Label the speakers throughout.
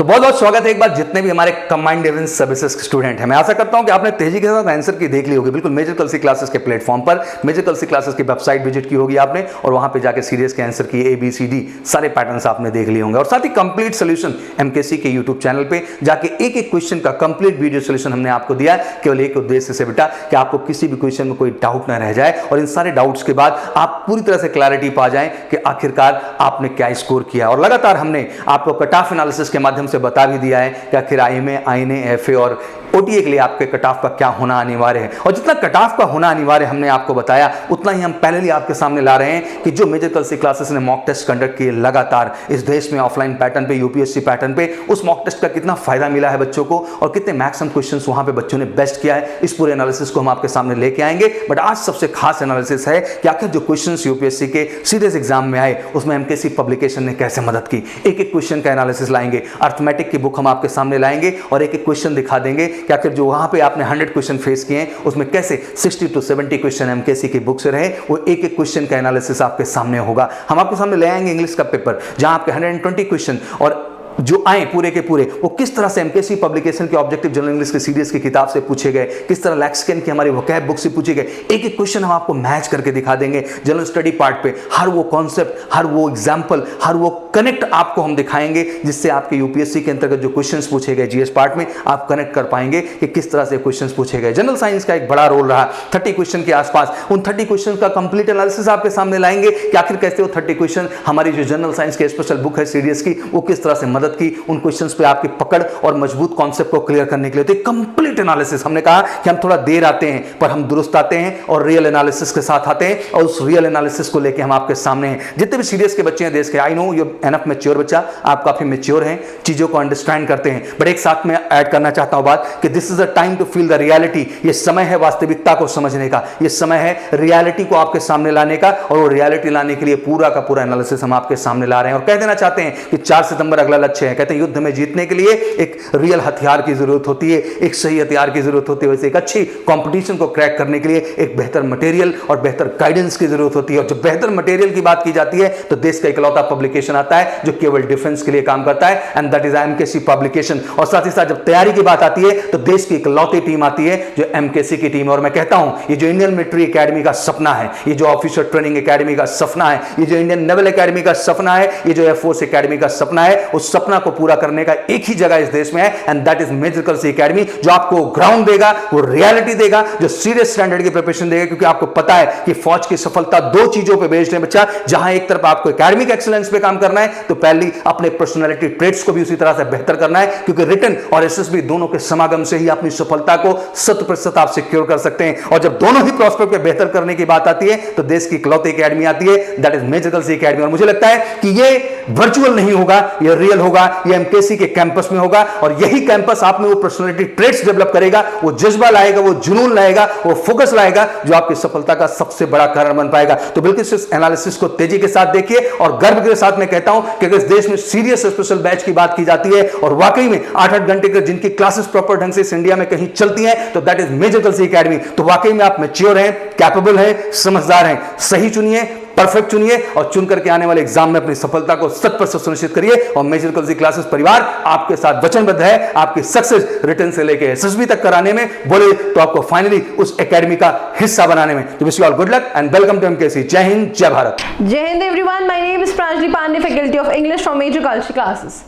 Speaker 1: तो बहुत बहुत स्वागत है एक बार जितने भी हमारे कंबाइंड डिफेंस सर्विसेज के स्टूडेंट हैं। मैं आशा करता हूं कि आपने तेजी के साथ आंसर की देख ली होगी। बिल्कुल मेजर कल सी क्लासेस के प्लेटफॉर्म पर मेजर कल सी क्लासेस की वेबसाइट विजिट की होगी आपने, और वहां पे जाके सीरीज के आंसर की ABCD सारे पैटर्न्स आपने देख लिए होंगे। और साथ ही कंप्लीट सोल्यूशन MKC के यूट्यूब चैनल पे जाके एक एक क्वेश्चन का कंप्लीट वीडियो सोल्यूशन हमने आपको दिया है, केवल एक उद्देश्य से बेटा कि आपको किसी भी क्वेश्चन में कोई डाउट ना रह जाए और इन सारे डाउट्स के बाद आप पूरी तरह से क्लैरिटी पा जाएं कि आखिरकार आपने क्या स्कोर किया। और लगातार हमने आपको कट ऑफ एनालिसिस के माध्यम से बता भी दिया है कि आखिर IMA, INA, FA और OTA के लिए आपके कट ऑफ का क्या होना अनिवार्य है। और जितना कट ऑफ का होना अनिवार्य हमने आपको बताया, उतना ही हम पैरेलली आपके सामने ला रहे हैं कि जो मेजर कल सी क्लासेस ने मॉक टेस्ट कंडक्ट किए लगातार इस देश में ऑफलाइन पैटर्न पे, UPSC पैटर्न पे, उस मॉक टेस्ट का कितना फायदा मिला है बच्चों को और कितने मैक्सिमम क्वेश्चंस वहां पे बच्चों ने बेस्ट किया है, इस पूरे एनालिसिस को हम आपके सामने लेके आएंगे। बट आज सबसे खास एनालिसिस है कि आखिर जो क्वेश्चंस UPSC के सीरियस एग्जाम में आए उसमें MKC पब्लिकेशन ने कैसे मदद की। एक एक क्वेश्चन का एनालिसिस लाएंगे, अर्थमेटिक की बुक हम आपके सामने लाएंगे और एक एक क्वेश्चन दिखा देंगे कि आखिर जो वहां पे आपने 100 क्वेश्चन फेस किए हैं उसमें कैसे 60 to 70 क्वेश्चन MKC की बुक से रहे। वो एक एक क्वेश्चन का एनालिसिस आपके सामने होगा। हम आपके सामने ले आएंगे इंग्लिश का पेपर जहां आपके 120 क्वेश्चन और जो आए पूरे के पूरे वो किस तरह से MKC पब्लिकेशन के ऑब्जेक्टिव जनरल इंग्लिश के सीरीज की किताब से पूछे गए, किस तरह लैक्सकेन की हमारी वोकैब बुक से पूछे गए। एक एक क्वेश्चन हम आपको मैच करके दिखा देंगे जनरल स्टडी पार्ट पे। हर वो कॉन्सेप्ट, हर वो एग्जांपल, हर वो कनेक्ट आपको हम दिखाएंगे जिससे आपके UPSC के अंतर्गत जो क्वेश्चंस पूछे गए GS पार्ट में आप कनेक्ट कर पाएंगे कि किस तरह से क्वेश्चंस पूछे गए। जनरल साइंस का एक बड़ा रोल रहा 30 क्वेश्चन के आसपास। उन 30 क्वेश्चन का कंप्लीट एनालिसिस आपके सामने लाएंगे कि आखिर कैसे वो 30 क्वेश्चन हमारी जो जनरल साइंस की स्पेशल बुक है सीरीज की वो किस तरह से मदद की उन क्वेश्चंस पे आपकी पकड़ और मजबूत कॉन्सेप्ट को क्लियर करने के लिए। तो कंप्लीट एनालिसिस हमने कहा कि हम थोड़ा देर आते हैं पर हम दुरुस्त आते हैं और रियल एनालिसिस के साथ आते हैं और उस रियल एनालिसिस को लेके हम आपके सामने हैं। जितने भी सीरियस के बच्चे हैं देश के, I know you enough mature बच्चा, आप काफी मैच्योर हैं, चीजों को अंडरस्टैंड करते हैं। बट एक साथ में ऐड करना चाहता हूं बात कि this is a time to feel the reality. ये समय है वास्तविकता को समझने का, ये समय है रियलिटी को आपके सामने लाने का और वो रियलिटी लाने के लिए पूरा का पूरा एनालिसिस हम आपके सामने ला रहे हैं। और कह देना चाहते हैं कि 4 सितंबर अगला लक्ष्य है। कहते हैं युद्ध में जीतने के लिए एक रियल हथियार की जरूरत होती है, एक सही हथियार की जरूरत होती है। वैसे एक अच्छी कंपटीशन को क्रैक करने के लिए एक बेहतर मटेरियल और बेहतर गाइडेंस की जरूरत होती है। और जब बेहतर मटेरियल की बात की जाती है तो देश का इकलौता पब्लिकेशन आता है जो केवल डिफेंस के लिए काम करता है, and that is MKC publication. और साथ ही साथ जब तैयारी की बात आती है तो देश की इकलौती टीम आती है जो MKC की टीम है। और मैं कहता हूं ये जो इंडियन मिलिट्री एकेडमी का सपना है, ये जो ऑफिसर ट्रेनिंग एकेडमी का सपना है, ये जो इंडियन नेवल एकेडमी का सपना है, ये जो एयरफोर्स एकेडमी का सपना है, उस सपना को पूरा करने का एक ही जगह इस देश में है, एंड दैट इज मेजर कल सी एकेडमी, जो आपको ग्राउंड देगा, वो रियलिटी देगा, जो सीरियस स्टैंडर्ड की प्रिपरेशन देगा। क्योंकि आपको पता है कि फौज की सफलता 2 चीजों पे बेस्ड है बच्चा। जहां एक तरफ आपको एकेडमिक एक्सीलेंस पे काम करना है तो पहली अपने पर्सनालिटी ट्रेट्स को भी उसी तरह से बेहतर करना है, क्योंकि रिटन और SSB दोनों के समागम से ही अपनी सफलता को 100% आप सिक्योर कर सकते हैं। और जब दोनों ही प्रोस्पेक्ट पे बेहतर करने की बात आती है तो देश की इकलौती एकेडमी आती है, दैट इज मेजर कल सी एकेडमी। और मुझे लगता है कि ये वर्चुअल नहीं होगा, ये रियल होगा, ये MKC के कैंपस में होगा। और यही कैंपस आप में वो पर्सनालिटी ट्रेट्स डेवलप करेगा, वो जज्बा लाएगा, वो जुनून लाएगा, वो फोकस लाएगा, जो आपकी सफलता का सबसे बड़ा कारण बन पाएगा। तो बिल्कुल इस एनालिसिस को तेजी के साथ देखिए और गर्व के साथ मैं कहता हूं कि अगर इस देश में सीरियस स्पेशल बैच की बात की जाती है और वाकई में 8-8 घंटे के जिनकी क्लासेस प्रॉपर ढंग से इस इंडिया में कहीं चलती हैं तो दैट इज मेजर कल सी एकेडमी। तो वाकई में आप मैच्योर हैं, कैपेबल हैं, समझदार हैं। सही चुनिए, परफेक्ट चुनिए और चुन करके आने वाले एग्जाम में अपनी सफलता को 100% सुनिश्चित करिए। और मेजर कल सी क्लासेस परिवार आपके साथ वचनबद्ध है आपकी सक्सेस रिटर्न से लेकर SSB तक कराने में, बोले तो आपको फाइनली उस एकेडमी का हिस्सा बनाने में। तो wish you all good luck and welcome to MKC। जय हिंद, जय भारत।
Speaker 2: जय Hind everyone, my name is Pranjali Pandey, faculty of English from major Kalsi classes.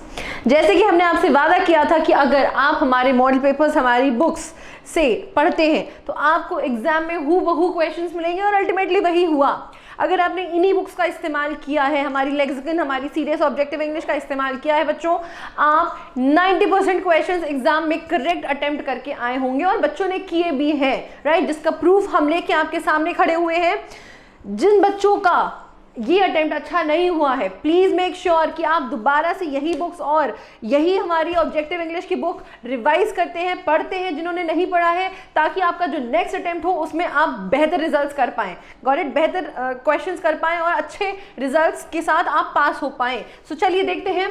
Speaker 2: जैसे कि हमने आपसे वादा किया था कि अगर आप हमारे मॉडल पेपर्स हमारी बुक्स से पढ़ते हैं तो आपको एग्जाम में हूबहू क्वेश्चंस मिलेंगे और अल्टीमेटली वही हुआ। अगर आपने इन्हीं बुक्स का इस्तेमाल किया है, हमारी लेक्सिकन, हमारी सीरियस ऑब्जेक्टिव इंग्लिश का इस्तेमाल किया है बच्चों, आप 90% क्वेश्चंस एग्जाम में करेक्ट अटेम्प्ट करके आए होंगे और बच्चों ने किए भी हैं, राइट, जिसका प्रूफ हम लेके आपके सामने खड़े हुए हैं। जिन बच्चों का ये अटेम्प्ट अच्छा नहीं हुआ है, प्लीज मेक श्योर कि आप दोबारा से यही बुक्स और यही हमारी ऑब्जेक्टिव इंग्लिश की बुक रिवाइज करते हैं, पढ़ते हैं जिन्होंने नहीं पढ़ा है, ताकि आपका जो नेक्स्ट अटेम्प्ट हो उसमें आप बेहतर रिजल्ट्स कर पाएं, गॉट इट, बेहतर क्वेश्चंस कर पाएं और अच्छे रिजल्ट्स के साथ आप पास हो पाएं। सो चलिए देखते हैं।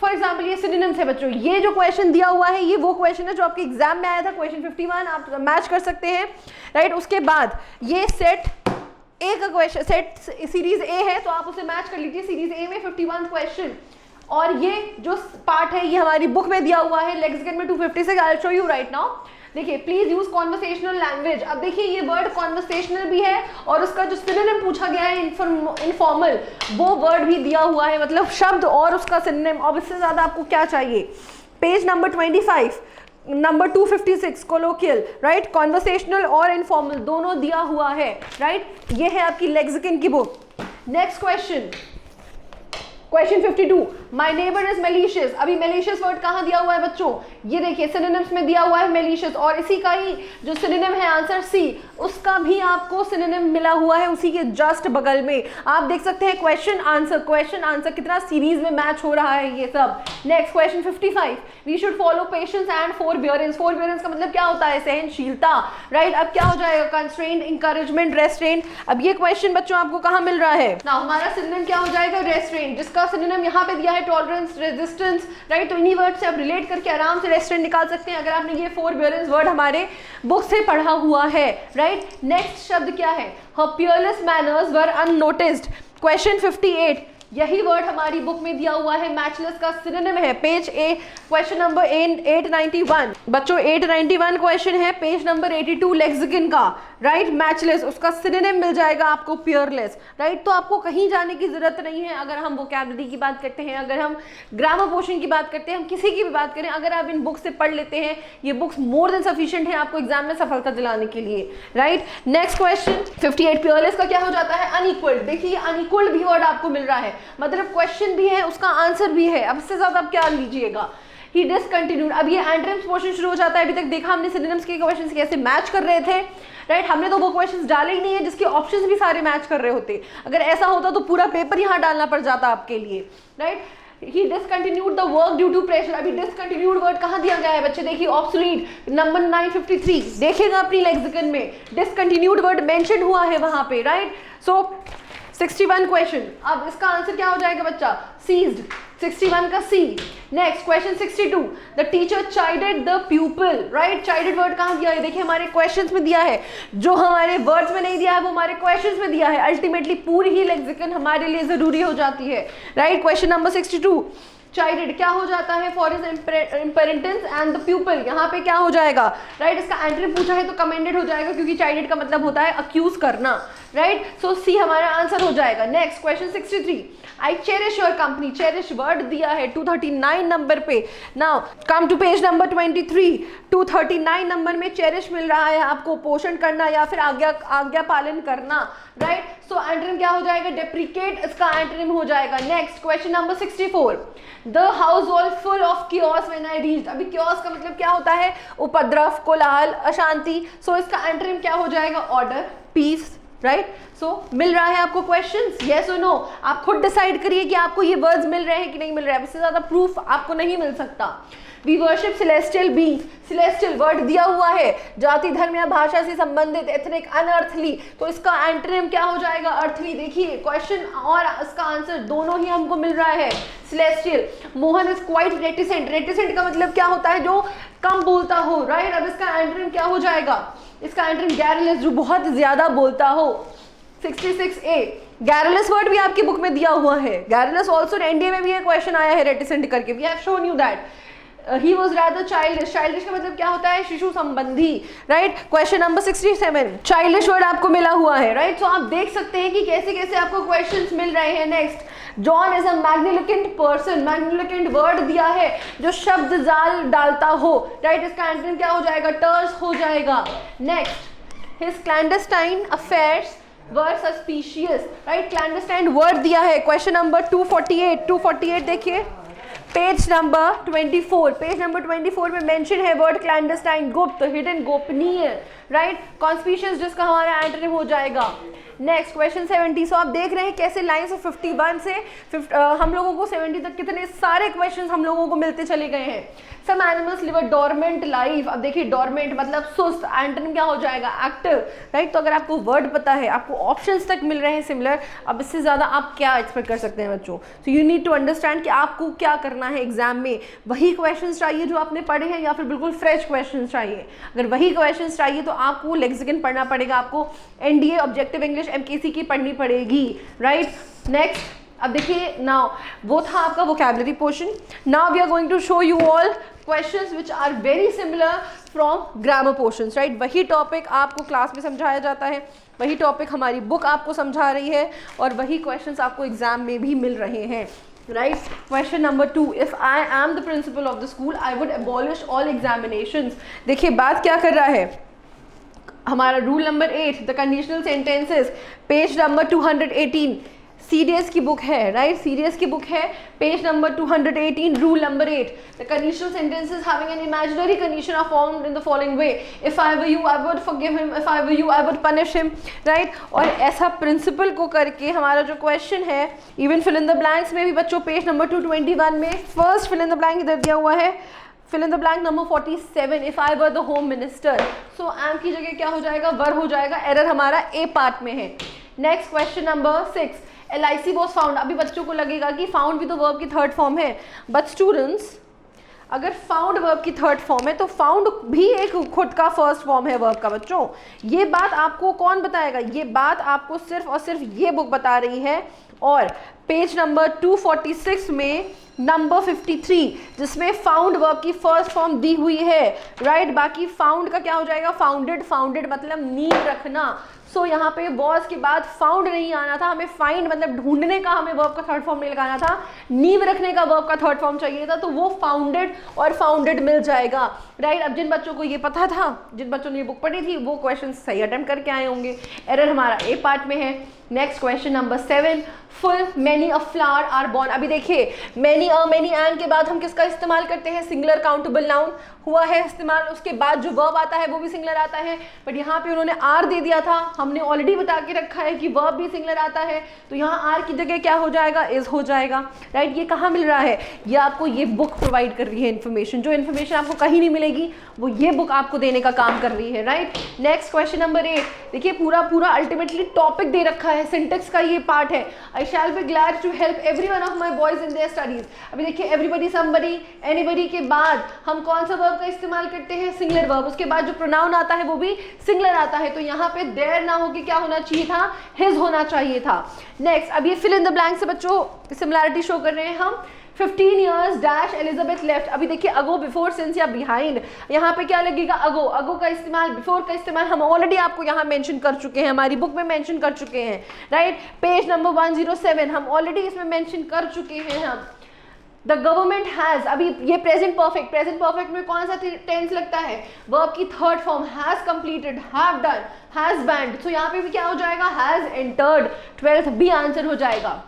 Speaker 2: फॉर एग्जाम्पल ये सिनोनिम्स है बच्चों। ये जो क्वेश्चन दिया हुआ है ये वो क्वेश्चन है जो आपके एग्जाम में आया था, क्वेश्चन 51, आप मैच कर सकते हैं, राइट। उसके बाद ये सेट ए का क्वेश्चन, सेट सीरीज ए है तो आप उसे मैच कर लीजिए सीरीज ए में 51 क्वेश्चन। और ये जो पार्ट है ये हमारी बुक में दिया हुआ है लेक्सिकन में 256। I will show you right now. देखिए, प्लीज यूज कॉन्वर्सेशनल लैंग्वेज। अब देखिए ये वर्ड कॉन्वर्सेशनल भी है और उसका जो सिनोनिम पूछा गया है इनफॉर्मल, वो वर्ड भी दिया हुआ है, मतलब शब्द और उसका सिनोनिम। अब इससे ज्यादा आपको क्या चाहिए? Page number 25 number 256 colloquial, right, conversational और इनफॉर्मल दोनों दिया हुआ है, राइट। ये है आपकी लेक्सिकन की book. Next question, question 52, my neighbour is malicious. अभी मेलिशियस वर्ड कहाँ दिया हुआ है बच्चों? ये देखिए सिनोनिम्स में दिया हुआ है मेलिशियस, और इसी का ही जो सिनोनिम है आंसर सी, उसका भी आपको सिनोनिम मिला हुआ है उसी के जस्ट बगल में। आप देख सकते हैं क्वेश्चन आंसर कितना सीरीज में मैच हो रहा है ये सब। Next question 55, we should follow patience and forbearance. Forbearance का मतलब क्या होता है? सहनशीलता, राइट। अब क्या हो जाएगा? Constraint, encouragement, restaurant. अब ये क्वेश्चन बच्चों आपको कहाँ मिल रहा है ना? हमारा सिनोनिम क्या हो जाएगा? रेस्ट्रेंट, जिसका सिनोनिम यहाँ पे दिया है टॉलरेंस, रेजिस्टेंस, राइट। तो इन्हीं वर्ड से आप रिलेट करके आराम से रेस्ट्रेंट निकाल सकते हैं अगर आपने ये फोरबियरेंस वर्ड हमारे बुक से पढ़ा हुआ है, राइट। नेक्स्ट शब्द क्या है? हर पियरलेस मैनर्स वर अननोटिस्ड। क्वेश्चन 58, यही वर्ड हमारी बुक में दिया हुआ है, मैचलेस का सिनोनिम है। पेज ए, क्वेश्चन नंबर 891 बच्चों, 891 क्वेश्चन है, पेज नंबर 82 लेक्सिकन का, राइट। मैचलेस, उसका सिनोनिम मिल जाएगा आपको पियरलेस, राइट। तो आपको कहीं जाने की जरूरत नहीं है। अगर हम वोकैबुलरी की बात करते हैं, अगर हम ग्रामर पोर्शन की बात करते हैं, हम किसी की भी बात करें, अगर आप इन बुक से पढ़ लेते हैं, ये बुक्स मोर देन सफिशिएंट है आपको एग्जाम में सफलता दिलाने के लिए, राइट। नेक्स्ट क्वेश्चन 58, पियरलेस का क्या हो जाता है? अनइक्वल। देखिए अनइक्वल भी वर्ड आपको मिल रहा है, मतलब क्वेश्चन भी है उसका आंसर भी है। अब इससे ज्यादा आप क्या लीजिएगा? ही डिसकंटिन्यूड। अब ये एंट्रेंस पोर्शन शुरू हो जाता है। अभी तक देखा हमने सिनोनिम्स के क्वेश्चंस कैसे मैच कर रहे थे, राइट। हमने तो वो क्वेश्चंस डाले ही नहीं है जिसके ऑप्शंस भी सारे मैच कर रहे होते। अगर ऐसा होता तो पूरा पेपर यहाँ डालना पड़ जाता आपके लिए, right. He discontinued the work due to pressure। अभी discontinued वर्ड कहाँ दिया गया है बच्चे? देखिए ऑब्सोलीट, नंबर 953 देखिएगा अपनी लेक्सिकन में, discontinued वर्ड मेंशन हुआ है वहां पे, राइट। सो 61 क्वेश्चन, अब इसका आंसर क्या हो जाएगा बच्चा? सीज्ड, 61 का C. Next question 62, the teacher chided the pupil, right. Chided word कहाँ दिया है? देखिए हमारे क्वेश्चंस में दिया है, जो हमारे वर्ड्स में नहीं दिया है वो हमारे क्वेश्चंस में दिया है। अल्टीमेटली पूरी ही लेक्सिकन हमारे लिए जरूरी हो जाती है, राइट। क्वेश्चन नंबर 62, चाइडेड क्या हो जाता है? For his impertinence and the pupil, यहाँ पे क्या हो जाएगा, राइट। इसका एंट्री पूछा है तो कमेंडेड हो जाएगा, क्योंकि चाइडेड का मतलब होता है अक्यूज करना, राइट। सो सी हमारा आंसर हो जाएगा। Next question 63, I cherish your company. Cherish word दिया है 239 नंबर पे। Now come to page number 23, 239 number में चेरिश मिल रहा है आपको, पोषण करना या फिर आज्ञा पालन करना, राइट। सो एंटोनिम क्या हो जाएगा? डेप्रिकेट, इसका एंटोनिम हो जाएगा। Next question number 64, the house was full of chaos when I reached. अभी कियोस का मतलब क्या होता है? उपद्रव, कोलाहल, अशांति। सो इसका एंटोनिम क्या हो जाएगा? Order, peace, right. सो मिल रहा है आपको क्वेश्चंस, यस और नो? आप खुद डिसाइड करिए कि आपको ये वर्ड्स मिल रहे हैं कि नहीं मिल रहे हैं। इससे ज्यादा प्रूफ आपको नहीं मिल सकता। We worship celestial beings. Celestial word दिया हुआ है, जाति, धर्म या भाषा से संबंधित, एथनिक, अनअर्थली। तो इसका एंटोनिम क्या हो जाएगा? अर्थली। देखिए क्वेश्चन और इसका आंसर दोनों ही हमको मिल रहा है, celestial. Mohan is quite reticent. Reticent का मतलब क्या होता है? जो कम बोलता हो, राइट। अब इसका एंटोनिम क्या हो जाएगा? इसका एंटोनिम गैरलेस, जो बहुत ज्यादा बोलता हो। 66A, गैरलेस वर्ड भी आपकी बुक में दिया हुआ है। गैरलेस ऑल्सो एनडीए में भी एक क्वेश्चन आया है रेटिसेंट करके, we have shown you that. He was rather childish. Childish का मतलब क्या होता है? शिशु संबंधी, right. Question number 67, childish word आपको मिला हुआ है, राइट। सो आप देख सकते हैं कि कैसे कैसे आपको क्वेश्चंस मिल रहे हैं। Next, John is a magnificent person. Magnificent word दिया है जो शब्द जाल डालता हो, राइट। इसका एंटोनिम क्या हो जाएगा? टर्स हो जाएगा। नेक्स्ट, हिज क्लैंडस्टाइन अफेयर्स वर सस्पिशियस, राइट। क्लैंडस्टाइन वर्ड दिया है। क्वेश्चन नंबर 248 देखिए, पेज नंबर 24। पेज नंबर 24 में मेंशन है वर्ड क्लैंडस्टाइन, गुप्त, हिडन, गोपनीय, राइट। कॉन्स्पिशियस, जिसका हमारा एंटोनिम हो जाएगा। Next question 70। सो आप देख रहे हैं कैसे लाइन से 51 से हम लोगों को 70 तक कितने सारे क्वेश्चंस हम लोगों को मिलते चले गए हैं। Some animals live a dormant life. अब देखिए डोरमेंट मतलब सुस्त, एंटोनिम क्या हो जाएगा? Active, right. तो अगर आपको वर्ड पता है, आपको ऑप्शंस तक मिल रहे हैं सिमिलर, अब इससे ज़्यादा आप क्या एक्सपेक्ट कर सकते हैं बच्चों? So you need to understand कि आपको क्या करना है एग्जाम में। वही क्वेश्चन चाहिए जो आपने पढ़े हैं या फिर बिल्कुल फ्रेश क्वेश्चन चाहिए? अगर वही क्वेश्चन चाहिए तो आपको लेक्सिकन पढ़ना पड़ेगा, आपको एनडीए ऑब्जेक्टिव इंग्लिश MKC की पढ़नी पड़ेगी, राइट। नेक्स्ट अब देखिए नाउ वो था आपका vocabulary portion. Now we are going to show you all questions which are very similar from grammar portions, right. वही टॉपिक आपको क्लास में समझाया जाता है, वही टॉपिक हमारी बुक आपको समझा रही है और वही क्वेश्चंस आपको एग्जाम में भी मिल रहे हैं, right. Question number 2, if I am the principal of the school I would abolish all examinations. देखिए बात क्या कर रहा है हमारा rule number 8, the conditional sentences, page number 218, CDS की बुक है, राइट. सीडीएस की बुक है, page number 218, rule number 8, the conditional sentences having an imaginary condition are formed in the following way, if I were you I would forgive him, if I were you I would punish him, right. और ऐसा principal को करके हमारा जो question है, even fill in the blanks में भी बच्चों पेज नंबर 221 में first fill in the blank इधर दिया हुआ है, fill in the blank number 47, if I were the home minister. So am की जगह क्या हो जाएगा, वर हो जाएगा. एरर हमारा ए पार्ट में है. Next question number 6, LIC was found. अभी बच्चों को लगेगा कि फाउंड भी तो वर्ब की थर्ड फॉर्म है, बट स्टूडेंट्स अगर फाउंड वर्ब की थर्ड फॉर्म है तो फाउंड भी एक खुद का फर्स्ट फॉर्म है वर्ब का. बच्चों ये बात आपको कौन बताएगा, ये बात आपको सिर्फ और सिर्फ ये बुक बता रही है. और पेज नंबर 246 में नंबर 53 जिसमें फाउंड वर्ब की फर्स्ट फॉर्म दी हुई है, राइट. बाकी फाउंड का क्या हो जाएगा, फाउंडेड. फाउंडेड मतलब नींव रखना. सो यहाँ पे वॉज के बाद फाउंड नहीं आना था, हमें फाइंड मतलब ढूंढने का हमें वर्ब का थर्ड फॉर्म नहीं लगाना था, नींव रखने का वर्ब का थर्ड फॉर्म चाहिए था, तो वो फाउंडेड और फाउंडेड मिल जाएगा, राइट. अब जिन बच्चों को ये पता था, जिन बच्चों ने ये बुक पढ़ी थी, वो क्वेश्चन सही अटेम्प्ट करके आए होंगे. एरर हमारा ए पार्ट में है. Next question number 7, full many a flower are born. अभी देखिए मैनी मैनी एंड के बाद हम किसका इस्तेमाल करते हैं, सिंगुलर काउंटेबल नाउन हुआ है इस्तेमाल. उसके बाद जो वर्ब आता है वो भी सिंगुलर आता है, बट यहाँ पे उन्होंने आर दे दिया था. हमने ऑलरेडी बता के रखा है कि वर्ब भी सिंगुलर आता है, तो यहाँ आर की जगह क्या हो जाएगा, इज हो जाएगा, राइट. ये कहाँ मिल रहा है, ये आपको ये बुक प्रोवाइड कर रही है इन्फॉर्मेशन. जो इन्फॉर्मेशन आपको कहीं नहीं मिलेगी वो ये बुक आपको देने का काम कर रही है, राइट. नेक्स्ट क्वेश्चन नंबर 8, देखिए पूरा पूरा अल्टीमेटली टॉपिक दे रखा है, सिंटेक्स का ये पार्ट है. I shall be glad to help every one of my boys in their studies. अभी देखिए एवरीबडी, समबडी, एनीबडी के बाद हम कौन सा वर्ब का इस्तेमाल करते हैं, सिंगुलर वर्ब. उसके बाद जो प्रोनाउन आता है वो भी सिंगुलर आता है, तो यहाँ पे देयर ना होके क्या होना चाहिए था, हिज होना चाहिए था. नेक्स्ट अब ये फिल इन द ब्लैंक से बच्चों सिमिलैरिटी शो कर रहे हैं हम. 15 years डैश एलिजाबेथ लेफ्ट. अभी देखिए अगो, बिफोर, सिंस या बिहाइंड, यहाँ पे क्या लगेगा, अगो. अगो का इस्तेमाल, बिफोर का इस्तेमाल हम ऑलरेडी आपको यहाँ मेंशन कर चुके हैं, हमारी बुक में मेंशन कर चुके हैं, राइट. पेज नंबर 107 हम ऑलरेडी इसमें मेंशन कर चुके हैं हम. द गवर्नमेंट हैज, अभी ये प्रेजेंट परफेक्ट, प्रेजेंट परफेक्ट में कौन सा टेंस लगता है, वर्ब की third form, has completed, have done, has banned. So यहाँ पे भी क्या हो जाएगा, has entered. 12th B answer हो जाएगा.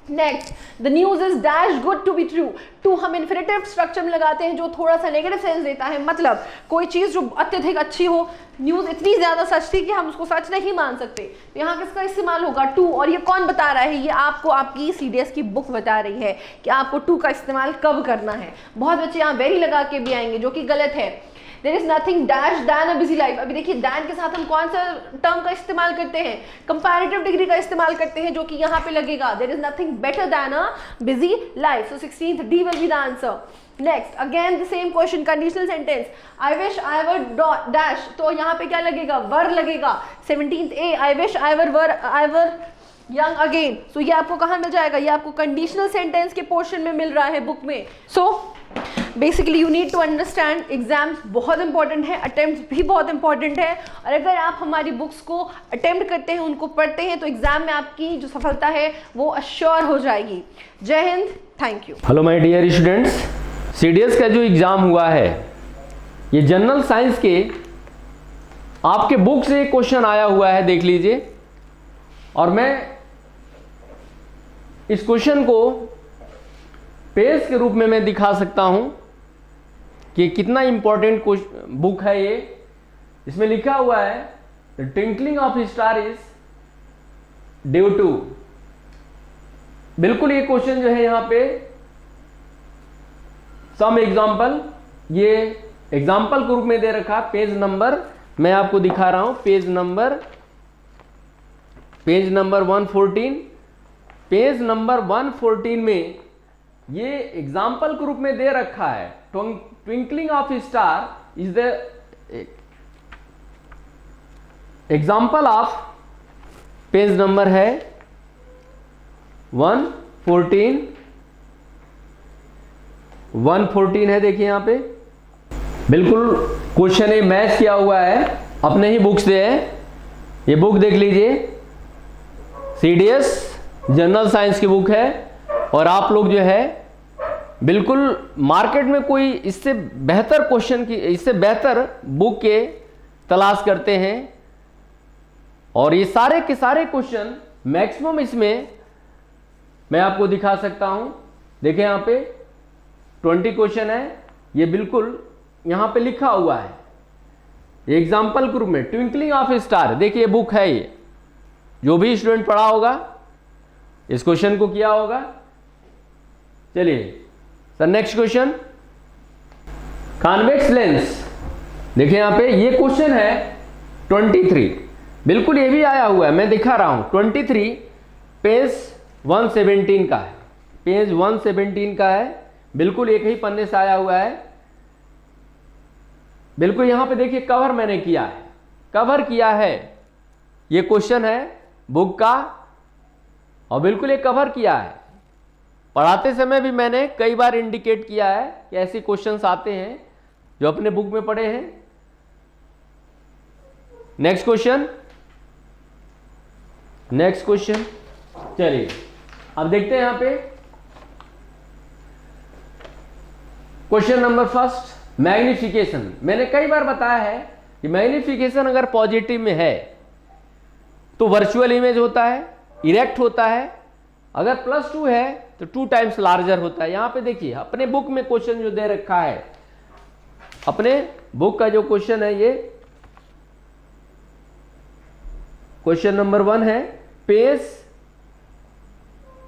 Speaker 2: Next, the news is dash good to be true. Too हम इन्फिनेटिव स्ट्रक्चर में लगाते हैं जो थोड़ा सा नेगेटिव सेंस देता है, मतलब कोई चीज़ जो अत्यधिक अच्छी हो, न्यूज़ इतनी ज़्यादा सच थी कि हम उसको सच नहीं मान सकते, तो यहाँ किसका इस्तेमाल होगा, टू. और ये कौन बता रहा है, ये आपको आपकी सीडीएस की बुक बता रही है कि आपको टू का इस्तेमाल कब करना है. बहुत बच्चे यहाँ वेरी लगा के भी आएंगे जो कि गलत है. There is nothing dash than a busy life. अभी देखिए दैन के साथ हम कौन सा टर्म का इस्तेमाल करते हैं, कंपैरेटिव डिग्री का इस्तेमाल करते हैं, जो कि यहाँ पे लगेगा. There is nothing better than a busy life. So 16th D will be the answer. Next again the same question, conditional sentence, I wish I were dash, तो यहाँ पे क्या लगेगा, वर लगेगा. 17th A, I wish I were young again. So ये आपको कहाँ मिल जाएगा, ये आपको कंडीशनल सेंटेंस के पोर्शन में मिल रहा है बुक में. So basically you need to understand, exam बहुत इंपॉर्टेंट है, अटेम्प्ट भी बहुत इंपॉर्टेंट है, और अगर आप हमारी बुक्स को अटेम्प्ट करते हैं, उनको पढ़ते हैं, तो एग्जाम में आपकी जो सफलता है वो अश्योर हो जाएगी. जय Hind, thank you.
Speaker 3: Hello my dear students, CDS का जो एग्ज़ाम हुआ है ये जनरल साइंस के आपके बुक से एक क्वेश्चन आया हुआ है, देख लीजिए. और मैं इस क्वेश्चन को पेज के रूप में मैं दिखा सकता हूं कि कितना इंपॉर्टेंट बुक है ये. इसमें लिखा हुआ है the twinkling of star is due to. बिल्कुल ये क्वेश्चन जो है यहाँ पे सम एग्जाम्पल, ये एग्जाम्पल के रूप में दे रखा. पेज नंबर मैं आपको दिखा रहा हूं, पेज नंबर 114. पेज नंबर 114 में ये एग्जाम्पल के रूप में दे रखा है. Twinkling of star is the example of, page number है 114 है, देखिए यहाँ पे बिल्कुल क्वेश्चन ये मैच किया हुआ है, अपने ही बुक से है। ये बुक देख लीजिए, सीडीएस जनरल साइंस की बुक है, और आप लोग जो है बिल्कुल मार्केट में कोई इससे बेहतर क्वेश्चन की, इससे बेहतर बुक के तलाश करते हैं। और ये सारे के सारे क्वेश्चन मैक्सिमम इसमें मैं आपको दिखा सकता हूं। देखिए यहाँ पे 20 क्वेश्चन है, ये बिल्कुल यहाँ पे लिखा हुआ है एग्जाम्पल ग्रुप में, ट्विंकलिंग ऑफ ए स्टार। देखिए बुक है ये, जो भी स्टूडेंट पढ़ा होगा इस क्वेश्चन को किया होगा। चलिए sir next question, convex lens. देखिए यहाँ पे ये क्वेश्चन है 23, बिल्कुल ये भी आया हुआ है, मैं दिखा रहा हूं 23 पेज 117 का है, पेज 117 का है, बिल्कुल एक ही पन्ने से आया हुआ है। बिल्कुल यहां पे देखिए कवर मैंने किया है, कवर किया है, ये क्वेश्चन है बुक का, और बिल्कुल ये कवर किया है। पढ़ाते समय भी मैंने कई बार इंडिकेट किया है कि ऐसे क्वेश्चंस आते हैं जो अपने बुक में पढ़े हैं। नेक्स्ट क्वेश्चन, नेक्स्ट क्वेश्चन, चलिए अब देखते हैं यहां पे क्वेश्चन नंबर फर्स्ट, मैग्निफिकेशन। मैंने कई बार बताया है कि मैग्निफिकेशन अगर पॉजिटिव में है तो वर्चुअल इमेज होता है, इरेक्ट होता है, अगर +2 है तो 2 टाइम्स लार्जर होता है। यहां पे देखिए अपने बुक में क्वेश्चन जो दे रखा है, अपने बुक का जो क्वेश्चन है, ये क्वेश्चन नंबर 1 है, पेज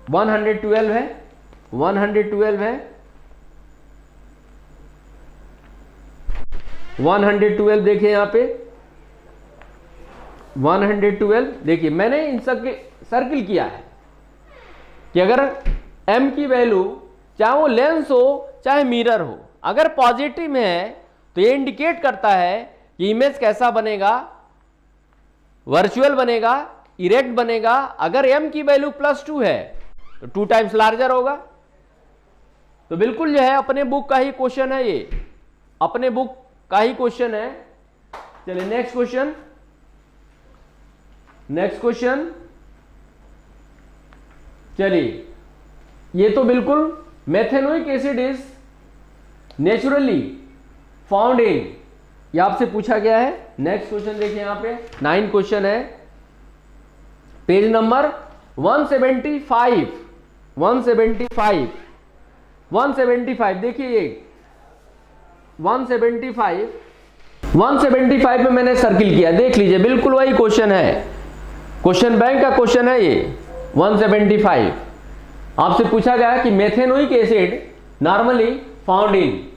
Speaker 3: 112 है, 112 है, 112 देखिए यहां पे 112। देखिए मैंने इन सब के सर्किल किया है कि अगर m की वैल्यू चाहे वो लेंस हो चाहे मिरर हो, अगर पॉजिटिव में है तो ये इंडिकेट करता है कि इमेज कैसा बनेगा, वर्चुअल बनेगा, इरेक्ट बनेगा। अगर m की वैल्यू +2 है तो 2 टाइम्स लार्जर होगा। तो बिल्कुल जो है अपने बुक का ही क्वेश्चन है, ये अपने बुक का ही क्वेश्चन है। चलिए नेक्स्ट क्वेश्चन, नेक्स्ट क्वेश्चन, चलिए ये तो बिल्कुल methanoic acid is naturally found in, ये आपसे पूछा गया है। नेक्स्ट क्वेश्चन देखिए यहां पे 9 क्वेश्चन है, पेज नंबर 175, 175, 175 देखिए ये 175 में मैंने सर्किल किया, देख लीजिए बिल्कुल वही क्वेश्चन है, क्वेश्चन बैंक का क्वेश्चन है ये 175। आपसे पूछा गया कि methanoic acid normally found in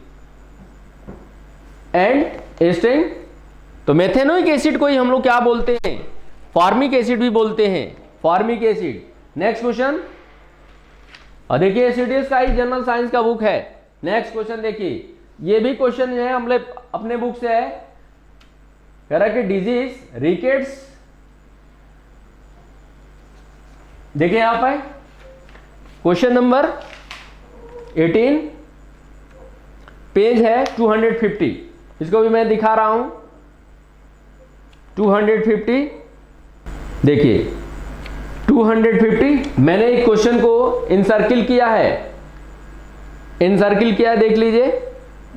Speaker 3: and sting. तो मेथेनोइक एसिड को ही हम लोग क्या बोलते हैं, फॉर्मिक एसिड भी बोलते हैं, फॉर्मिक एसिड। नेक्स्ट क्वेश्चन, और देखिए सीडीएस का ही जनरल साइंस का बुक है। नेक्स्ट क्वेश्चन देखिए, ये भी क्वेश्चन जो है हम लोग अपने बुक से है, कह रहा है कि डिजीज रिकेट्स। देखिए यहां पर क्वेश्चन नंबर 18, पेज है 250, इसको भी मैं दिखा रहा हूं 250। देखिए 250 मैंने एक क्वेश्चन को इनसर्किल किया है, इनसर्किल किया है, देख लीजिए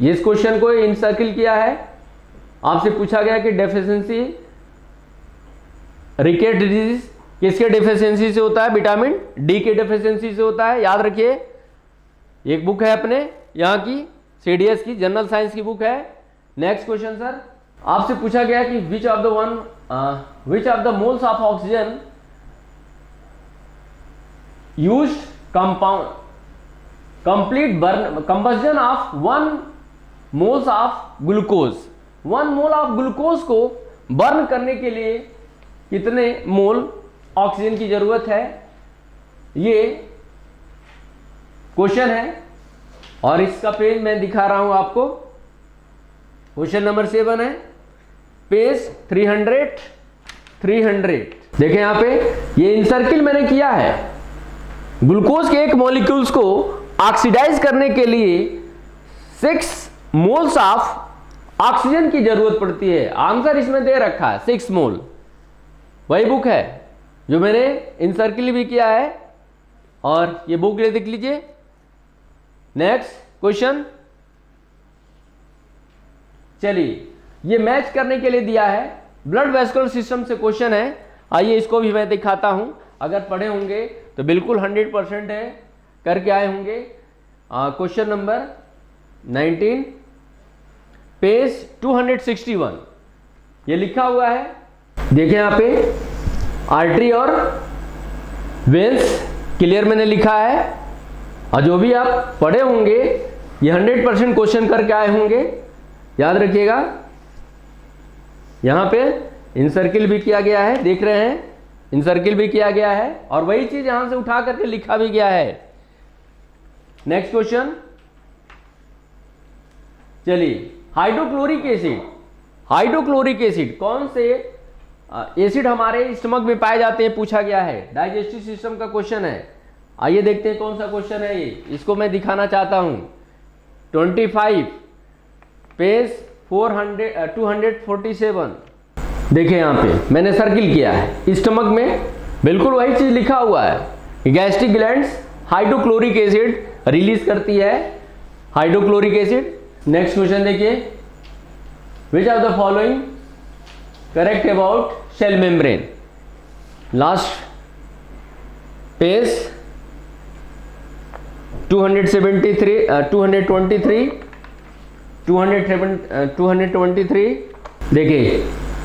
Speaker 3: इस क्वेश्चन को इनसर्किल किया है। आपसे पूछा गया कि डेफिशिएंसी रिकेट डिजीज किसके डेफिशिएंसी से होता है, विटामिन डी के डेफिशिएंसी से होता है। याद रखिए एक बुक है अपने यहाँ की सीडीएस की जनरल साइंस की बुक है। नेक्स्ट क्वेश्चन सर, आपसे पूछा गया कि which of the moles of oxygen used complete combustion of 1 moles of glucose. 1 mole of glucose को बर्न करने के लिए कितने मोल ऑक्सीजन की जरूरत है, ये क्वेश्चन है। और इसका पेज मैं दिखा रहा हूं आपको, क्वेश्चन नंबर 7 है, पेज 300। देखिए यहां पे ये इनसर्किल मैंने किया है, ग्लूकोज के एक मॉलिक्यूल्स को ऑक्सीडाइज करने के लिए 6 मोल्स ऑफ ऑक्सीजन की जरूरत पड़ती है। आंसर इसमें दे रखा है 6 मोल। वही बुक है जो मैंने इनसर्किल भी किया है, और ये बुक ले देख लीजिए। नेक्स्ट क्वेश्चन, चलिए ये मैच करने के लिए दिया है, ब्लड वेस्कुलर सिस्टम से क्वेश्चन है। आइए इसको भी मैं दिखाता हूं। अगर पढ़े होंगे तो बिल्कुल 100% है, करके आए होंगे। क्वेश्चन नंबर 19 पेज 261 ये लिखा हुआ है, देखिए यहाँ पे आर्टरी और वेंस क्लियर मैंने लिखा है। और जो भी आप पढ़े होंगे ये 100% क्वेश्चन करके आए होंगे, याद रखिएगा। यहाँ पे इनसर्किल भी किया गया है, देख रहे हैं, इनसर्किल भी किया गया है, और वही चीज यहां से उठा करके लिखा भी गया है। नेक्स्ट क्वेश्चन, चलिए हाइड्रोक्लोरिक एसिड। हाइड्रोक्लोरिक एसिड कौन से एसिड हमारे स्टमक में पाए जाते हैं, पूछा गया है। डाइजेस्टिव सिस्टम का क्वेश्चन है। आइए देखते हैं कौन सा क्वेश्चन है ये, इसको मैं दिखाना चाहता हूं। 25 पेज 247 देखिए यहाँ पे मैंने सर्किल किया है, स्टमक में बिल्कुल वही चीज लिखा हुआ है। Gastric glands hydrochloric acid release करती है, हाइड्रोक्लोरिक एसिड। नेक्स्ट क्वेश्चन देखिए, which are the following correct about cell membrane. Last page 223 देखिए,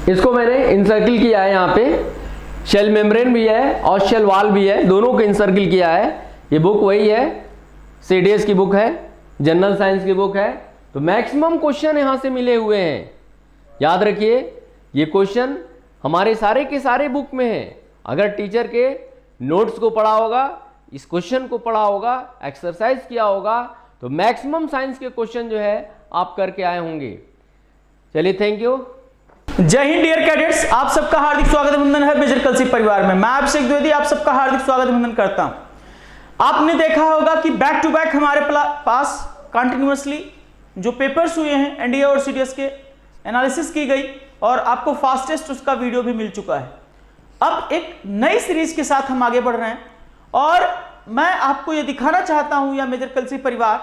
Speaker 3: इसको मैंने इंसर्किल किया है। यहाँ पे शेल मेम्ब्रेन भी है और शेल वाल भी है, दोनों को इंसर्किल किया है। ये बुक वही है, सीडीएस की बुक है, जनरल साइंस की बुक है। तो मैक्सिमम क्वेश्चन यहाँ से मिले हुए हैं, याद रखिए। ये क्वेश्चन हमारे सारे के सारे बुक में है। अगर टीचर के नोट्स को पढ़ा होगा, इस क्वेश्चन को पढ़ा होगा, एक्सरसाइज किया होगा, तो मैक्सिमम साइंस के क्वेश्चन जो है आप करके आए होंगे। चलिए, थैंक यू।
Speaker 4: जय हिंद डियर कैडेट्स, आप सबका हार्दिक स्वागत अभिनंदन है मेजर कलसी परिवार में। मैं अभिषेक द्विवेदी आप सबका हार्दिक स्वागत अभिनंदन करता हूं। आपने देखा होगा कि बैक टू बैक हमारे पास कंटिन्यूअसली जो पेपर्स हुए हैं एनडीए और सीडीएस के एनालिसिस की गई, और आपको फास्टेस्ट उसका वीडियो भी मिल चुका है। अब एक नई सीरीज के साथ हम आगे बढ़ रहे हैं, और मैं आपको ये दिखाना चाहता हूं या मेजर कलसी परिवार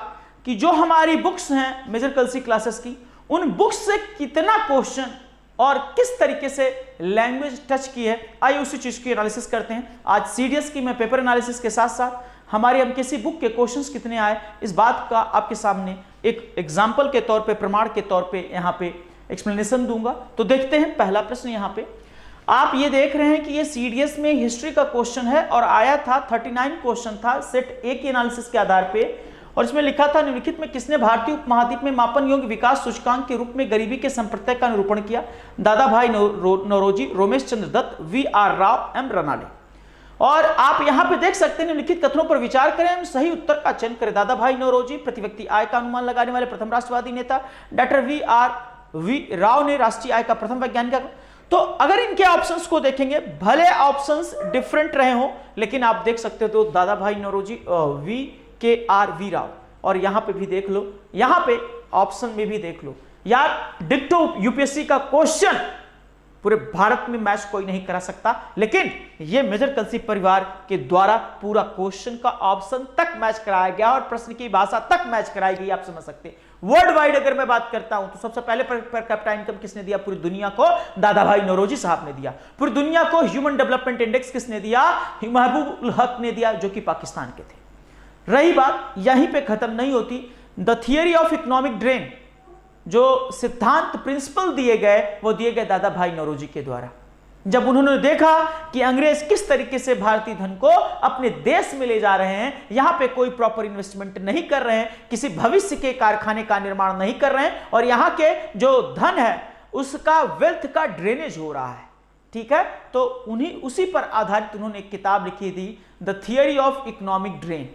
Speaker 4: कि जो हमारी बुक्स हैं मेजर कलसी क्लासेस की, उन बुक्स से कितना क्वेश्चन और किस तरीके से लैंग्वेज टच की है, आइए उसी चीज की एनालिसिस करते हैं। आज सीडीएस की मैं पेपर एनालिसिस के साथ साथ हमारी एमकेसी बुक के क्वेश्चंस कितने आए, इस बात का आपके सामने एक एग्जाम्पल के तौर पे, प्रमाण के तौर पे यहाँ पे एक्सप्लेनेशन दूंगा। तो देखते हैं पहला प्रश्न। यहाँ पे आप ये देख रहे हैं कि ये सीडीएस में हिस्ट्री का क्वेश्चन है, और आया था 39 क्वेश्चन था सेट ए के एनालिसिस के आधार पे। और इसमें लिखा था, निम्नलिखित में किसने भारतीय उपमहाद्वीप में मापन योग्य विकास सूचकांक के रूप में गरीबी के संप्रत्यय का निरूपण किया? Dadabhai Naoroji, Romesh Chandra Dutt, V R Rao, M Ranade. और आप यहां पे देख सकते हैं, निम्नलिखित कथनों पर विचार करें, हम सही उत्तर का चयन करें। दादा भाई नौरोजी प्रति व्यक्ति आय का अनुमान लगाने वाले प्रथम राष्ट्रवादी नेता। डॉक्टर वी राव ने राष्ट्रीय आय का प्रथम वैज्ञानिक। तो अगर इनके ऑप्शंस को देखेंगे, भले ऑप्शंस डिफरेंट रहे हो, लेकिन आप देख सकते हो तो दादा भाई नौरोजी, वी राव, और यहां पे भी देख लो, यहां पे ऑप्शन में भी देख लो यार। डिक्टो यूपीएससी का क्वेश्चन पूरे भारत में मैच कोई नहीं करा सकता, लेकिन ये मेजर कलसी परिवार के द्वारा पूरा क्वेश्चन का ऑप्शन तक मैच कराया गया और प्रश्न की भाषा तक मैच कराई गई, आप समझ सकते हैं। वर्ल्ड वाइड अगर मैं बात करता हूं तो सबसे पहले पर कैपिटा इनकम किसने दिया पूरी दुनिया को? दादा भाई नौरोजी साहब ने दिया। पूरी दुनिया को ह्यूमन डेवलपमेंट इंडेक्स किसने दिया? महबूब उल हक ने दिया, जो कि पाकिस्तान के थे। रही बात, यहीं पे खत्म नहीं होती। The theory of economic drain, जो सिद्धांत प्रिंसिपल दिए गए, वो दिए गए दादा भाई नौरोजी के द्वारा। जब उन्होंने देखा कि अंग्रेज किस तरीके से भारतीय धन को अपने देश में ले जा रहे हैं, यहां पे कोई प्रॉपर इन्वेस्टमेंट नहीं कर रहे हैं, किसी भविष्य के कारखाने का निर्माण नहीं कर रहे हैं, और यहां के जो धन है उसका वेल्थ का ड्रेनेज हो रहा है, ठीक है। तो उसी पर आधारित उन्होंने एक किताब लिखी थी, the theory of economic drain.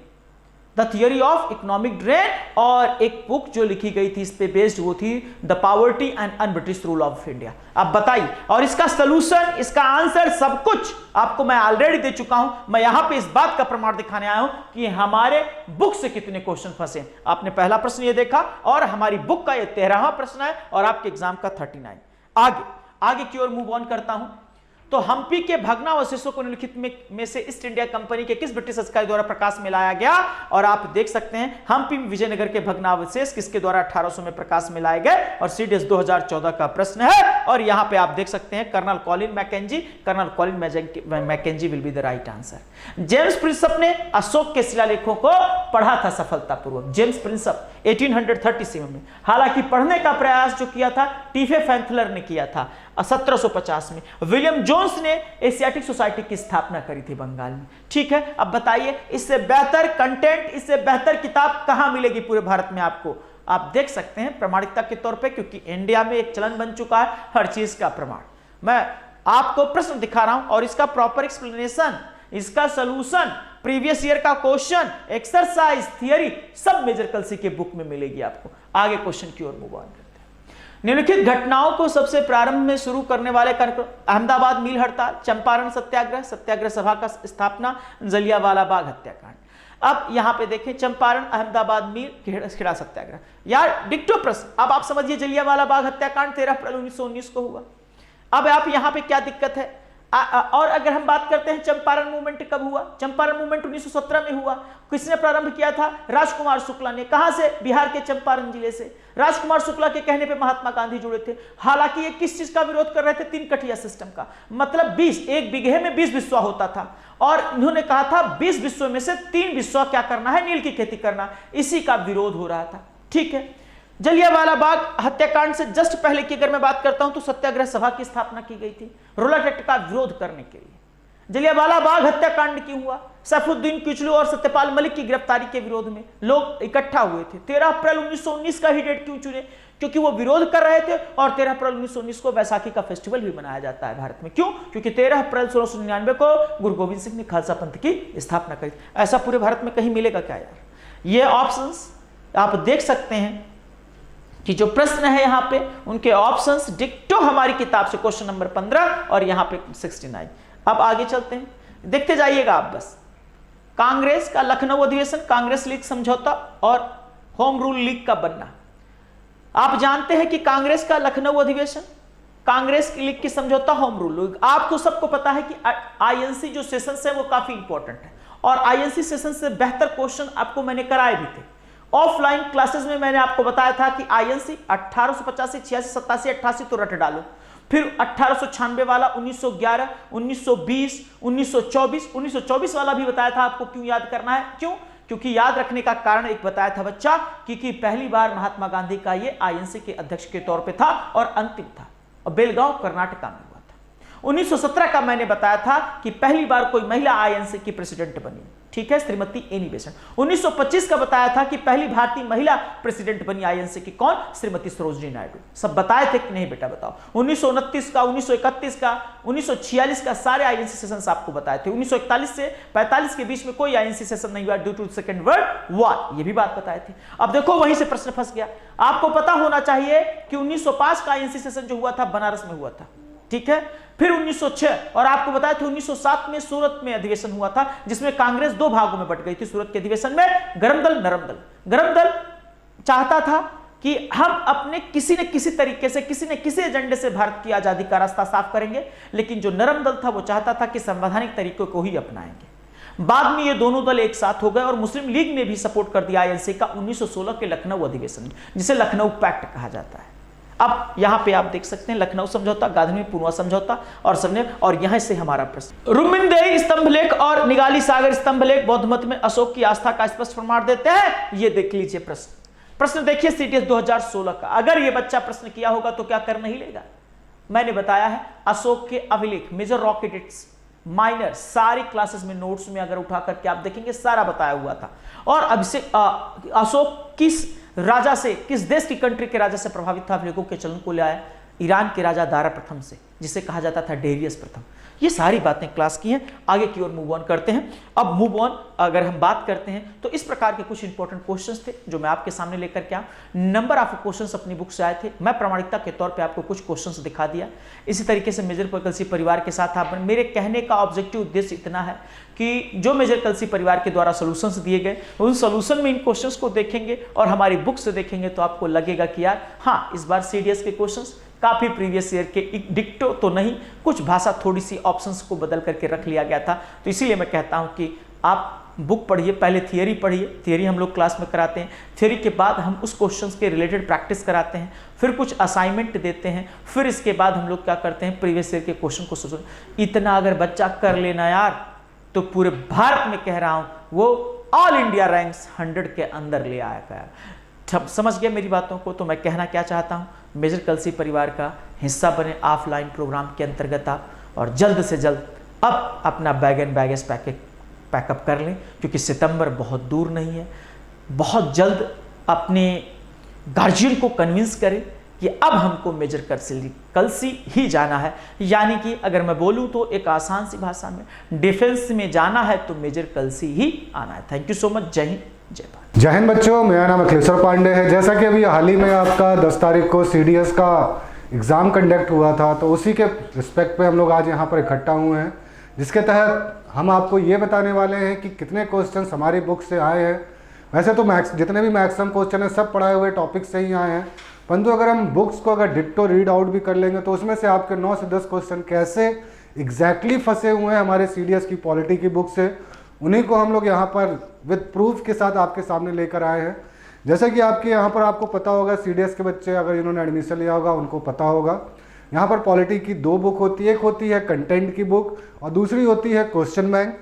Speaker 4: The theory of economic drain, और एक बुक जो लिखी गई थी इस पे बेस्ड, वो थी the poverty and un-British rule of India. अब बताइए, और इसका सलूशन, इसका आंसर, सब कुछ आपको मैं ऑलरेडी दे चुका हूं। मैं यहां पे इस बात का प्रमाण दिखाने आया हूं कि हमारे बुक से कितने क्वेश्चन फंसे। आपने पहला प्रश्न ये देखा, और हमारी बुक का ये 13वां प्रश्न है, और आपके एग्जाम का 39। आगे की ओर मूव ऑन करता हूं। तो हम्पी के भग्नावशेषों को निम्नलिखित में से ईस्ट इंडिया कंपनी के किस ब्रिटिश अधिकारी द्वारा प्रकाश में लाया गया? और आप देख सकते हैं हम्पी विजयनगर के भग्नावशेष किसके द्वारा 1800 में प्रकाश में लाए गए, और सीडीएस 2014 का प्रश्न है। और यहां पे आप देख सकते हैं colonel Colin Mackenzie, colonel Colin Mackenzie will be the right answer. James Prinsep ने अशोक के शिलालेखों को पढ़ा था सफलतापूर्वक, जेम्स प्रिंसप 1837 में। हालांकि पढ़ने का प्रयास जो किया था टीफे फैंथलर ने किया था 1750 में। विलियम जोन्स ने एशियाटिक सोसाइटी की स्थापना करी थी बंगाल में। ठीक है, अब बताइए इससे बेहतर कंटेंट, इससे बेहतर किताब कहां मिलेगी पूरे भारत में आपको? आप देख सकते हैं प्रमाणिकता के तौर पे, क्योंकि इंडिया में एक चलन बन चुका है हर चीज का प्रमाण। मैं आपको प्रश्न दिखा रहा हूं और इसका प्रॉपर एक्सप्लेनेशन, इसका सॉल्यूशन, प्रीवियस ईयर का क्वेश्चन, एक्सरसाइज, थियरी सब मेजर कलसी के बुक में मिलेगी आपको। आगे क्वेश्चन की ओर मूव ऑन करते हैं। निम्नलिखित घटनाओं को सबसे प्रारंभ में शुरू करने वाले कार्यक्रम: अहमदाबाद मिल हड़ताल, चंपारण सत्याग्रह, सत्याग्रह सभा का स्थापना, जलियांवाला बाग हत्याकांड। अब यहां पे देखें, चंपारण, अहमदाबाद मिल, खेड़ा सत्याग्रह। यार डिक्टो प्रश्न। अब आप समझिए जलियांवाला बाग हत्याकांड 13 अप्रैल 1919 को हुआ। अब आप यहां पे क्या दिक्कत है? और अगर हम बात करते हैं चंपारण मूवमेंट कब हुआ? चंपारण मूवमेंट 1917 में हुआ। किसने प्रारंभ किया था? राजकुमार शुक्ला ने। कहां से? बिहार के चंपारण जिले से। राजकुमार शुक्ला के कहने पे महात्मा गांधी जुड़े थे। हालांकि ये किस चीज का विरोध कर रहे थे? 3 कठिया सिस्टम का, मतलब 20, एक बीघे में 20 बिस्वा होता था, और इन्होंने कहा था 20 बिस्वों में से 3 बिस्वा क्या करना है? नील की खेती करना। इसी का विरोध हो रहा था। ठीक है, जलियांवाला बाग हत्याकांड से जस्ट पहले की अगर मैं बात करता हूं तो सत्याग्रह सभा की स्थापना की गई थी रोलर एक्ट का विरोध करने के लिए। जलियांवाला बाग हत्याकांड क्यों हुआ? सैफुद्दीन किचलू और सत्यपाल मलिक की गिरफ्तारी के विरोध में लोग इकट्ठा हुए थे। 13 अप्रैल 1919 का ही डेट क्यों चुने? क्योंकि वो विरोध कर रहे थे, और 13 अप्रैल 1919 को वैसाखी का फेस्टिवल भी मनाया जाता है भारत में। क्यों? क्योंकि 13 अप्रैल 1699 को गुरु गोविंद सिंह ने खालसा पंथ की स्थापना करी। ऐसा पूरे भारत में कहीं मिलेगा क्या यार? ये ऑप्शंस आप देख सकते हैं कि जो प्रश्न है यहां पे उनके ऑप्शंस डिक्टो हमारी किताब से, क्वेश्चन नंबर 15 और यहां पे 69। अब आगे चलते हैं, देखते जाइएगा आप बस। कांग्रेस का लखनऊ अधिवेशन, कांग्रेस लीग समझौता और होम रूल लीग का बनना। आप जानते हैं कि कांग्रेस का लखनऊ अधिवेशन, कांग्रेस की लीग की समझौता, होम रूल लीग। आपको सबको पता है कि आईएनसी जो सेशंस है वो काफी इंपॉर्टेंट है, और आईएनसी सेशन से बेहतर क्वेश्चन आपको मैंने कराए भी थे। ऑफलाइन क्लासेस में मैंने आपको बताया था कि आईएनसी 1885, 86, 87, 88 तो रट डालो, फिर 1896 वाला, 1911, 1920, 1924, 1924 वाला भी बताया था आपको क्यों याद करना है। क्यों? क्योंकि याद रखने का कारण एक बताया था बच्चा, क्योंकि पहली बार महात्मा गांधी का ये आईएनसी के अध्यक्ष के तौर पे था और अंतिम था, और बेलगांव कर्नाटका में हुआ था। 1917 का मैंने बताया था कि पहली बार कोई महिला आईएनसी की प्रेसिडेंट बनी, ठीक है, श्रीमती एनी बेसेंट। 1925 का बताया था कि पहली भारतीय महिला प्रेसिडेंट बनी आईएनसी की, कौन? श्रीमती सरोजिनी नायडू। सब बताए थे कि नहीं बेटा? बताओ। 1929 का, 1931 का, 1946 का सारे आईएनसी सेशंस आपको बताए थे। 1941 से 45 के बीच में कोई आईएनसी सेशन नहीं हुआ due to second world war, ये भी बात बताए थे। अब देखो वहीं से प्रश्न फंस गया। आपको पता होना चाहिए कि 1905 का आईएनसी सेशन जो हुआ था बनारस में हुआ था, ठीक है। फिर 1906, और आपको बताया था 1907 में सूरत में अधिवेशन हुआ था, जिसमें कांग्रेस 2 भागों में बट गई थी। सूरत के अधिवेशन में गरम दल, नरम दल। गरम दल चाहता था कि हम अपने किसी न किसी तरीके से, किसी न किसी एजेंडे से भारत की आजादी का रास्ता साफ करेंगे, लेकिन जो नरम दल था वो चाहता था कि संवैधानिक तरीकों को ही अपनाएंगे। बाद में ये दोनों दल एक साथ हो गए, और मुस्लिम लीग ने भी सपोर्ट कर दिया आईएनसी का 1916 के लखनऊ अधिवेशन में, जिसे लखनऊ पैक्ट कहा जाता है। अब यहां पे आप देख सकते हैं लखनऊ समझौता, गांधी पूर्वा समझौता, और सबने, और यहां से हमारा प्रश्न। रुक्मिणदेही स्तंभलेख और निगाली सागर स्तंभलेख बौद्ध मत में अशोक की आस्था का स्पष्ट प्रमाण देते हैं। ये देख लीजिए प्रश्न देखिए सीटीएस 2016 का। अगर ये बच्चा प्रश्न किया होगा तो क्या कर नहीं लेगा? मैंने बताया है अशोक के अभिलेख, मेजर रॉक एडिक्ट्स, माइनर, सारी क्लासेस में नोट्स में अगर उठा करके आप देखेंगे सारा बताया हुआ था। और अशोक किस राजा से, किस देश की कंट्री के राजा से प्रभावित था? अभिलेखों के चलन को ले आया ईरान के राजा दारा प्रथम से, जिसे कहा जाता था डेरियस प्रथम। ये सारी बातें क्लास की हैं। आगे की ओर मूव ऑन करते हैं। अब मूव ऑन अगर हम बात करते हैं तो इस प्रकार के कुछ इंपॉर्टेंट क्वेश्चंस थे जो मैं आपके सामने लेकर के आया। नंबर ऑफ क्वेश्चंस अपनी बुक से आए थे, मैं प्रामाणिकता के तौर पे आपको कुछ क्वेश्चंस दिखा दिया। इसी तरीके से मेजर कलसी परिवार के साथ आप, मेरे कहने का ऑब्जेक्टिव उद्देश्य इतना है कि जो मेजर कलसी परिवार के द्वारा सॉल्यूशंस दिए गए उन सॉल्यूशन में इन क्वेश्चंस को देखेंगे और हमारी बुक से देखेंगे तो आपको लगेगा कि यार हाँ, इस बार सीडीएस के क्वेश्चंस काफी प्रीवियस ईयर के डिक्टो तो नहीं, कुछ भाषा थोड़ी सी ऑप्शंस को बदल करके रख लिया गया था। तो इसीलिए मैं कहता हूं कि आप बुक पढ़िए, पहले थियरी पढ़िए, थियरी हम लोग क्लास में कराते हैं, थियरी के बाद हम उस क्वेश्चंस के रिलेटेड प्रैक्टिस कराते हैं, फिर कुछ असाइनमेंट देते हैं, फिर इसके बाद हम लोग क्या करते हैं, प्रीवियस ईयर के क्वेश्चन को सोचो। इतना अगर बच्चा कर लेना यार तो पूरे भारत में कह रहा हूं वो ऑल इंडिया रैंक्स 100 के अंदर ले आएगा। समझ गया मेरी बातों को? तो मैं कहना क्या चाहता हूं, मेजर कलसी परिवार का हिस्सा बने ऑफलाइन प्रोग्राम के अंतर्गत आप, और जल्द से जल्द अब अपना बैग एंड बैगेज पैकअप कर लें, क्योंकि सितंबर बहुत दूर नहीं है। बहुत जल्द अपने गार्जियन को कन्विंस करें कि अब हमको मेजर कलसी ही जाना है। यानी कि अगर मैं बोलूं तो एक आसान सी भाषा में, डिफेंस में जाना है तो मेजर कलसी ही आना है। Thank you so much. जय हिंद, जय भारत।
Speaker 5: जय हिंद बच्चों, मेरा नाम अखिलेश्वर पांडे है। जैसा कि अभी हाल ही में आपका 10 तारीख को सीडीएस का एग्ज़ाम कंडक्ट हुआ था, तो उसी के रिस्पेक्ट पे हम लोग आज यहाँ पर इकट्ठा हुए हैं, जिसके तहत हम आपको ये बताने वाले हैं कि कितने क्वेश्चंस हमारी बुक से आए हैं। वैसे तो जितने भी मैक्सिमम क्वेश्चन हैं सब पढ़ाए हुए टॉपिक से ही आए हैं, परंतु अगर हम बुक्स को अगर डिट्टो रीड आउट भी कर लेंगे तो उसमें से आपके 9 से 10 क्वेश्चन कैसे एग्जैक्टली फंसे हुए हैं हमारे सीडीएस की पॉलिटी की बुक से, उन्हीं को हम लोग यहाँ पर विद प्रूफ के साथ आपके सामने लेकर आए हैं। जैसे कि आपके यहाँ पर आपको पता होगा, सीडीएस के बच्चे अगर इन्होंने एडमिशन लिया होगा उनको पता होगा, यहाँ पर पॉलिटी की 2 बुक होती है, एक होती है कंटेंट की बुक और दूसरी होती है क्वेश्चन बैंक।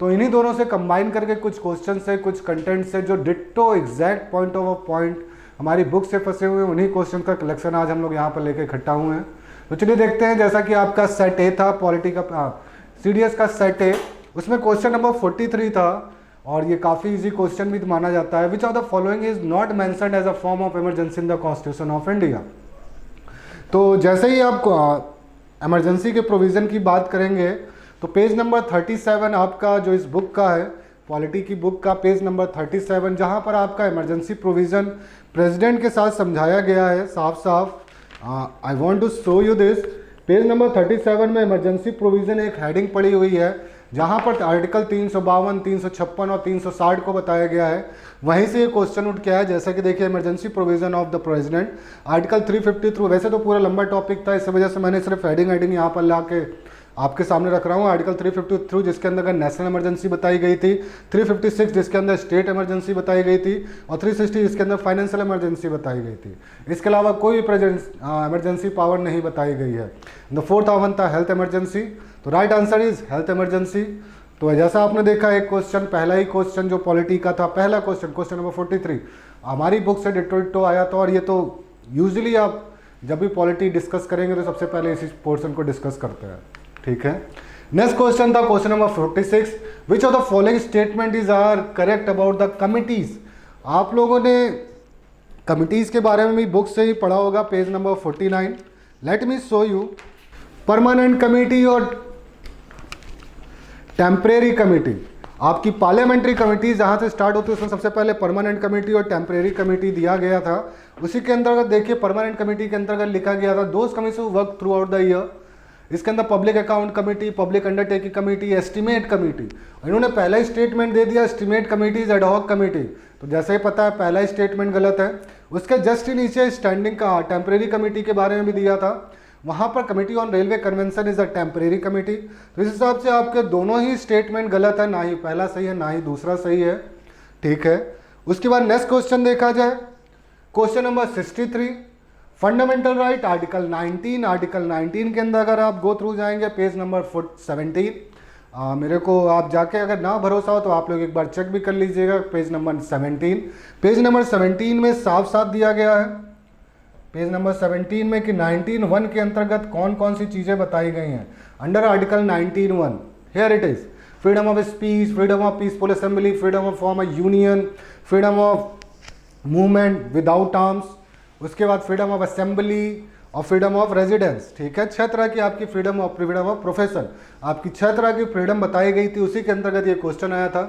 Speaker 5: तो इन्हीं दोनों से कंबाइन करके कुछ क्वेश्चन से, कुछ कंटेंट से जो ditto exact point of point हमारी बुक से फंसे हुए, उन्हीं क्वेश्चन का कलेक्शन आज हम लोग यहाँ पर लेकर इकट्ठा हुए हैं। तो चलिए देखते हैं। जैसा कि आपका सेट ए था पॉलिटी का, सीडीएस का सेट ए, उसमें क्वेश्चन नंबर 43 था और ये काफ़ी इजी क्वेश्चन भी माना जाता है। Which of the following is not mentioned as a form of emergency in the constitution of India. तो जैसे ही आप इमरजेंसी के प्रोविज़न की बात करेंगे तो पेज नंबर 37 आपका जो इस बुक का है, पॉलिटी की बुक का पेज नंबर 37, जहाँ पर आपका इमरजेंसी प्रोविज़न प्रेसिडेंट के साथ समझाया गया है साफ साफ। I want to show you this. Page number 37 में इमरजेंसी प्रोविज़न एक हेडिंग पड़ी हुई है, जहाँ पर आर्टिकल 352, 356 और 360 को बताया गया है। वहीं से ये क्वेश्चन उठ के आया। जैसा कि देखिए, emergency provision of the president, article 350 through. वैसे तो पूरा लंबा टॉपिक था, इस वजह से मैंने सिर्फ हेडिंग यहाँ पर ला के आपके सामने रख रहा हूँ। आर्टिकल 350 थ्रू, जिसके अंदर नेशनल इमरजेंसी बताई गई थी, 356 जिसके अंदर स्टेट इमरजेंसी बताई गई थी, और 360 जिसके अंदर फाइनेंशियल इमरजेंसी बताई गई थी। इसके अलावा कोई इमरजेंसी पावर नहीं बताई गई है। द फोर्थ ऑप्शन था हेल्थ इमरजेंसी। तो right answer is health emergency. तो जैसा आपने देखा, एक क्वेश्चन, पहला ही क्वेश्चन जो पॉलिटी का था, पहला क्वेश्चन नंबर 43 हमारी बुक से डिट्टो आया था। और ये तो यूजुअली आप जब भी पॉलिटी डिस्कस करेंगे तो सबसे पहले इसी पोर्शन को डिस्कस करते हैं, ठीक है। नेक्स्ट क्वेश्चन था question number 46, which of the following statement is are correct about the committees. आप लोगों ने कमिटीज के बारे में भी बुक से ही पढ़ा होगा, page number 49। Late me show you. Permanent committee और टेम्परेरी कमेटी, आपकी पार्लियामेंट्री कमेटी जहाँ से स्टार्ट होती है उसमें सबसे पहले परमानेंट कमेटी और टेम्परेरी कमेटी दिया गया था। उसी के अंतर्गत देखिए, परमानेंट कमेटी के अंतर्गत लिखा गया था those commission work through out the year. इसके अंदर public account committee, public undertaking committee, estimate committee. इन्होंने पहला ही स्टेटमेंट दे दिया, estimate committee is ad hoc committee. तो जैसे ही पता है पहला ही स्टेटमेंट गलत है। उसके जस्ट ही नीचे स्टैंडिंग का टेम्परेरी कमेटी के बारे में भी दिया था, वहाँ पर committee on railway convention is a temporary committee. तो इस हिसाब से आपके दोनों ही स्टेटमेंट गलत है, ना ही पहला सही है ना ही दूसरा सही है, ठीक है। उसके बाद नेक्स्ट क्वेश्चन देखा जाए, question number 63, fundamental right, article 19। Article 19 के अंदर अगर आप गो थ्रू जाएंगे, पेज नंबर 17, मेरे को आप जाके अगर ना भरोसा हो तो आप लोग एक बार चेक भी कर लीजिएगा, पेज नंबर 17। पेज नंबर 17 में साफ साफ दिया गया है, पेज नंबर 17 में कि 19(1) के अंतर्गत कौन कौन सी चीज़ें बताई गई हैं under article 19(1). Here it is, freedom of speech, freedom of peaceful assembly, freedom of form a union, freedom of movement without arms, उसके बाद फ्रीडम ऑफ असेंबली और फ्रीडम ऑफ रेजिडेंस। ठीक है, 6 तरह की आपकी फ्रीडम ऑफ प्रोफेशन, आपकी 6 तरह की फ्रीडम बताई गई थी, उसी के अंतर्गत ये क्वेश्चन आया था।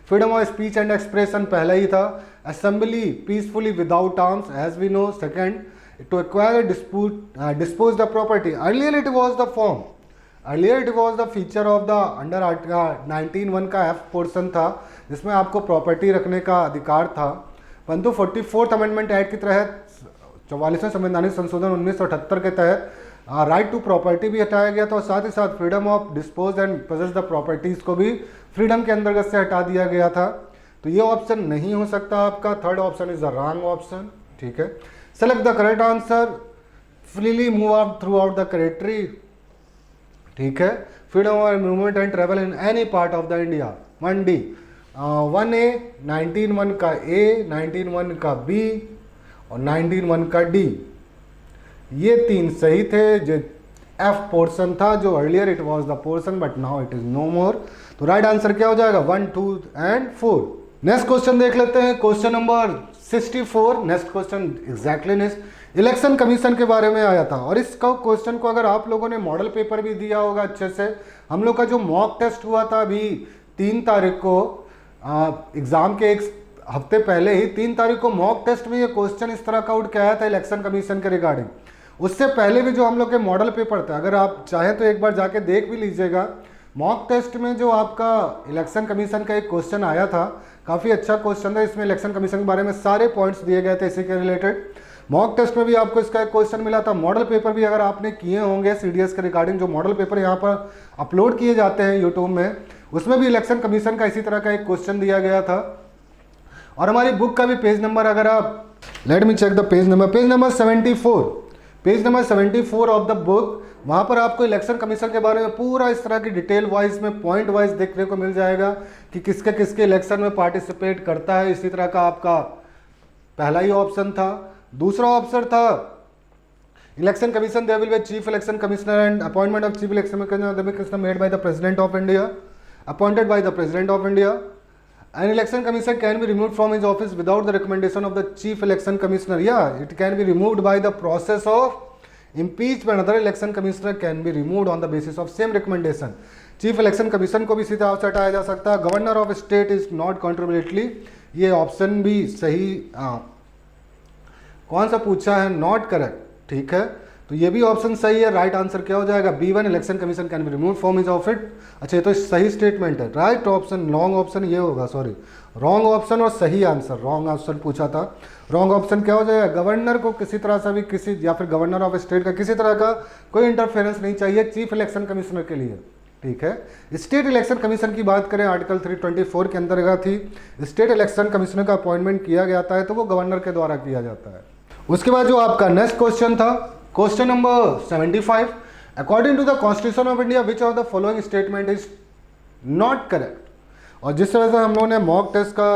Speaker 5: Freedom of speech and expression पहला ही था। Assembly peacefully without arms as we know, second to acquire dispose the property, earlier it was the form, earlier it was the feature of the under article 19(1) का F portion था, जिसमें आपको property रखने का अधिकार था। परंतु 44th अमेंडमेंट एक्ट के तहत 44वें संवैधानिक संशोधन 1978 के तहत राइट टू प्रॉपर्टी भी हटाया गया था, और साथ ही साथ freedom of dispose and possess the properties को भी फ्रीडम के अंतर्गत से हटा दिया गया था। तो ये ऑप्शन नहीं हो सकता आपका, third option is the wrong option. ठीक है, select the correct answer, freely move out through out the territory. ठीक है, freedom of movement and travel in any part of the India, 1D 1A 19(1) का A, 19(1) का B और 19(1) का D, ये 3 सही थे। जो F पोर्शन था, जो earlier it was the portion but now it is no more. तो राइट आंसर क्या हो जाएगा, 1, 2 एंड 4। नेक्स्ट क्वेश्चन देख लेते हैं, question number 64। Next question exactly election commission के बारे में आया था, और इसका क्वेश्चन को अगर आप लोगों ने मॉडल पेपर भी दिया होगा अच्छे से, हम लोग का जो मॉक टेस्ट हुआ था अभी 3 तारीख को, एग्जाम के एक हफ्ते पहले ही 3 तारीख को मॉक टेस्ट में ये क्वेश्चन इस तरह का उठ के आया था इलेक्शन कमीशन के रिगार्डिंग। उससे पहले भी जो हम लोग के मॉडल पेपर थे, अगर आप चाहें तो एक बार जाके देख भी लीजिएगा। मॉक टेस्ट में जो आपका इलेक्शन कमीशन का एक क्वेश्चन आया था, काफ़ी अच्छा क्वेश्चन था। इसमें इलेक्शन कमीशन के बारे में सारे पॉइंट्स दिए गए थे इसी के रिलेटेड। मॉक टेस्ट में भी आपको इसका एक क्वेश्चन मिला था। मॉडल पेपर भी अगर आपने किए होंगे CDS के रिगार्डिंग, जो मॉडल पेपर यहाँ पर अपलोड किए जाते हैं यूट्यूब में, उसमें भी इलेक्शन कमीशन का इसी तरह का एक क्वेश्चन दिया गया था। और हमारी बुक का भी पेज नंबर, अगर आप let me check the page number 74, page number 74 of the book, वहाँ पर आपको इलेक्शन कमीशन के बारे में पूरा इस तरह की डिटेल वाइज में पॉइंट वाइज देखने को मिल जाएगा कि किसके किसके इलेक्शन में पार्टिसिपेट करता है। इसी तरह का आपका पहला ही ऑप्शन था। दूसरा ऑप्शन था election commission there will be chief election commissioner and appointment of chief election commissioner made by the president of India, appointed by the President of India. An election commissioner can be removed from his office without the recommendation of the Chief Election Commissioner. Yeah, it can be removed by the process of impeachment. Another election commissioner can be removed on the basis of same recommendation. Chief Election Commission को भी सीधा से हटाया जा सकता है। Governor of State is not controversially, ये option भी सही कौन सा पूछा है, नॉट करेक्ट। ठीक है, तो ये भी ऑप्शन सही है। राइट आंसर क्या हो जाएगा, B1 election commission can be remove from his office. अच्छा, ये तो सही स्टेटमेंट है। राइट ऑप्शन, लॉन्ग ऑप्शन ये होगा, सॉरी रॉन्ग ऑप्शन और सही आंसर। रॉन्ग ऑप्शन पूछा था, रॉन्ग ऑप्शन क्या हो जाएगा, गवर्नर को किसी तरह से भी किसी या फिर गवर्नर ऑफ स्टेट का किसी तरह का कोई इंटरफेरेंस नहीं चाहिए चीफ इलेक्शन कमिश्नर के लिए। ठीक है, स्टेट इलेक्शन कमीशन की बात करें, आर्टिकल 324 के अंतर्गत ही स्टेट इलेक्शन कमिश्नर का अपॉइंटमेंट किया जाता है, तो वो गवर्नर के द्वारा किया जाता है। उसके बाद जो आपका नेक्स्ट क्वेश्चन था, question number 75, according to the constitution of India which of the following statement is not correct. और जिस तरह से हम लोगों ने मॉक टेस्ट का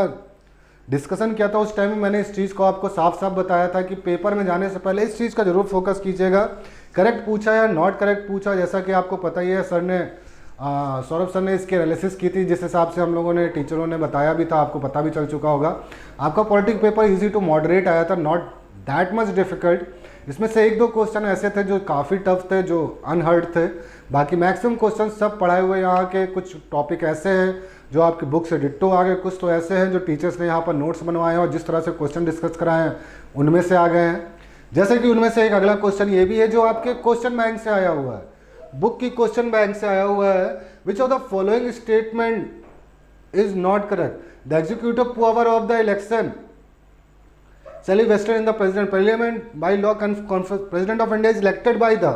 Speaker 5: डिस्कशन किया था, उस टाइम में मैंने इस चीज़ को आपको साफ साफ बताया था कि पेपर में जाने से पहले इस चीज़ का जरूर फोकस कीजिएगा, करेक्ट पूछा या नॉट करेक्ट पूछा। जैसा कि आपको पता ही है, सर ने सौरभ सर ने इसकी एनालिसिस की थी, जिस हिसाब से हम लोगों ने टीचरों ने बताया भी था, आपको पता भी चल चुका होगा। आपका politics paper easy to moderate आया था, नॉट दैट मच डिफिकल्ट। इसमें से 1-2 क्वेश्चन ऐसे थे जो काफ़ी टफ थे, जो अनहर्ड थे। बाकी मैक्सिमम क्वेश्चन सब पढ़ाए हुए यहाँ के। कुछ टॉपिक ऐसे हैं जो आपकी बुक से डिट्टो आ गए, कुछ तो ऐसे हैं जो टीचर्स ने यहाँ पर नोट्स बनवाए हैं और जिस तरह से क्वेश्चन डिस्कस कराए हैं उनमें से आ गए हैं। जैसे कि उनमें से एक अगला क्वेश्चन ये भी है जो आपके क्वेश्चन बैंक से आया हुआ है, बुक की क्वेश्चन बैंक से आया हुआ है। Which of the following statement is not correct, the executive power of the election shall be vested in the president, parliament by law, president of India is elected by the,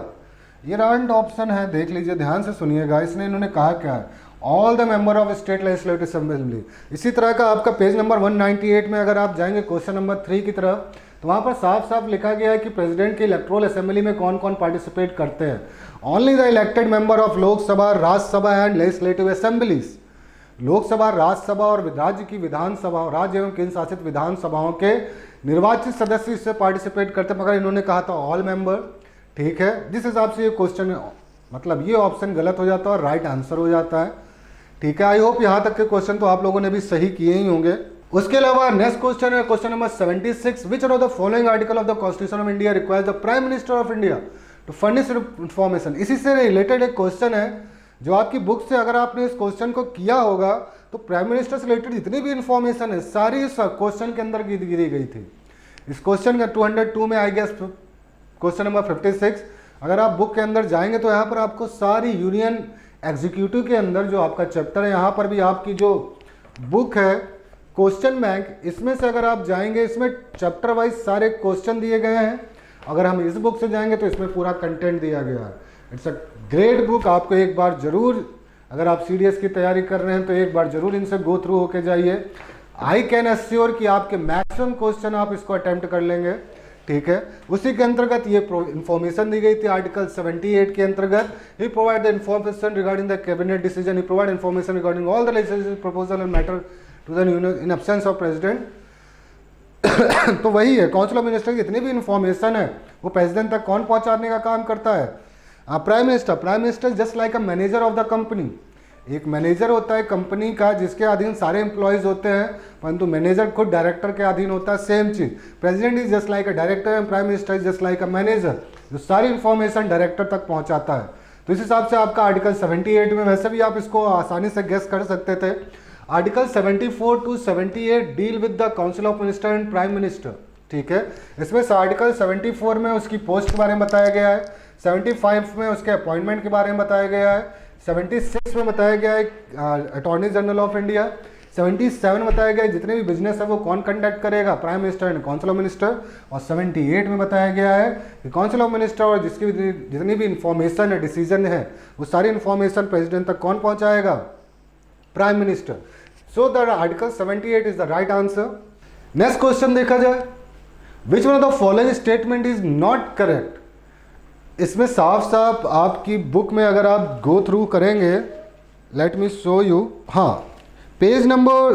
Speaker 5: ये right option है, देख लीजिए ध्यान से सुनिएगा। इसने इन्होंने कहा क्या है, all the member of state legislative assembly. इसी तरह का आपका पेज नंबर 198 में अगर आप जाएंगे क्वेश्चन नंबर 3 की तरफ, तो वहाँ पर साफ साफ लिखा गया है कि प्रेसिडेंट की इलेक्टोरल असेंबली में कौन कौन पार्टिसिपेट करते हैं। Only the elected member of Lok Sabha, Rajya Sabha and legislative assemblies. Lok Sabha, Rajya Sabha और राज्य की विधानसभा, राज्य एवं केंद्र शासित विधानसभाओं के निर्वाचित सदस्य इससे पार्टिसिपेट करते हैं, मगर इन्होंने कहा था ऑल मेंबर। ठीक है, जिस हिसाब से ये क्वेश्चन, मतलब ये ऑप्शन गलत हो जाता है और राइट आंसर हो जाता है। ठीक है, आई होप यहाँ तक के क्वेश्चन तो आप लोगों ने भी सही किए ही होंगे। उसके अलावा नेक्स्ट क्वेश्चन है question number 76, which of the following article of the constitution of India requires the prime minister of India to furnish information. इसी से रिलेटेड एक क्वेश्चन है जो आपकी बुक से अगर आपने इस क्वेश्चन को किया होगा तो प्राइम मिनिस्टर से रिलेटेड जितनी भी इंफॉर्मेशन है सारी इस क्वेश्चन के अंदर गिरी गई थी। इस क्वेश्चन का 202 में आई गेस क्वेश्चन नंबर 56, अगर आप बुक के अंदर जाएंगे तो यहाँ पर आपको सारी यूनियन एग्जीक्यूटिव के अंदर जो आपका चैप्टर है, यहाँ पर भी आपकी जो बुक है क्वेश्चन बैंक, इसमें से अगर आप जाएंगे इसमें चैप्टर वाइज सारे क्वेश्चन दिए गए हैं। अगर हम इस बुक से जाएंगे तो इसमें पूरा कंटेंट दिया गया है। इट्स अ ग्रेट बुक, आपको एक बार जरूर, अगर आप सीडीएस की तैयारी कर रहे हैं तो एक बार जरूर इनसे गो थ्रू होके जाइए। आई कैन एश्योर कि आपके मैक्सिमम क्वेश्चन आप इसको अटेम्प्ट कर लेंगे, ठीक है। उसी के अंतर्गत ये इंफॉर्मेशन दी गई थी आर्टिकल 78 के अंतर्गत, he provide the information regarding the cabinet decision, he provide information regarding all the legislative proposal and matter to the union in absence of president. तो वही है, काउंसिल ऑफ मिनिस्टर की जितनी भी इंफॉर्मेशन है वो प्रेसिडेंट तक कौन पहुंचाने का काम करता है? Prime minister. Prime minister just like a manager of the company, एक मैनेजर होता है कंपनी का जिसके अधीन सारे एम्प्लॉयज होते हैं, परंतु मैनेजर खुद डायरेक्टर के अधीन होता है। सेम चीज president is just like a director and prime minister is just like a manager, जो सारी इंफॉर्मेशन डायरेक्टर तक पहुंचाता है। तो इस हिसाब से आपका आर्टिकल 78 में, वैसे भी आप इसको आसानी से गेस कर सकते थे, article 74 to 78 deal with the council of minister and prime minister, ठीक है। इसमें से आर्टिकल 74 में उसकी पोस्ट के बारे में बताया गया है, 75 में उसके अपॉइंटमेंट के बारे में बताया गया है, 76 में बताया गया है अटॉर्नी जनरल ऑफ इंडिया, 77 में बताया गया है जितने भी बिजनेस है वो कौन कंडक्ट करेगा, prime minister and council of minister, और 78 में बताया गया है कि काउंसिल ऑफ मिनिस्टर और जिसकी जितनी भी इंफॉर्मेशन है, डिसीजन है, वो सारी इंफॉर्मेशन प्रेसिडेंट तक कौन पहुंचाएगा? Prime minister. So the article 78 is the right answer. Next question देखा जाए, which one of the following statement is not correct. इसमें साफ साफ आपकी बुक में अगर आप गो थ्रू करेंगे, लेट मी शो यू, हाँ पेज नंबर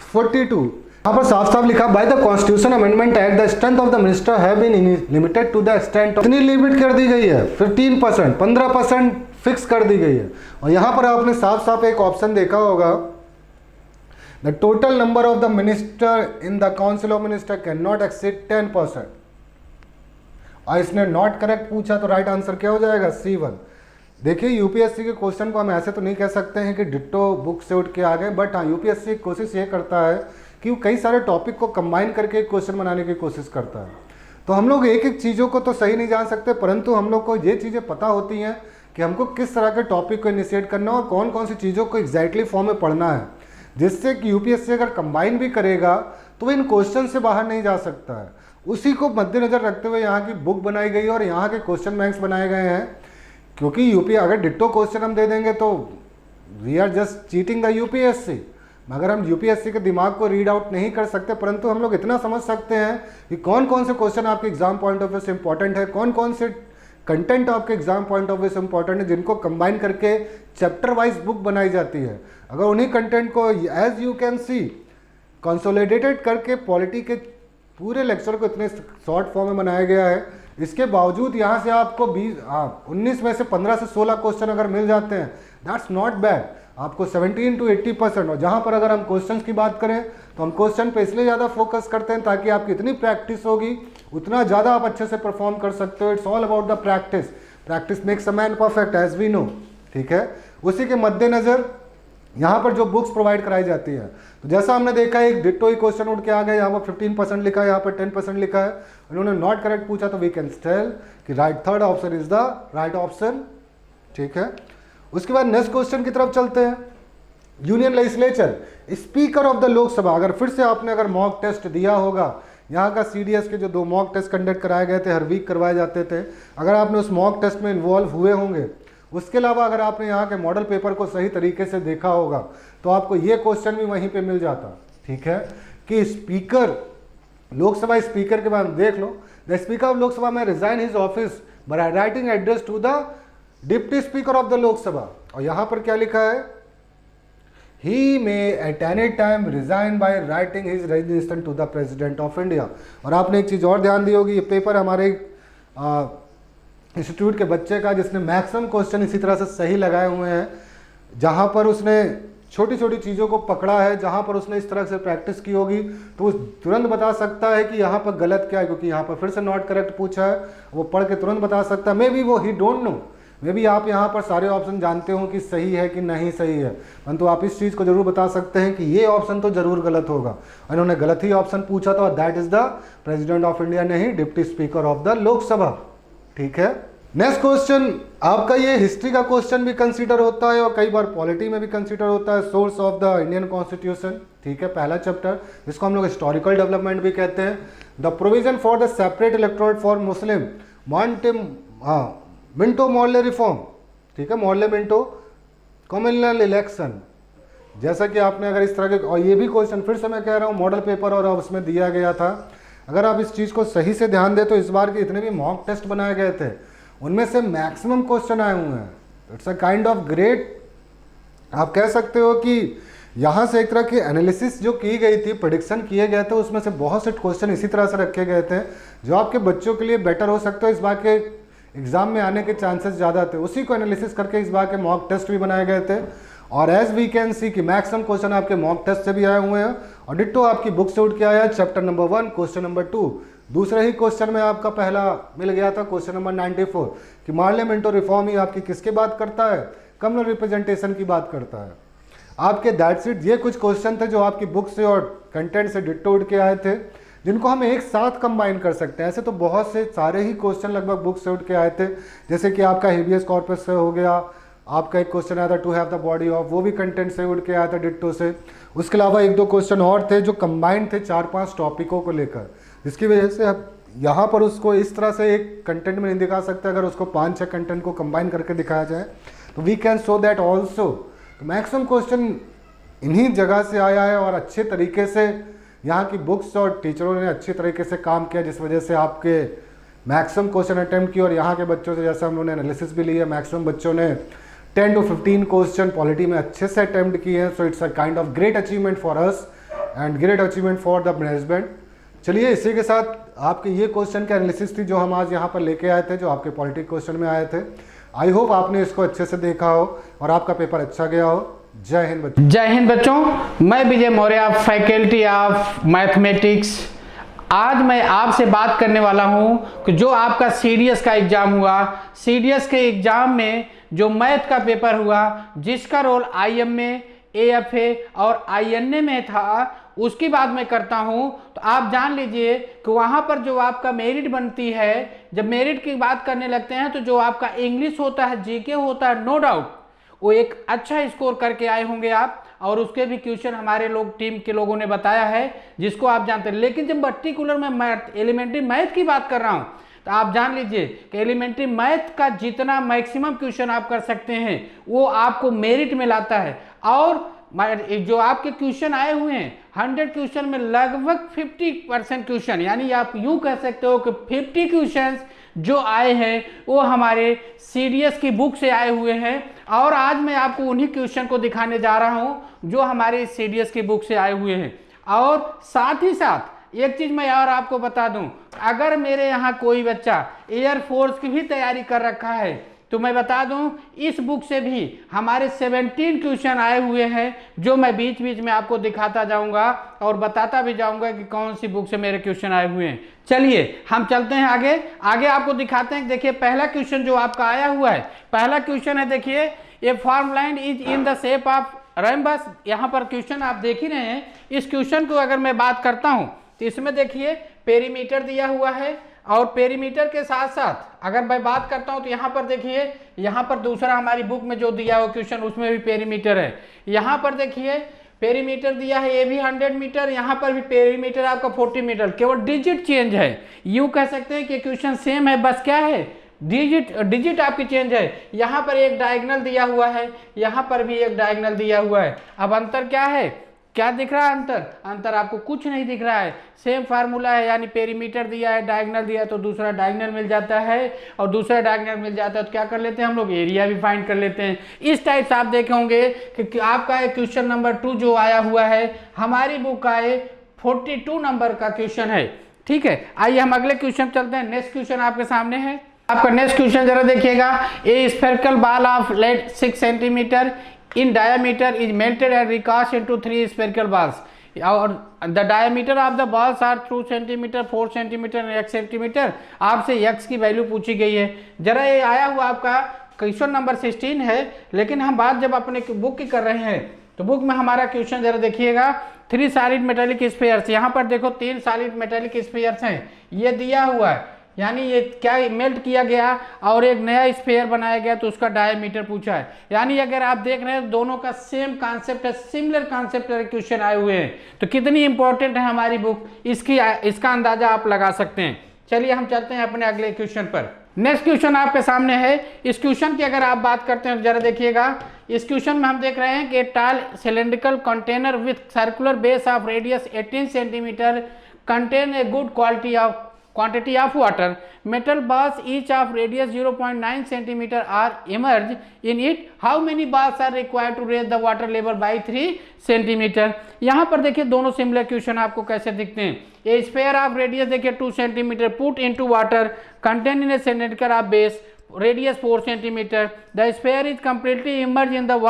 Speaker 5: 42, यहाँ पर साफ साफ लिखा, by the constitution amendment act the strength of the minister have been limited to the extent of, इतनी लिमिट कर दी गई है 15%, 15% फिक्स कर दी गई है। और यहाँ पर आपने साफ साफ एक ऑप्शन देखा होगा, the total number of the minister in the council of minister can not exceed 10%, और इसने नॉट करेक्ट पूछा तो राइट आंसर क्या हो जाएगा? C1। देखिए यूपीएससी के क्वेश्चन को हम ऐसे तो नहीं कह सकते हैं कि डिट्टो बुक से उठ के आ गए, बट हाँ यूपीएससी कोशिश ये करता है कि वो कई सारे टॉपिक को कंबाइन करके एक क्वेश्चन बनाने की कोशिश करता है। तो हम लोग एक एक चीज़ों को तो सही नहीं जान सकते, परंतु हम लोग को ये चीज़ें पता होती हैं कि हमको किस तरह के टॉपिक को इनिशिएट करना और कौन कौन सी चीज़ों को एग्जैक्टली फॉर्म में पढ़ना है, जिससे कि यूपीएससी अगर कंबाइन भी करेगा तो वो इन क्वेश्चन से बाहर नहीं जा सकता है। उसी को मद्देनजर रखते हुए यहाँ की बुक बनाई गई और यहाँ के क्वेश्चन बैंक्स बनाए गए हैं, क्योंकि यूपी अगर डिट्टो क्वेश्चन हम दे देंगे तो we are just cheating the UPSC. मगर हम यूपीएससी के दिमाग को रीड आउट नहीं कर सकते, परंतु हम लोग इतना समझ सकते हैं कि कौन कौन से क्वेश्चन आपके एग्जाम पॉइंट ऑफ व्यू से इंपॉर्टेंट है, कौन कौन से कंटेंट आपके एग्जाम पॉइंट ऑफ व्यू से इंपॉर्टेंट है, जिनको कंबाइन करके चैप्टर वाइज बुक बनाई जाती है। अगर उन्हीं कंटेंट को as you can see consolidated करके पॉलिटी के पूरे लेक्चर को इतने शॉर्ट फॉर्म में बनाया गया है, इसके बावजूद यहाँ से आपको 19 में से 15 से 16 क्वेश्चन अगर मिल जाते हैं, दैट्स नॉट बैड। आपको 17 to 80%, और जहाँ पर अगर हम क्वेश्चंस की बात करें तो हम क्वेश्चन पे इसलिए ज़्यादा फोकस करते हैं ताकि आपकी इतनी प्रैक्टिस होगी उतना ज़्यादा आप अच्छे से परफॉर्म कर सकते हो। It's all about the practice, practice makes a man perfect as we know, ठीक है। उसी के मद्देनज़र यहाँ पर जो बुक्स प्रोवाइड कराई जाती है, तो जैसा हमने देखा है एक डिट्टो ही क्वेश्चन उठ के आ गया, यहाँ पर 15% लिखा है, यहाँ पर 10% लिखा है, उन्होंने नॉट करेक्ट पूछा तो वी कैन टेल कि right third option is the right option, ठीक है। उसके बाद नेक्स्ट क्वेश्चन की तरफ चलते हैं। Union legislature, speaker of the Lok Sabha, अगर फिर से आपने अगर मॉक टेस्ट दिया होगा, यहाँ का सीडीएस के जो 2 मॉक टेस्ट कंडक्ट कराए गए थे, हर वीक करवाए जाते थे, अगर आपने उस मॉक टेस्ट में इन्वॉल्व हुए होंगे, उसके अलावा अगर आपने यहाँ के मॉडल पेपर को सही तरीके से देखा होगा तो आपको ये क्वेश्चन भी वहीं पे मिल जाता, ठीक है, कि स्पीकर, लोकसभा स्पीकर के बारे में देख लो। द स्पीकर ऑफ लोकसभा में resign his office by writing address to the deputy speaker of the Lok Sabha, और यहाँ पर क्या लिखा है, he may at any time resign by writing his resignation to the president of India. और आपने एक चीज़ और ध्यान दी होगी, ये पेपर हमारे इंस्टीट्यूट के बच्चे का जिसने मैक्सिमम क्वेश्चन इसी तरह से सही लगाए हुए हैं, जहाँ पर उसने छोटी छोटी चीज़ों को पकड़ा है, जहाँ पर उसने इस तरह से प्रैक्टिस की होगी तो वो तुरंत बता सकता है कि यहाँ पर गलत क्या है, क्योंकि यहाँ पर फिर से नॉट करेक्ट पूछा है, वो पढ़ के तुरंत बता सकता है। मे बी वो ही डोंट नो, मे बी आप यहाँ पर सारे ऑप्शन जानते हो कि सही है कि नहीं सही है, परंतु आप इस चीज़ को जरूर बता सकते हैं कि ये ऑप्शन तो जरूर गलत होगा। इन्होंने गलत ही ऑप्शन पूछा था, that is the president of India, नहीं deputy speaker of the Lok Sabha. ठीक है, नेक्स्ट क्वेश्चन आपका ये हिस्ट्री का क्वेश्चन भी कंसीडर होता है और कई बार पॉलिटी में भी कंसीडर होता है। Source of the Indian constitution, ठीक है, पहला चैप्टर, जिसको हम लोग हिस्टोरिकल डेवलपमेंट भी कहते हैं। The provision for the separate electorate for Muslim Minto model reform, ठीक है, मॉडल मिंटो कॉमनल इलेक्शन। जैसा कि आपने अगर इस तरह के, और ये भी क्वेश्चन फिर से मैं कह रहा हूँ मॉडल पेपर और उसमें दिया गया था, अगर आप इस चीज़ को सही से ध्यान दें तो इस बार के इतने भी मॉक टेस्ट बनाए गए थे उनमें से मैक्सिमम क्वेश्चन आए हुए हैं। It's a kind of great, आप कह सकते हो कि यहाँ से एक तरह की एनालिसिस जो की गई थी, प्रेडिक्शन किए गए थे, उसमें से बहुत से क्वेश्चन इसी तरह से रखे गए थे जो आपके बच्चों के लिए बेटर हो सकते हो, इस बार के एग्जाम में आने के चांसेस ज़्यादा थे। उसी को एनालिसिस करके इस बार के मॉक टेस्ट भी बनाए गए थे और एज वी कैन सी कि मैक्सिमम क्वेश्चन आपके मॉक टेस्ट से भी आए हुए हैं और डिट्टो आपकी बुक से उठ के आया चैप्टर नंबर 1 क्वेश्चन नंबर 2। दूसरे ही क्वेश्चन में आपका पहला मिल गया था क्वेश्चन नंबर 94 कि पार्लियामेंट रिफॉर्म ही आपकी किसकी बात करता है, कम्युनल रिप्रेजेंटेशन की बात करता है। आपके दैट्स इट, ये कुछ क्वेश्चन थे जो आपकी बुक से और कंटेंट से डिट्टो उठ के आए थे, जिनको हम एक साथ कंबाइन कर सकते हैं। ऐसे तो बहुत से सारे ही क्वेश्चन लगभग बुक से उठ के आए थे, जैसे कि आपका हेबियस कॉर्पस से हो गया, आपका एक क्वेश्चन आया था to have the body of, वो भी कंटेंट से उठ के आया था डिट्टो से। उसके अलावा एक दो क्वेश्चन और थे जो कंबाइंड थे 4-5 टॉपिकों को लेकर, जिसकी वजह से अब यहाँ पर उसको इस तरह से एक कंटेंट में नहीं दिखा सकते। अगर उसको 5-6 कंटेंट को कंबाइन करके दिखाया जाए तो we can show that also. तो मैक्सिमम क्वेश्चन इन्हीं जगह से आया है और अच्छे तरीके से यहाँ की बुक्स और टीचरों ने अच्छे तरीके से काम किया, जिस वजह से आपके मैक्सिमम क्वेश्चन अटेम्प्ट किया। और यहाँ के बच्चों से जैसे हम लोगों ने एनालिसिस भी लिया, मैक्सिमम बच्चों ने 10 to 15 क्वेश्चन पॉलिटी में अच्छे से अटेम्प्ट किए हैं। So it's a kind of great achievement for us and great achievement for the management. चलिए, इसी के साथ आपके ये क्वेश्चन की एनालिसिस थी जो हम आज यहाँ पर लेके आए थे, जो आपके पॉलिटिक्स क्वेश्चन में आए थे। आई होप आपने इसको अच्छे से देखा हो और आपका पेपर अच्छा गया हो। जय हिंद बच्चों।
Speaker 4: जय हिंद बच्चों, मैं Vijay Maurya, faculty of mathematics. आज मैं आपसे बात करने वाला हूं कि जो आपका सीडीएस का एग्जाम हुआ, सीडीएस के एग्जाम में जो मैथ का पेपर हुआ, जिसका रोल आईएमए, एएफए और आईएनए में था, उसकी बात मैं करता हूं। तो आप जान लीजिए कि वहां पर जो आपका मेरिट बनती है, जब मेरिट की बात करने लगते हैं तो जो आपका इंग्लिश होता है, जीके होता है, नो डाउट वो एक अच्छा स्कोर करके आए होंगे आप, और उसके भी क्वेश्चन हमारे लोग टीम के लोगों ने बताया है जिसको आप जानते हैं। लेकिन जब पर्टिकुलर मैं मैथ, एलिमेंट्री मैथ की बात कर रहा हूं, तो आप जान लीजिए कि एलिमेंट्री मैथ का जितना मैक्सिमम क्वेश्चन आप कर सकते हैं वो आपको मेरिट में लाता है। और जो आपके क्वेश्चन आए हुए हैं 100 क्वेश्चन में लगभग 50% क्वेश्चन, यानी आप यूं कह सकते हो कि 50 क्वेश्चन जो आए हैं वो हमारे सीडीएस की बुक से आए हुए हैं। और आज मैं आपको उन्हीं क्वेश्चन को दिखाने जा रहा हूं जो हमारे सीडीएस की बुक से आए हुए हैं। और साथ ही साथ एक चीज मैं और आपको बता दूं, अगर मेरे यहाँ कोई बच्चा एयरफोर्स की भी तैयारी कर रखा है तो मैं बता दूं इस बुक से भी हमारे 17 क्वेश्चन आए हुए हैं, जो मैं बीच बीच में आपको दिखाता जाऊंगा और बताता भी जाऊंगा कि कौन सी बुक से मेरे क्वेश्चन आए हुए हैं। चलिए हम चलते हैं आगे आपको दिखाते हैं। देखिए पहला क्वेश्चन जो आपका आया हुआ है, पहला क्वेश्चन है, देखिए a farmland is in the shape of rhombus. यहाँ पर क्वेश्चन आप देख ही रहे हैं। इस क्वेश्चन को अगर मैं बात करता हूँ तो इसमें देखिए पेरीमीटर दिया हुआ है, और पेरीमीटर के साथ साथ अगर मैं बात करता हूं तो यहाँ पर देखिए, यहाँ पर दूसरा हमारी बुक में जो दिया हुआ क्वेश्चन उसमें भी पेरीमीटर है। यहाँ पर देखिए पेरीमीटर दिया है, ये भी 100 मीटर, यहाँ पर भी पेरीमीटर आपका 40 मीटर, केवल डिजिट चेंज है। यूं कह सकते हैं कि क्वेश्चन सेम है, बस क्या है, डिजिट आपकी चेंज है। यहाँ पर एक डायगोनल दिया हुआ है, यहाँ पर भी एक डायगोनल दिया हुआ है। अब अंतर क्या है, क्या दिख रहा है अंतर आपको कुछ नहीं दिख रहा है। सेम फार्मूला है, यानी पेरीमीटर दिया है, डायगोनल दिया है तो दूसरा डायगोनल मिल जाता है, और दूसरा डायगोनल मिल जाता है तो क्या कर लेते हैं हम लोग, एरिया भी फाइंड कर लेते हैं। इस टाइप से आप देखे होंगे कि आपका क्वेश्चन नंबर 2 जो आया हुआ है हमारी बुक का 42 नंबर का क्वेश्चन है। ठीक है, आइए हम अगले क्वेश्चन चलते हैं। नेक्स्ट क्वेश्चन आपके सामने है। आपका नेक्स्ट क्वेश्चन जरा देखिएगा, a spherical ball of lead 6 centimetre
Speaker 6: in diameter is melted and recast into 3 spherical balls. और the diameter of the balls are 2 cm, 4 cm and 8 cm. आपसे x की वैल्यू पूछी गई है। जरा ये आया हुआ आपका क्वेश्चन नंबर 16 है, लेकिन हम बात जब अपने बुक की कर रहे हैं तो बुक में हमारा क्वेश्चन जरा देखिएगा, 3 सॉलिड मेटालिक स्फीयर्स, यहाँ पर देखो 3 सॉलिड मेटालिक स्फीयर्स हैं, ये दिया हुआ है, यानी ये क्या मेल्ट किया गया और एक नया स्फीयर बनाया गया तो उसका डायमीटर पूछा है। यानी अगर आप देख रहे हैं दोनों का सेम कॉन्सेप्ट है, सिमिलर कॉन्सेप्ट क्वेश्चन आए हुए हैं, तो कितनी इंपॉर्टेंट है हमारी बुक, इसका अंदाजा आप लगा सकते हैं। चलिए हम चलते हैं अपने अगले क्वेश्चन पर। नेक्स्ट क्वेश्चन आपके सामने है। इस क्वेश्चन की अगर आप बात करते हैं तो जरा देखिएगा, इस क्वेश्चन में हम देख रहे हैं कि टाल cylindrical container with circular base of radius 18 centimetre contain a good quantity of water. Metal balls each of radius 0.9 cm are emerged in it. How many balls are required to raise the water level by 3 cm? यहाँ पर देखिए दोनों similar question आपको कैसे दिखते हैं। ए sphere of radius देखिए 2 cm put into water contain in a cylinder of base radius 4 cm. The sphere is completely emerge in the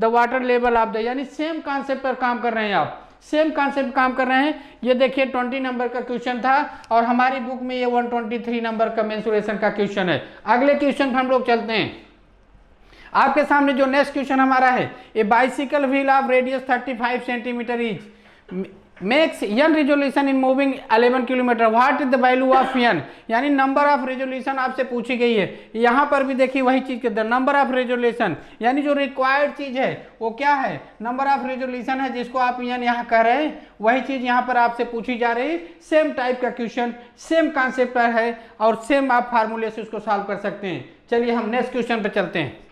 Speaker 6: water level of the, यानी सेम कॉन्सेप्ट पर काम कर रहे हैं आप, सेम कॉन्सेप्ट काम कर रहे हैं। ये देखिए 20 नंबर का क्वेश्चन था और हमारी बुक में ये 123 नंबर का मेंसुरेशन का क्वेश्चन है। अगले क्वेश्चन पर हम लोग चलते हैं। आपके सामने जो नेक्स्ट क्वेश्चन हमारा है, a bicycle wheel of radius 35 centimetre is makes n resolution in moving 11 kilometre, what is the value of n, यानी नंबर ऑफ रेजोल्यूशन आपसे पूछी गई है। यहाँ पर भी देखिए वही चीज के नंबर ऑफ रेजोल्यूशन, यानी जो रिक्वायर्ड चीज है वो क्या है, नंबर ऑफ रेजोल्यूशन है, जिसको आप n यहाँ कह रहे हैं वही चीज यहाँ पर आपसे पूछी जा रही है। सेम टाइप का क्वेश्चन, सेम कॉन्सेप्ट है और सेम आप फार्मूले से उसको सॉल्व कर सकते हैं। चलिए हम नेक्स्ट क्वेश्चन पर चलते हैं।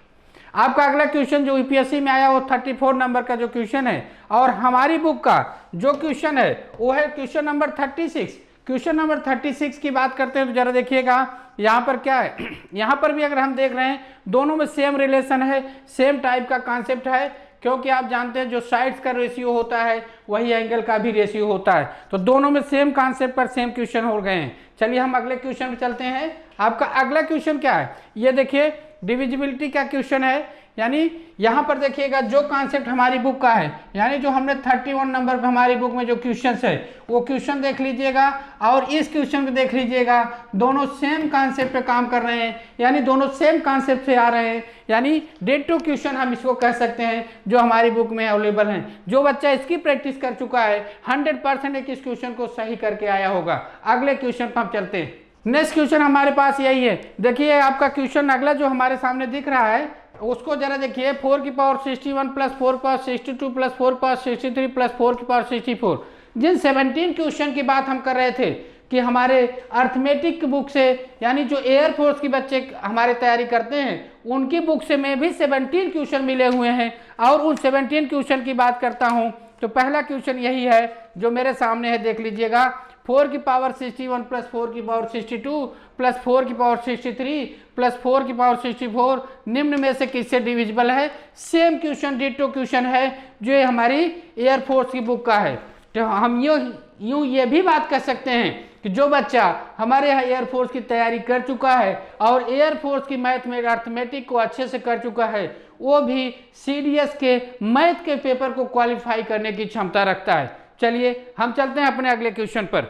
Speaker 6: आपका अगला क्वेश्चन जो यूपीएससी में आया वो 34 नंबर का जो क्वेश्चन है और हमारी बुक का जो क्वेश्चन है वो है क्वेश्चन नंबर 36। क्वेश्चन नंबर 36 की बात करते हैं तो जरा देखिएगा यहाँ पर क्या है। यहाँ पर भी अगर हम देख रहे हैं दोनों में सेम रिलेशन है, सेम टाइप का कॉन्सेप्ट है, क्योंकि आप जानते हैं जो साइड्स का रेशियो होता है वही एंगल का भी रेशियो होता है, तो दोनों में सेम कॉन्सेप्ट पर सेम क्वेश्चन हो गए हैं। चलिए हम अगले क्वेश्चन पर चलते हैं। आपका अगला क्वेश्चन क्या है, ये देखिए डिविजिबिलिटी का क्वेश्चन है। यानी यहाँ पर देखिएगा जो कॉन्सेप्ट हमारी बुक का है, यानी जो हमने 31 नंबर पर हमारी बुक में जो क्वेश्चंस है वो क्वेश्चन देख लीजिएगा और इस क्वेश्चन को देख लीजिएगा, दोनों सेम कॉन्सेप्ट पे काम कर रहे हैं, यानी दोनों सेम कॉन्सेप्ट से आ रहे हैं, यानी डिट्टो क्वेश्चन हम इसको कह सकते हैं जो हमारी बुक में अवेलेबल हैं। जो बच्चा इसकी प्रैक्टिस कर चुका है 100% इस क्वेश्चन को सही करके आया होगा। अगले क्वेश्चन पर हम चलते हैं। नेक्स्ट क्वेश्चन हमारे पास यही है। देखिए आपका क्वेश्चन अगला जो हमारे सामने दिख रहा है उसको जरा देखिए, 4 की पावर 61 प्लस 4 की पावर 62 प्लस 4 की पावर 63 प्लस 4 की पावर 64। जिन 17 क्वेश्चन की बात हम कर रहे थे कि हमारे अर्थमेटिक की बुक से, यानी जो एयरफोर्स की बच्चे हमारे तैयारी करते हैं उनकी बुक से में भी 17 क्वेश्चन मिले हुए हैं और उन 17 क्वेश्चन की बात करता हूं तो पहला क्वेश्चन यही है जो मेरे सामने है, देख लीजिएगा। 4 की पावर 61 प्लस 4 की पावर 62 प्लस 4 की पावर 63 प्लस 4 की पावर 64 निम्न में से किससे डिविजिबल है। सेम क्वेश्चन डिट्टो क्वेश्चन है जो ये हमारी एयरफोर्स की बुक का है। तो हम यूँ ये भी बात कर सकते हैं कि जो बच्चा हमारे यहाँ एयरफोर्स की तैयारी कर चुका है और एयरफोर्स की मैथ में अर्थमेटिक को अच्छे से कर चुका है वो भी सीडीएस के मैथ के पेपर को क्वालिफाई करने की क्षमता रखता है। चलिए हम चलते हैं अपने अगले क्वेश्चन पर।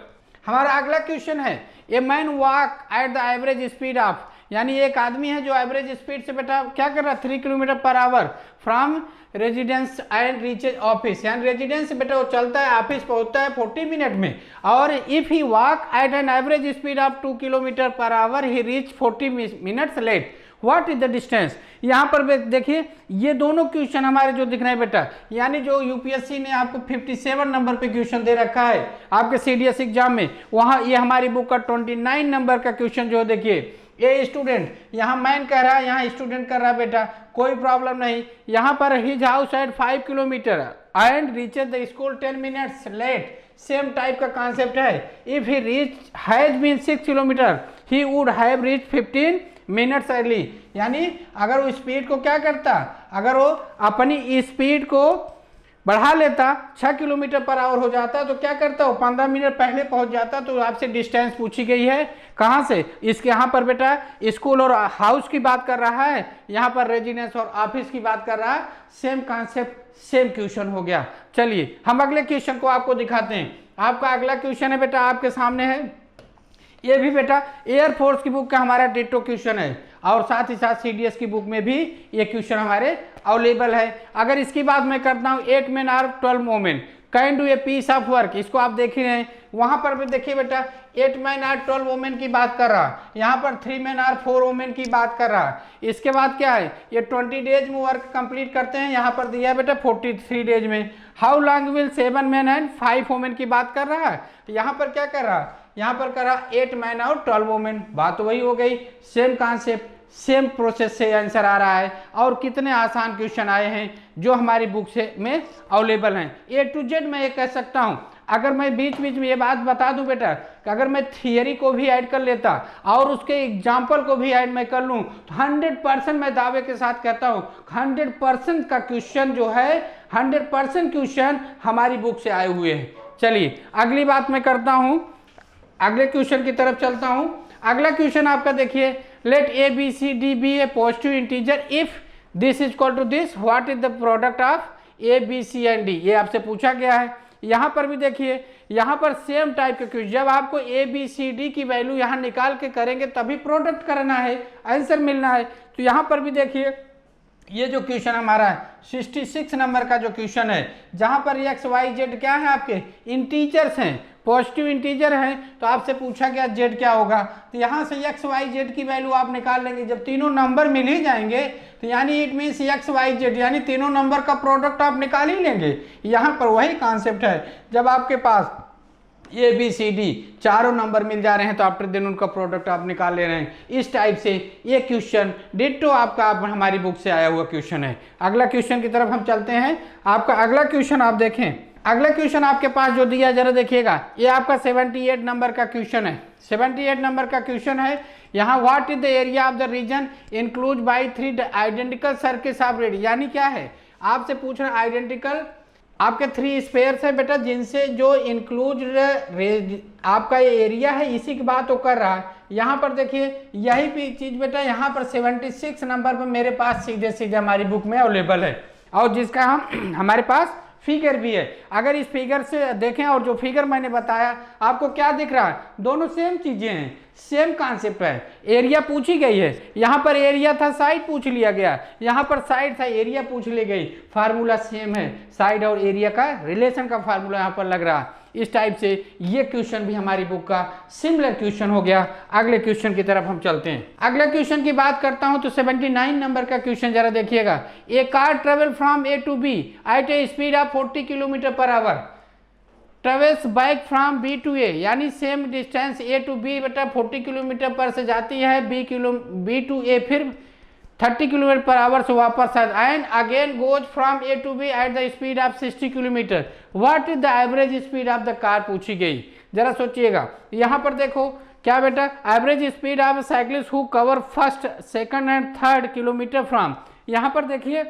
Speaker 6: हमारा अगला क्वेश्चन है, a man walk at the average speed of, यानी एक आदमी है जो एवरेज स्पीड से बेटा क्या कर रहा है 3 kilometre per our from residence and reaches office, यानी रेजिडेंस से बेटा वो चलता है ऑफिस पहुंचता है 40 मिनट में, और if he walk at an average speed of 2 kilometre per hour he reach 40 minutes late, what is the distance. यहाँ पर देखिए ये दोनों क्वेश्चन हमारे जो दिख रहे हैं बेटा, यानी जो यूपीएससी ने आपको 57 नंबर पे क्वेश्चन दे रखा है आपके सीडीएस एग्जाम में, वहाँ ये हमारी बुक का 29 नंबर का क्वेश्चन जो देखिए, ए स्टूडेंट, यहाँ मैन कह रहा है यहाँ स्टूडेंट कर रहा है बेटा, कोई प्रॉब्लम नहीं। यहाँ पर his house at 5 kilometre and reaches the school 10 minutes late, same type का कॉन्सेप्ट है। If he reach has been 6 kilometre he would have reach 15 minutes early, यानी अगर वो स्पीड को क्या करता, अगर वो अपनी स्पीड को बढ़ा लेता 6 किलोमीटर पर आवर हो जाता तो क्या करता, वो 15 मिनट पहले पहुंच जाता। तो आपसे डिस्टेंस पूछी गई है कहाँ से, इसके यहाँ पर बेटा स्कूल और हाउस की बात कर रहा है, यहाँ पर रेजिडेंस और ऑफिस की बात कर रहा है, सेम कॉन्सेप्ट सेम क्वेश्चन हो गया। चलिए हम अगले क्वेश्चन को आपको दिखाते हैं। आपका अगला क्वेश्चन है बेटा आपके सामने है, ये भी बेटा एयरफोर्स की बुक का हमारा डिटो क्वेश्चन है और साथ ही साथ सीडीएस की बुक में भी ये क्वेश्चन हमारे अवेलेबल है। अगर इसकी बात मैं करता हूँ 8 men और 12 women can do a piece of work, इसको आप देख ही रहे हैं, वहां पर भी देखिए बेटा 8 men और 12 women की बात कर रहा है, यहाँ पर 3 men और 4 women की बात कर रहा है। इसके बाद क्या है, ये 20 days में वर्क कंप्लीट करते हैं, यहाँ पर दिया है बेटा 43 days में। How long will 7 men and 5 women की बात कर रहा है, यहाँ पर क्या कर रहा है, यहाँ पर कर रहा 8 men और 12 women, बात वही हो गई, सेम कॉन्सेप्ट सेम प्रोसेस से आंसर आ रहा है। और कितने आसान क्वेश्चन आए हैं जो हमारी बुक से में अवेलेबल हैं, A to Z मैं ये कह सकता हूँ। अगर मैं बीच बीच में ये बात बता दूं बेटा कि अगर मैं थियरी को भी ऐड कर लेता और उसके एग्जाम्पल को भी ऐड मैं कर लूं तो 100% मैं दावे के साथ कहता हूं 100% का क्वेश्चन जो है 100% क्वेश्चन हमारी बुक से आए हुए हैं। चलिए अगली बात मैं करता हूं, अगले क्वेश्चन की तरफ चलता हूं। अगला क्वेश्चन आपका देखिए, let a B c d be a positive integer if this is equal to this, what is the product of a B c and d, ये आपसे पूछा गया है। यहाँ पर भी देखिए, यहाँ पर सेम टाइप के क्वेश्चन, जब आपको ए बी सी डी की वैल्यू यहाँ निकाल के करेंगे तभी प्रोडक्ट करना है, आंसर मिलना है। तो यहाँ पर भी देखिए ये जो क्वेश्चन हमारा है 66 नंबर का जो क्वेश्चन है, जहाँ पर एक्स वाई जेड क्या है आपके इंटीजर्स हैं, पॉजिटिव इंटीजर है, तो आपसे पूछा गया जेड क्या होगा, तो यहाँ से एक्स वाई जेड की वैल्यू आप निकाल लेंगे। जब तीनों नंबर मिल ही जाएंगे तो यानी it means x y z यानी तीनों नंबर का प्रोडक्ट आप निकाल ही लेंगे। यहाँ पर वही कॉन्सेप्ट है, जब आपके पास ए बी सी डी चारों नंबर मिल जा रहे हैं तो आफ्टर देन उनका प्रोडक्ट आप निकाल ले रहे हैं। इस टाइप से ये क्वेश्चन डिट्टो आपका हमारी बुक से आया हुआ क्वेश्चन है। अगला क्वेश्चन की तरफ हम चलते हैं। आपका अगला क्वेश्चन आप देखें, अगला क्वेश्चन आपके पास जो दिया जरा देखिएगा, ये आपका 78 नंबर का क्वेश्चन है। 78 नंबर का क्वेश्चन है, यहाँ what is the area of the region include by 3 identical circles of radius, यानी क्या है आपसे पूछ रहे आइडेंटिकल आपके 3 स्पेयर्स है बेटा जिनसे जो इंक्लूड आपका ये एरिया है, इसी की बात वो कर रहा है। यहाँ पर देखिए यही भी चीज बेटा यहाँ पर 76 नंबर पर मेरे पास सीधे सीधे हमारी बुक में अवेलेबल है और जिसका हम हमारे पास फिगर भी है। अगर इस फिगर से देखें और जो फिगर मैंने बताया आपको क्या दिख रहा है, दोनों सेम चीजें हैं, सेम कॉन्सेप्ट है। एरिया पूछी गई है, यहाँ पर एरिया था साइड पूछ लिया गया, यहाँ पर साइड था एरिया पूछ ली गई, फार्मूला सेम है, साइड और एरिया का रिलेशन का फार्मूला यहाँ पर लग रहा है। इस टाइप से ये क्वेश्चन भी हमारी बुक का सिमिलर क्वेश्चन हो गया। अगले क्वेश्चन की तरफ हम चलते हैं। अगले क्वेश्चन की बात करता हूं तो 79 नंबर का क्वेश्चन जरा देखिएगा, a car travel from A to B at a speed of 40 kilometre per hour travels bike from b to a, यानी same distance a to b बेटा 40 किलोमीटर पर से जाती है, बी टू ए फिर 30 किलोमीटर पर आवर से वापस and again goes from A to B at the speed of 60 kilometre, what is the average speed of the car पूछी गई। जरा सोचिएगा, यहाँ पर देखो क्या बेटा average speed of cyclist who cover first second and third kilometre from, यहाँ पर देखिए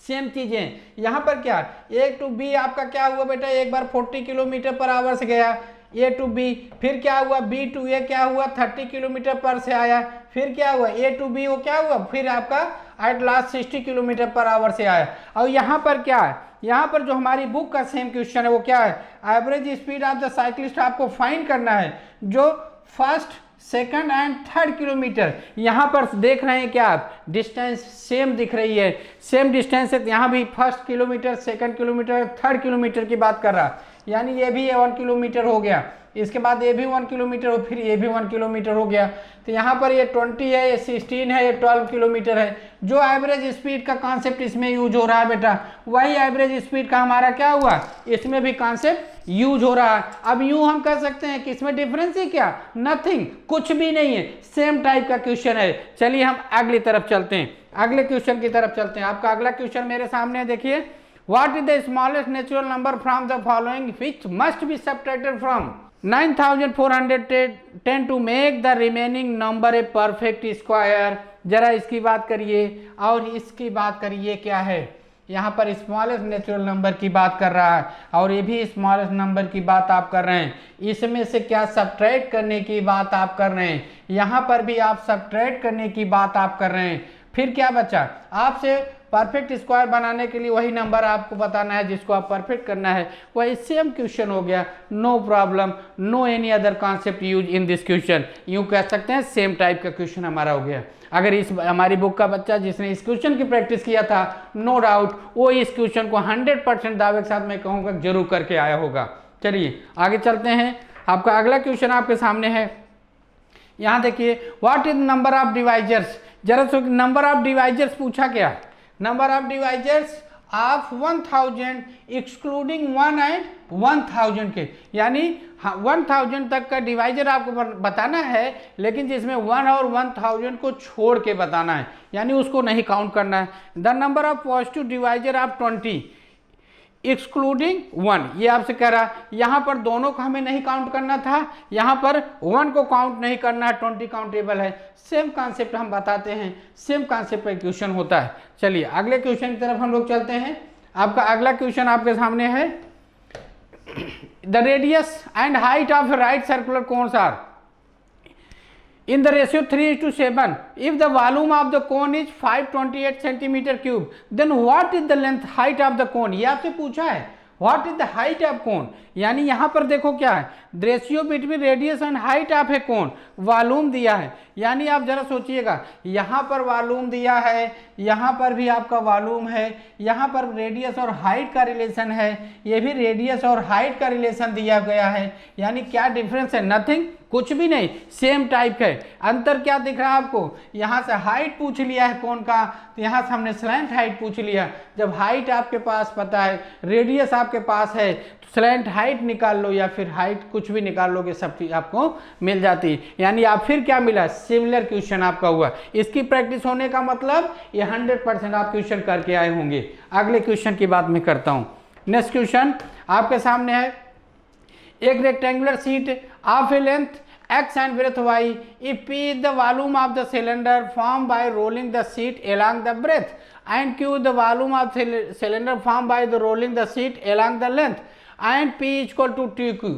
Speaker 6: सेम चीजें, यहाँ पर क्या ए टू बी आपका क्या हुआ बेटा, एक बार 40 किलोमीटर पर आवर से गया ए टू बी, फिर क्या हुआ बी टू ए क्या हुआ 30 किलोमीटर पर से आया, फिर क्या हुआ ए टू बी वो क्या हुआ फिर आपका at last 60 kilometre per hour से आया। और यहाँ पर क्या है, यहाँ पर जो हमारी बुक का सेम क्वेश्चन है वो क्या है, average speed of the cyclist आपको फाइंड करना है जो first second and third kilometre. यहाँ पर देख रहे हैं क्या आप डिस्टेंस सेम दिख रही है, सेम डिस्टेंस है, यहाँ भी first kilometre second kilometre third kilometre की बात कर रहा, यानी ये भी 1 किलोमीटर हो गया, इसके बाद ये भी 1 किलोमीटर हो, फिर ये भी 1 किलोमीटर हो गया। तो यहाँ पर ये 20 है, ये 16 है, ये 12 kilometer है। जो एवरेज स्पीड का कॉन्सेप्ट इसमें यूज हो रहा है बेटा, वही एवरेज स्पीड का हमारा क्या हुआ, इसमें भी कॉन्सेप्ट यूज हो रहा है। अब यूं हम कह सकते हैं कि इसमें डिफरेंस है क्या, नथिंग, कुछ भी नहीं है, सेम टाइप का क्वेश्चन है। चलिए हम अगली तरफ चलते हैं, अगले क्वेश्चन की तरफ चलते हैं। आपका अगला क्वेश्चन मेरे सामने है, देखिए What is the smallest natural number from the following which must be subtracted from 9410 to make the remaining number a perfect square। जरा इसकी बात करिए और इसकी बात करिए क्या है, यहाँ पर स्मॉलेस्ट नेचुरल नंबर की बात कर रहा है और ये भी स्मॉलेस्ट नंबर की बात आप कर रहे हैं। इसमें से क्या सब्ट्रैक्ट करने की बात आप कर रहे हैं, यहाँ पर भी आप सब्ट्रैक्ट करने की बात आप कर रहे हैं। फिर क्या बचा, आपसे परफेक्ट स्क्वायर बनाने के लिए वही नंबर आपको बताना है जिसको आप परफेक्ट करना है, वही सेम क्वेश्चन हो गया। No problem, no any other concept use in this question, यूं कह सकते हैं सेम टाइप का क्वेश्चन हमारा हो गया। अगर इस हमारी बुक का बच्चा जिसने इस क्वेश्चन की प्रैक्टिस किया था, नो डाउट वो इस क्वेश्चन को 100% दावे के साथ मैं कहूँगा जरूर करके आया होगा। चलिए आगे चलते हैं, आपका अगला क्वेश्चन आपके सामने है। यहाँ देखिए, what is number of divisors, जरा सो नंबर ऑफ डिवाइजर्स पूछा क्या, number of divisors of 1000 excluding 1 and 1000 के, यानी 1000 तक का डिवाइजर आपको बताना है, लेकिन जिसमें 1 और 1000 को छोड़ के बताना है, यानी उसको नहीं काउंट करना है। The number of positive divisor of 20 excluding 1, ये आपसे कह रहा है। यहाँ पर दोनों को हमें नहीं काउंट करना था, यहाँ पर 1 को काउंट नहीं करना है, 20 काउंटेबल है। सेम कॉन्सेप्ट हम बताते हैं, सेम कॉन्सेप्ट पर क्वेश्चन होता है। चलिए अगले क्वेश्चन की तरफ हम लोग चलते हैं। आपका अगला क्वेश्चन आपके सामने है, the radius and height of right circular cones are in the ratio 3:7, if the volume of the cone is 528 centimeter cube, then what is the length height of the cone, ये आपसे पूछा है what is the height of cone, यानी यहाँ पर देखो क्या है, ratio between radius and height of A cone, volume दिया है, यानी आप जरा सोचिएगा, यहाँ पर वॉल्यूम दिया है, यहाँ पर भी आपका वॉल्यूम है, यहाँ पर रेडियस और हाइट का रिलेशन है, ये भी रेडियस और हाइट का रिलेशन दिया गया है, यानी क्या डिफरेंस है, नथिंग, कुछ भी नहीं, सेम टाइप है। अंतर क्या दिख रहा है आपको, यहाँ से हाइट पूछ लिया है कोन का, तो यहाँ से हमने स्लैंट हाइट पूछ लिया। जब हाइट आपके पास पता है, रेडियस आपके पास है, तो स्लैंट हाइट निकाल लो या फिर हाइट कुछ भी निकाल लोगे, सब चीज आपको मिल जाती है। यानी आप फिर क्या मिला, सिमिलर क्वेश्चन आपका हुआ। इसकी प्रैक्टिस होने का मतलब ये 100% आप क्वेश्चन करके आए होंगे। अगले क्वेश्चन की बात मैं करता हूँ। नेक्स्ट क्वेश्चन आपके सामने है, एक rectangular sheet of A length x and breadth y, if p is the volume of the cylinder formed by rolling the sheet along the breadth and q is the volume of cylinder formed by the rolling the sheet along the length and p equal to 2q,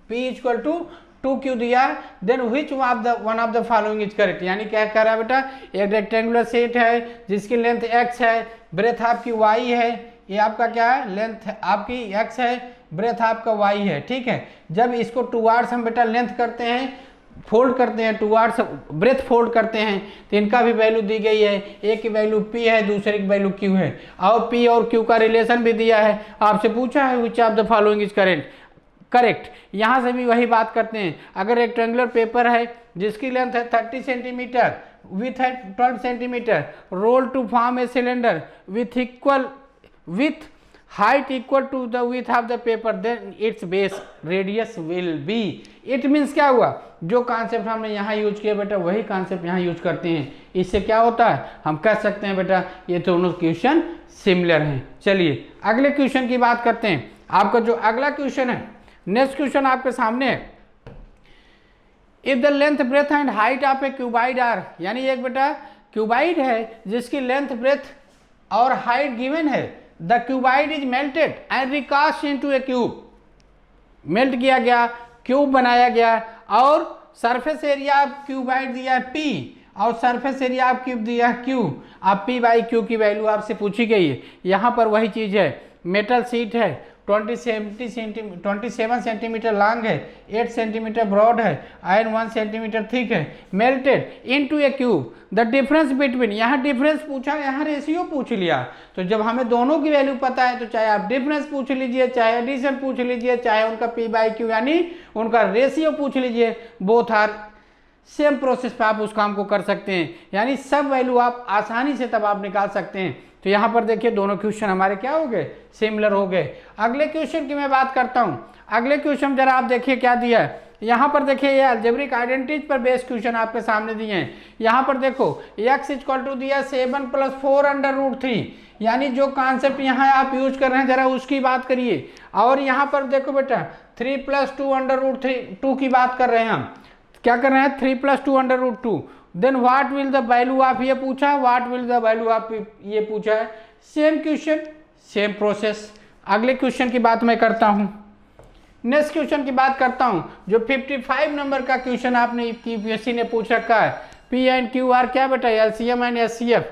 Speaker 6: p equal to 2q दिया, then which one of the following is correct। यानी क्या कर रहा है बेटा, एक rectangular sheet है जिसकी लेंथ x है, ब्रेथ आपकी y है, ये आपका क्या है, लेंथ आपकी x है, ब्रेथ आपका y है, ठीक है। जब इसको टूवार्ड्स हम बेटा लेंथ करते हैं, फोल्ड करते हैं, टूवार्ड्स ब्रेथ फोल्ड करते हैं, तो इनका भी वैल्यू दी गई है, एक की वैल्यू p है, दूसरे की वैल्यू q है, और p और q का रिलेशन भी दिया है। आपसे पूछा है which of the following is correct. यहाँ से भी वही बात करते हैं, अगर रेक्टेंगुलर पेपर है जिसकी लेंथ है 30 सेंटीमीटर, विथ है 12 centimetre, roll to form a cylinder with height equal to the width of the paper, then its base radius will be, it means क्या हुआ, जो कॉन्सेप्ट हमने यहाँ यूज किया बेटा वही कॉन्सेप्ट यहाँ यूज करते हैं। इससे क्या होता है, हम कह सकते हैं बेटा ये दोनों क्वेश्चन सिमिलर हैं। चलिए अगले क्वेश्चन की बात करते हैं। आपका जो अगला क्वेश्चन है, नेक्स्ट क्वेश्चन आपके सामने है, if the length breadth and height of a cuboid are, यानी एक बेटा क्यूबाइड है जिसकी लेंथ ब्रेथ और हाइट गिवन है, the cuboid is melted and recast into a cube, melt किया गया, क्यूब बनाया गया, और सरफेस एरिया ऑफ क्यूबाइड दिया है P और सरफेस एरिया ऑफ क्यूब दिया है Q। अब P बाई Q की वैल्यू आपसे पूछी गई है। यहाँ पर वही चीज़ है, मेटल शीट है, 27 सेंटीमीटर लॉन्ग है, 8 सेंटीमीटर ब्रॉड है एंड 1 सेंटीमीटर थिक है, melted into a cube. The difference between, यहाँ डिफरेंस पूछा, यहाँ रेशियो पूछ लिया। तो जब हमें दोनों की वैल्यू पता है तो चाहे आप डिफरेंस पूछ लीजिए, चाहे एडिशन पूछ लीजिए, चाहे उनका P बाई Q यानी उनका रेशियो पूछ लीजिए, बोथ आर सेम प्रोसेस पे आप उस काम को कर सकते हैं। यानी सब वैल्यू आप आसानी से तब आप निकाल सकते हैं। तो यहाँ पर देखिए दोनों क्वेश्चन हमारे क्या हो गए, सिमिलर हो गए। अगले क्वेश्चन की मैं बात करता हूँ। अगले क्वेश्चन जरा आप देखिए क्या दिया है। यहाँ पर देखिए ये अलजेब्रिक आइडेंटिटीज पर बेस्ड क्वेश्चन आपके सामने दिए हैं। यहाँ पर देखो x इक्वल टू दिया 7 + 4 √3, यानी जो कॉन्सेप्ट यहाँ आप यूज कर रहे हैं जरा उसकी बात करिए। और यहाँ पर देखो बेटा 3 + 2 √2 की बात कर रहे हैं हम, क्या कर रहे हैं 3 + 2 √2। Then what will the value of, ये पूछा, what will the value of ये पूछा है। Same question same process. अगले क्वेश्चन की बात मैं करता हूँ। नेक्स्ट क्वेश्चन की बात करता हूँ, जो 55 नंबर का क्वेश्चन आपने यूपीएससी ने पूछ रखा है। पी एंड क्यू आर क्या बेटा, एलसीएम एंड एचसीएफ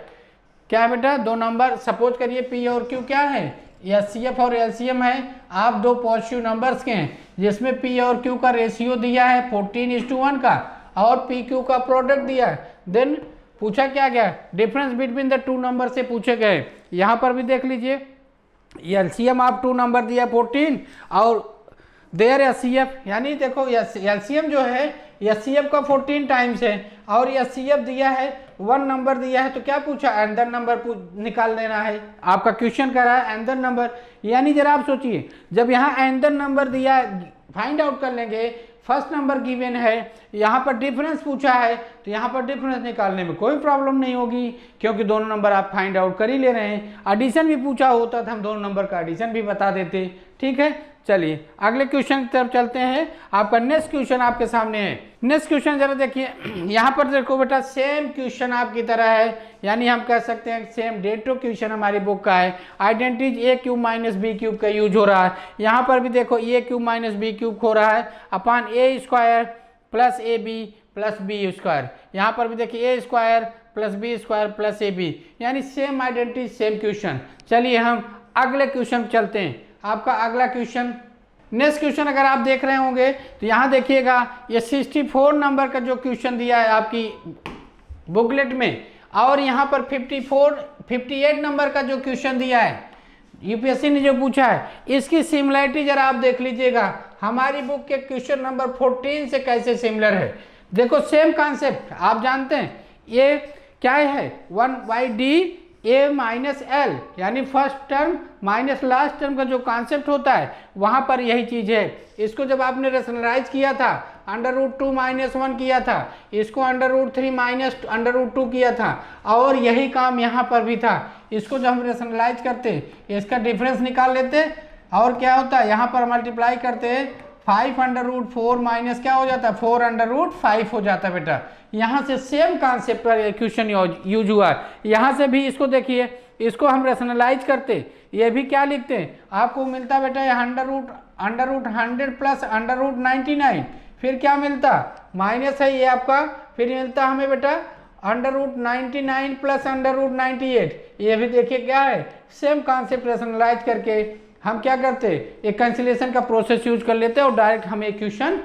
Speaker 6: क्या है बेटा, दो नंबर। सपोज करिए पी और क्यू क्या है, एचसीएफ और एलसीएम है। आप दो पॉजिटिव नंबर्स के हैं जिसमें पी और क्यू का रेशियो दिया है 14:1 का और पी क्यू का प्रोडक्ट दिया है। देन पूछा क्या गया, difference between the two number से पूछे गए। यहाँ पर भी देख लीजिए, एलसीएम आप 2 नंबर दिया 14 और देयर एचसीएफ, यानी देखो एलसीएम जो है एचसीएफ का 14 टाइम्स है और एचसीएफ दिया है 1 नंबर दिया है। तो क्या पूछा, एंदर नंबर निकाल देना है। आपका क्वेश्चन कर रहा है एंदर नंबर, यानी जरा आप सोचिए, जब यहाँ एंदर नंबर दिया है फाइंड आउट कर लेंगे। फर्स्ट नंबर गिवन है, यहाँ पर डिफरेंस पूछा है तो यहाँ पर डिफरेंस निकालने में कोई प्रॉब्लम नहीं होगी क्योंकि दोनों नंबर आप फाइंड आउट कर ही ले रहे हैं। एडिशन भी पूछा होता तो हम दोनों नंबर का एडिशन भी बता देते। ठीक है, चलिए अगले क्वेश्चन की तरफ चलते हैं। आपका नेक्स्ट क्वेश्चन आपके सामने है। नेक्स्ट क्वेश्चन जरा देखिए, यहाँ पर देखो बेटा सेम क्वेश्चन आपकी तरह है, यानी हम कह सकते हैं सेम डेटो क्वेश्चन हमारी बुक का है। Identities a cube minus b cube का यूज हो रहा है। यहाँ पर भी देखो a cube minus b cube हो रहा है upon a square plus a b plus b square. यहाँ पर भी देखिए a square plus b square plus a b, यानी सेम आइडेंटिटी सेम क्वेश्चन। चलिए हम अगले क्वेश्चन चलते हैं। आपका अगला क्वेश्चन, नेक्स्ट क्वेश्चन अगर आप देख रहे होंगे तो यहाँ देखिएगा ये 64 नंबर का जो क्वेश्चन दिया है आपकी बुकलेट में और यहाँ पर 58 नंबर का जो क्वेश्चन दिया है यूपीएससी ने जो पूछा है, इसकी सिमिलरिटी जरा आप देख लीजिएगा हमारी बुक के क्वेश्चन नंबर 14 से कैसे सिमिलर है। देखो सेम कॉन्सेप्ट आप जानते हैं, ये क्या है 1/d a माइनस एल, यानी first term minus last term का जो कॉन्सेप्ट होता है वहाँ पर यही चीज़ है। इसको जब आपने रेशनलाइज किया था √2 - 1 किया था, इसको √3 माइनस √2 किया था और यही काम यहाँ पर भी था। इसको जब हम रेशनलाइज करते इसका डिफरेंस निकाल लेते और क्या होता है यहाँ पर मल्टीप्लाई करते 5√4 माइनस क्या हो जाता है 4√5 हो जाता है बेटा। यहाँ से सेम कॉन्सेप्ट पर क्वेश्चन यूज हुआ है। यहाँ से भी इसको देखिए, इसको हम रेशनलाइज करते ये भी क्या लिखते हैं, आपको मिलता बेटा ये √100 प्लस √99, फिर क्या मिलता माइनस है ये आपका, फिर मिलता हमें बेटा √99 प्लस √98। ये भी देखिए क्या है सेम कॉन्सेप्ट रेशनलाइज करके हम क्या करते एक कैंसिलेशन का प्रोसेस यूज कर लेते हैं और डायरेक्ट हमें क्वेश्चन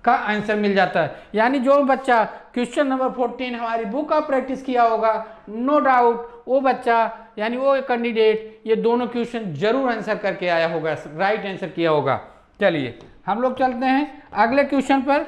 Speaker 6: का आंसर मिल जाता है। यानी जो बच्चा क्वेश्चन नंबर 14 हमारी बुक का प्रैक्टिस किया होगा, नो डाउट वो बच्चा यानी वो कैंडिडेट ये दोनों क्वेश्चन जरूर आंसर करके आया होगा, राइट आंसर किया होगा। चलिए हम लोग चलते हैं अगले क्वेश्चन पर।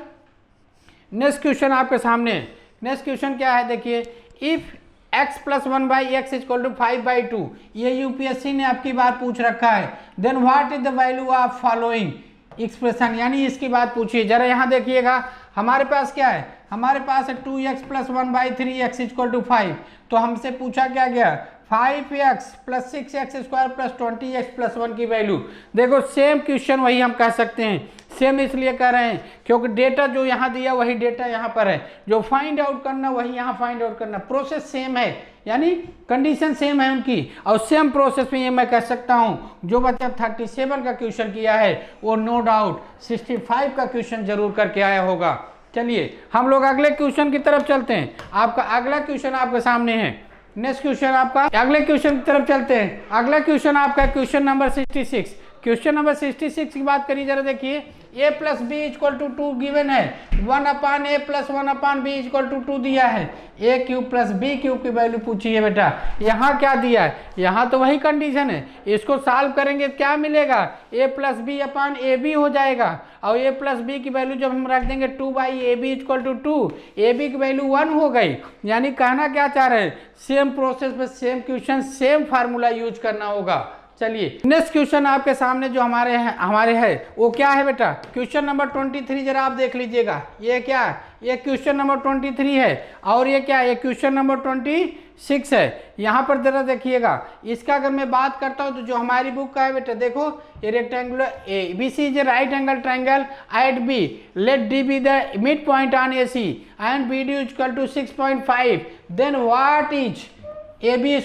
Speaker 6: नेक्स्ट क्वेश्चन आपके सामने है। नेक्स्ट क्वेश्चन क्या है देखिए, इफ x + 1/x = 5/2, ये यूपीएससी ने आपकी बात पूछ रखा है। Then what is the value of following expression, यानी इसकी बात पूछिए। जरा यहाँ देखिएगा हमारे पास क्या है, हमारे पास है 2x + 1/3x = 5। तो हमसे पूछा क्या गया 5x + 6x² + 20x + 1 की वैल्यू। देखो सेम क्वेश्चन वही हम कह सकते हैं, सेम इसलिए कह रहे हैं क्योंकि डेटा जो यहाँ दिया वही डेटा यहाँ पर है, जो फाइंड आउट करना वही यहाँ फाइंड आउट करना, प्रोसेस सेम है यानी कंडीशन सेम है उनकी और सेम प्रोसेस में ये मैं कह सकता हूँ जो बच्चा 37 का क्वेश्चन किया है वो नो डाउट 65 का क्वेश्चन जरूर करके आया होगा। चलिए हम लोग अगले क्वेश्चन की तरफ चलते हैं। आपका अगला क्वेश्चन आपके सामने है। नेक्स्ट क्वेश्चन आपका अगले क्वेश्चन की तरफ चलते हैं। अगला क्वेश्चन आपका क्वेश्चन नंबर 66। क्वेश्चन नंबर 66 की बात करिए जरा देखिए, a + b = 2 गिवन है, 1/a + 1/b = 2 दिया है, a³ + b³ की वैल्यू पूछी है बेटा। यहाँ क्या दिया है, यहाँ तो वही कंडीशन है, इसको सॉल्व करेंगे क्या मिलेगा a + b/ab हो जाएगा और a + b की वैल्यू जब हम रख देंगे 2/ab = 2, ab की वैल्यू 1 हो गई। यानी कहना क्या चाह रहे हैं, सेम प्रोसेस में same question same formula use करना होगा। चलिए नेक्स्ट क्वेश्चन आपके सामने जो हमारे है वो क्या है बेटा, क्वेश्चन नंबर 23 जरा आप देख लीजिएगा। ये क्या है, ये क्वेश्चन नंबर 23 है और ये क्या है, ये क्वेश्चन नंबर 26 है। यहाँ पर जरा देखिएगा, इसका अगर मैं बात करता हूँ तो जो हमारी बुक का है बेटा देखो, ये rectangular ABC is a right angle triangle at B, let D be the mid point on AC and BD = 6.5, then what is AB²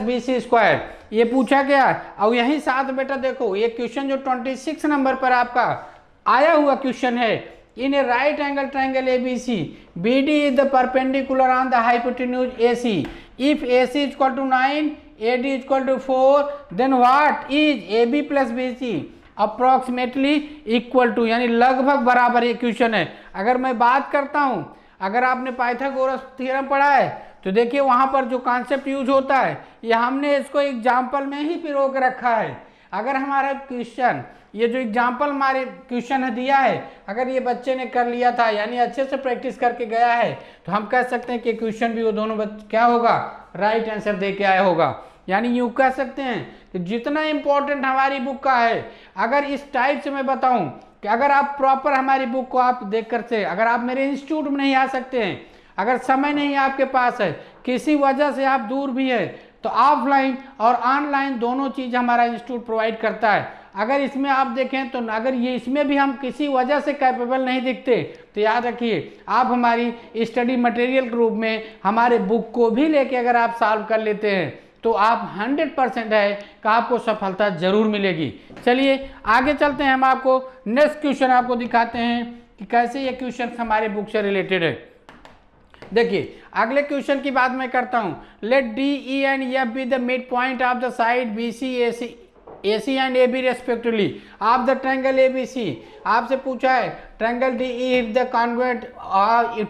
Speaker 6: + BC²। ये पूछा गया है। और यही साथ बेटा देखो ये क्वेश्चन जो 26 नंबर पर आपका आया हुआ क्वेश्चन है, in a right angle triangle ABC, BD is the perpendicular on the hypotenuse AC. If AC is equal to 9, AD is equal to 4, then what is AB plus BC approximately equal to, यानी लगभग बराबर ये question है। अगर मैं बात करता हूं, अगर आपने पाइथागोरस थ्योरम पढ़ा है तो देखिए वहां पर जो कॉन्सेप्ट यूज होता है ये हमने इसको एग्जाम्पल में ही पिरो के रखा है। अगर हमारा क्वेश्चन, ये जो एग्जाम्पल हमारे क्वेश्चन दिया है, अगर ये बच्चे ने कर लिया था यानी अच्छे से प्रैक्टिस करके गया है, तो हम कह सकते हैं कि क्वेश्चन भी वो दोनों क्या होगा, राइट आंसर दे के आया होगा। यानी यूँ कह सकते हैं कि जितना इम्पोर्टेंट हमारी बुक का है, अगर इस टाइप से मैं बताऊं कि अगर आप प्रॉपर हमारी बुक को आप देख कर से, अगर आप मेरे इंस्टीट्यूट में नहीं आ सकते हैं, अगर समय नहीं आपके पास है, किसी वजह से आप दूर भी है, तो ऑफलाइन और ऑनलाइन दोनों चीज़ हमारा इंस्टीट्यूट प्रोवाइड करता है। अगर इसमें आप देखें तो अगर ये इसमें भी हम किसी वजह से कैपेबल नहीं दिखते, तो याद रखिए आप हमारी स्टडी मटेरियल के रूप में हमारे बुक को भी लेके अगर आप सॉल्व कर लेते हैं तो आप 100% है कि आपको सफलता जरूर मिलेगी। चलिए आगे चलते हैं, हम आपको नेक्स्ट क्वेश्चन आपको दिखाते हैं कि कैसे ये क्वेश्चन हमारे बुक से रिलेटेड है। देखिए अगले क्वेश्चन की बात मैं करता हूं। Let D E and F be the mid point of the side B C A C and A B respectively of the triangle A B C. आपसे पूछा है triangle D E if the congruent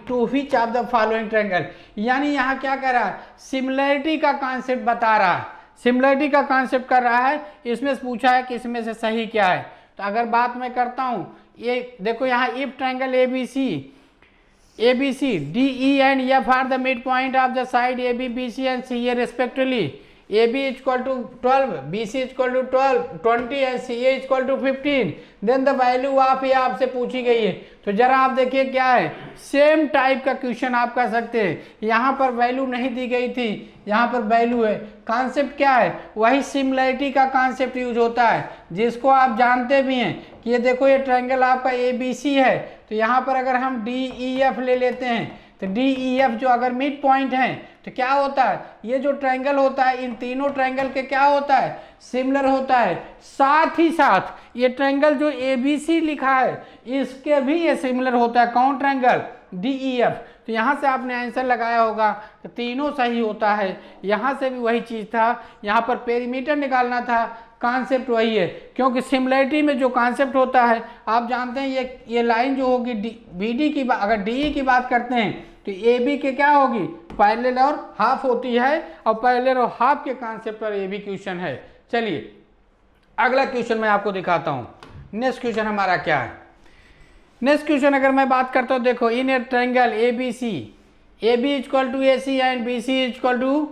Speaker 6: to which of the following triangle, यानी यहाँ क्या कर रहा है, similarity का कॉन्सेप्ट बता रहा है, सिमिलरिटी का कॉन्सेप्ट कर रहा है। इसमें से पूछा है कि इसमें से सही क्या है। तो अगर बात मैं करता हूँ, ये देखो यहाँ if triangle ABC, DE and F are the midpoint of the side AB, BC and CA respectively. AB is equal to 12, BC is equal to 12, 20 and CA is equal to 15. Then the value of ये आपसे पूछी गई है। तो जरा आप देखिए क्या है, सेम टाइप का क्वेश्चन आप कर सकते हैं। यहाँ पर वैल्यू नहीं दी गई थी, यहाँ पर वैल्यू है। कॉन्सेप्ट क्या है, वही सिमिलरिटी का कॉन्सेप्ट यूज होता है, जिसको आप जानते भी हैं कि ये देखो ये ट्रायंगल आपका ABC है, तो यहाँ पर अगर हम DEF ले लेते हैं तो DEF जो अगर मिड पॉइंट है तो क्या होता है, ये जो ट्रायंगल होता है इन तीनों ट्रायंगल के क्या होता है, सिमिलर होता है। साथ ही साथ ये ट्रायंगल जो ABC लिखा है इसके भी ये सिमिलर होता है। कौन ट्रायंगल, DEF। तो यहाँ से आपने आंसर लगाया होगा तो तीनों सही होता है। यहाँ से भी वही चीज़ था, यहाँ पर पेरीमीटर निकालना था, कॉन्सेप्ट वही है, क्योंकि सिमिलरिटी में जो कॉन्सेप्ट होता है आप जानते हैं ये लाइन जो होगी BD की, अगर DE की बात करते हैं तो AB के क्या होगी, पैरेलल और हाफ होती है, और पैरेलल और हाफ के कॉन्सेप्ट पर AB क्वेश्चन है। चलिए अगला क्वेश्चन मैं आपको दिखाता हूँ। नेक्स्ट क्वेश्चन हमारा क्या है, नेक्स्ट क्वेश्चन अगर मैं बात करता हूँ, देखो in a triangle ABC, AB equal to AC and BC equal to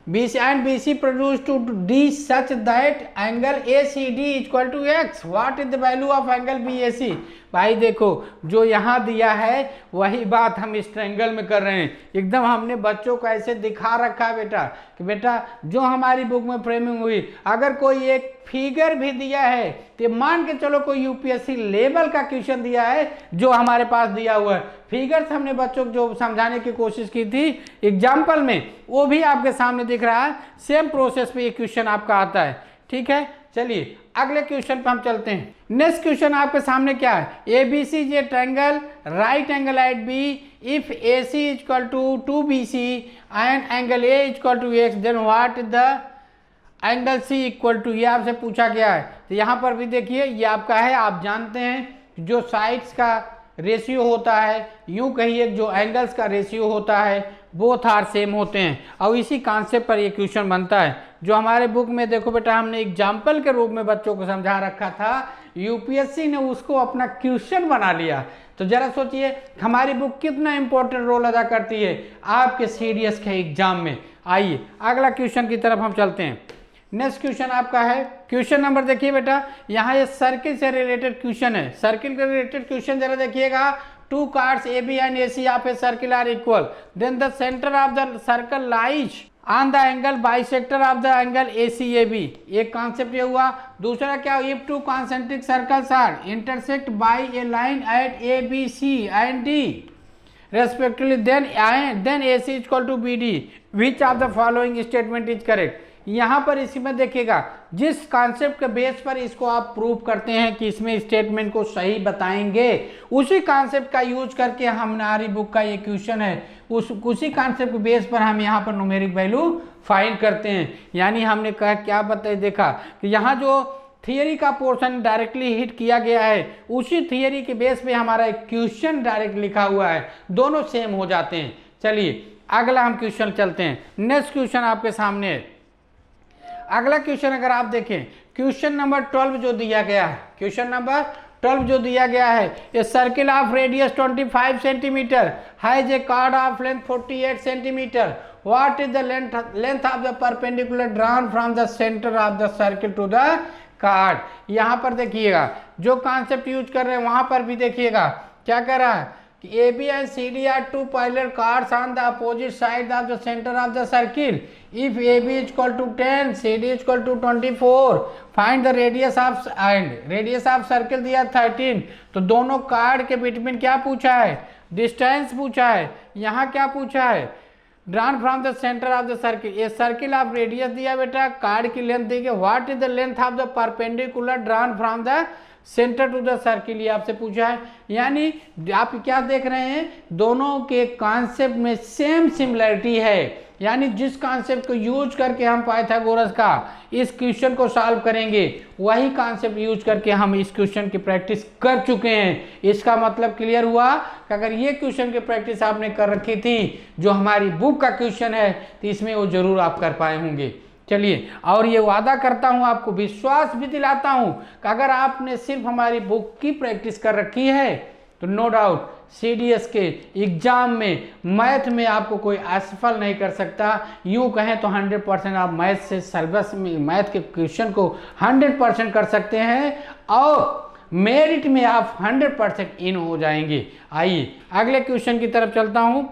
Speaker 6: BC and BC produced to D such that angle ACD equal to X. What is the value of angle BAC? भाई देखो जो यहाँ दिया है वही बात हम इस ट्रायंगल में कर रहे हैं। एकदम हमने बच्चों को ऐसे दिखा रखा है बेटा कि बेटा जो हमारी बुक में फ्रेमिंग हुई, अगर कोई एक फिगर भी दिया है तो मान के चलो कोई यूपीएससी लेवल का क्वेश्चन दिया है जो हमारे पास दिया हुआ है, फिगर्स हमने बच्चों को जो समझाने की कोशिश की थी एग्जाम्पल में, वो भी आपके सामने दिख रहा है। सेम प्रोसेस पे ये क्वेश्चन आपका आता है। ठीक है, चलिए अगले क्वेश्चन पे हम चलते हैं। नेक्स्ट क्वेश्चन आपके सामने क्या है, ABC जे triangle right angle at B if AC equal to 2BC and angle A equal to X, then what is the angle C equal to, ये आपसे पूछा गया है। तो यहाँ पर भी देखिए ये आपका है, आप जानते हैं जो साइड्स का रेशियो होता है, यूं कहिए जो एंगल्स का रेशियो होता है बोथ आर सेम होते हैं, और इसी कॉन्सेप्ट पर ये क्वेश्चन बनता है जो हमारे बुक में देखो बेटा हमने एग्जाम्पल के रूप में बच्चों को समझा रखा था, यूपीएससी ने उसको अपना क्वेश्चन बना लिया। तो जरा सोचिए हमारी बुक कितना इंपॉर्टेंट रोल अदा करती है आपके सीडीएस के एग्जाम में। आइए अगला क्वेश्चन की तरफ हम चलते हैं। नेक्स्ट क्वेश्चन आपका है, क्वेश्चन नंबर देखिए बेटा, यहाँ ये सर्किल से रिलेटेड क्वेश्चन है। सर्किल के रिलेटेड क्वेश्चन जरा देखिएगा, two chords AB and AC of a circle are equal, then the centre of the circle lies on the angle bisector of the angle ACAB। एक कॉन्सेप्ट ये हुआ। दूसरा क्या, if two concentric circles are intersect by a line at ABC and D respectively, then AC is equal to BD, which of the following statement is correct। यहाँ पर इसमें देखिएगा जिस कॉन्सेप्ट के बेस पर इसको आप प्रूव करते हैं कि इसमें स्टेटमेंट को सही बताएंगे, उसी कॉन्सेप्ट का यूज करके हमारी बुक का ये क्वेश्चन है, उसी कॉन्सेप्ट के बेस पर हम यहाँ पर न्यूमेरिक वैल्यू फाइंड करते हैं। यानी हमने कहा क्या देखा कि यहाँ जो थियरी का पोर्शन डायरेक्टली हिट किया गया है, उसी थियरी के बेस पे हमारा एक क्वेश्चन डायरेक्ट लिखा हुआ है, दोनों सेम हो जाते हैं। चलिए अगला हम क्वेश्चन चलते हैं। नेक्स्ट क्वेश्चन आपके सामने है। अगला क्वेश्चन अगर आप देखें, क्वेश्चन नंबर 12 जो दिया गया है, क्वेश्चन नंबर 12 जो दिया गया है, a circle of radius 25 centimetre has a chord of length 48 centimetre, what is the length of the perpendicular drawn from the centre of the circle to the chord. यहाँ पर देखिएगा जो कॉन्सेप्ट यूज कर रहे हैं वहां पर भी देखिएगा क्या कर रहा है कि AB and CD are two parallel cards on the opposite side of the center of the circle. If AB is equal to 10, CD is equal to 24, find the radius of and radius of circle दिया 13। तो दोनों card के between क्या पूछा है, distance पूछा है। यहाँ क्या पूछा है, drawn from the centre of the circle. ये सर्किल ऑफ रेडियस दिया बेटा, कार्ड की लेंथ दी गई, what is the length of the perpendicular drawn from the centre to the circle, ये आपसे पूछा है। यानी आप क्या देख रहे हैं, दोनों के कॉन्सेप्ट में सेम सिमिलरिटी है। यानी जिस कॉन्सेप्ट को यूज करके हम पाइथागोरस का इस क्वेश्चन को सॉल्व करेंगे, वही कॉन्सेप्ट यूज करके हम इस क्वेश्चन की प्रैक्टिस कर चुके हैं। इसका मतलब क्लियर हुआ कि अगर ये क्वेश्चन की प्रैक्टिस आपने कर रखी थी, जो हमारी बुक का क्वेश्चन है, तो इसमें वो जरूर आप कर पाए होंगे। चलिए, और ये वादा करता हूँ, आपको विश्वास भी दिलाता हूँ कि अगर आपने सिर्फ हमारी बुक की प्रैक्टिस कर रखी है तो नो डाउट CDS के एग्जाम में मैथ में आपको कोई असफल नहीं कर सकता। यूँ कहें तो 100% आप मैथ से सर्विस में मैथ के क्वेश्चन को 100% कर सकते हैं और मेरिट में आप 100% इन हो जाएंगे। आइए अगले क्वेश्चन की तरफ चलता हूँ।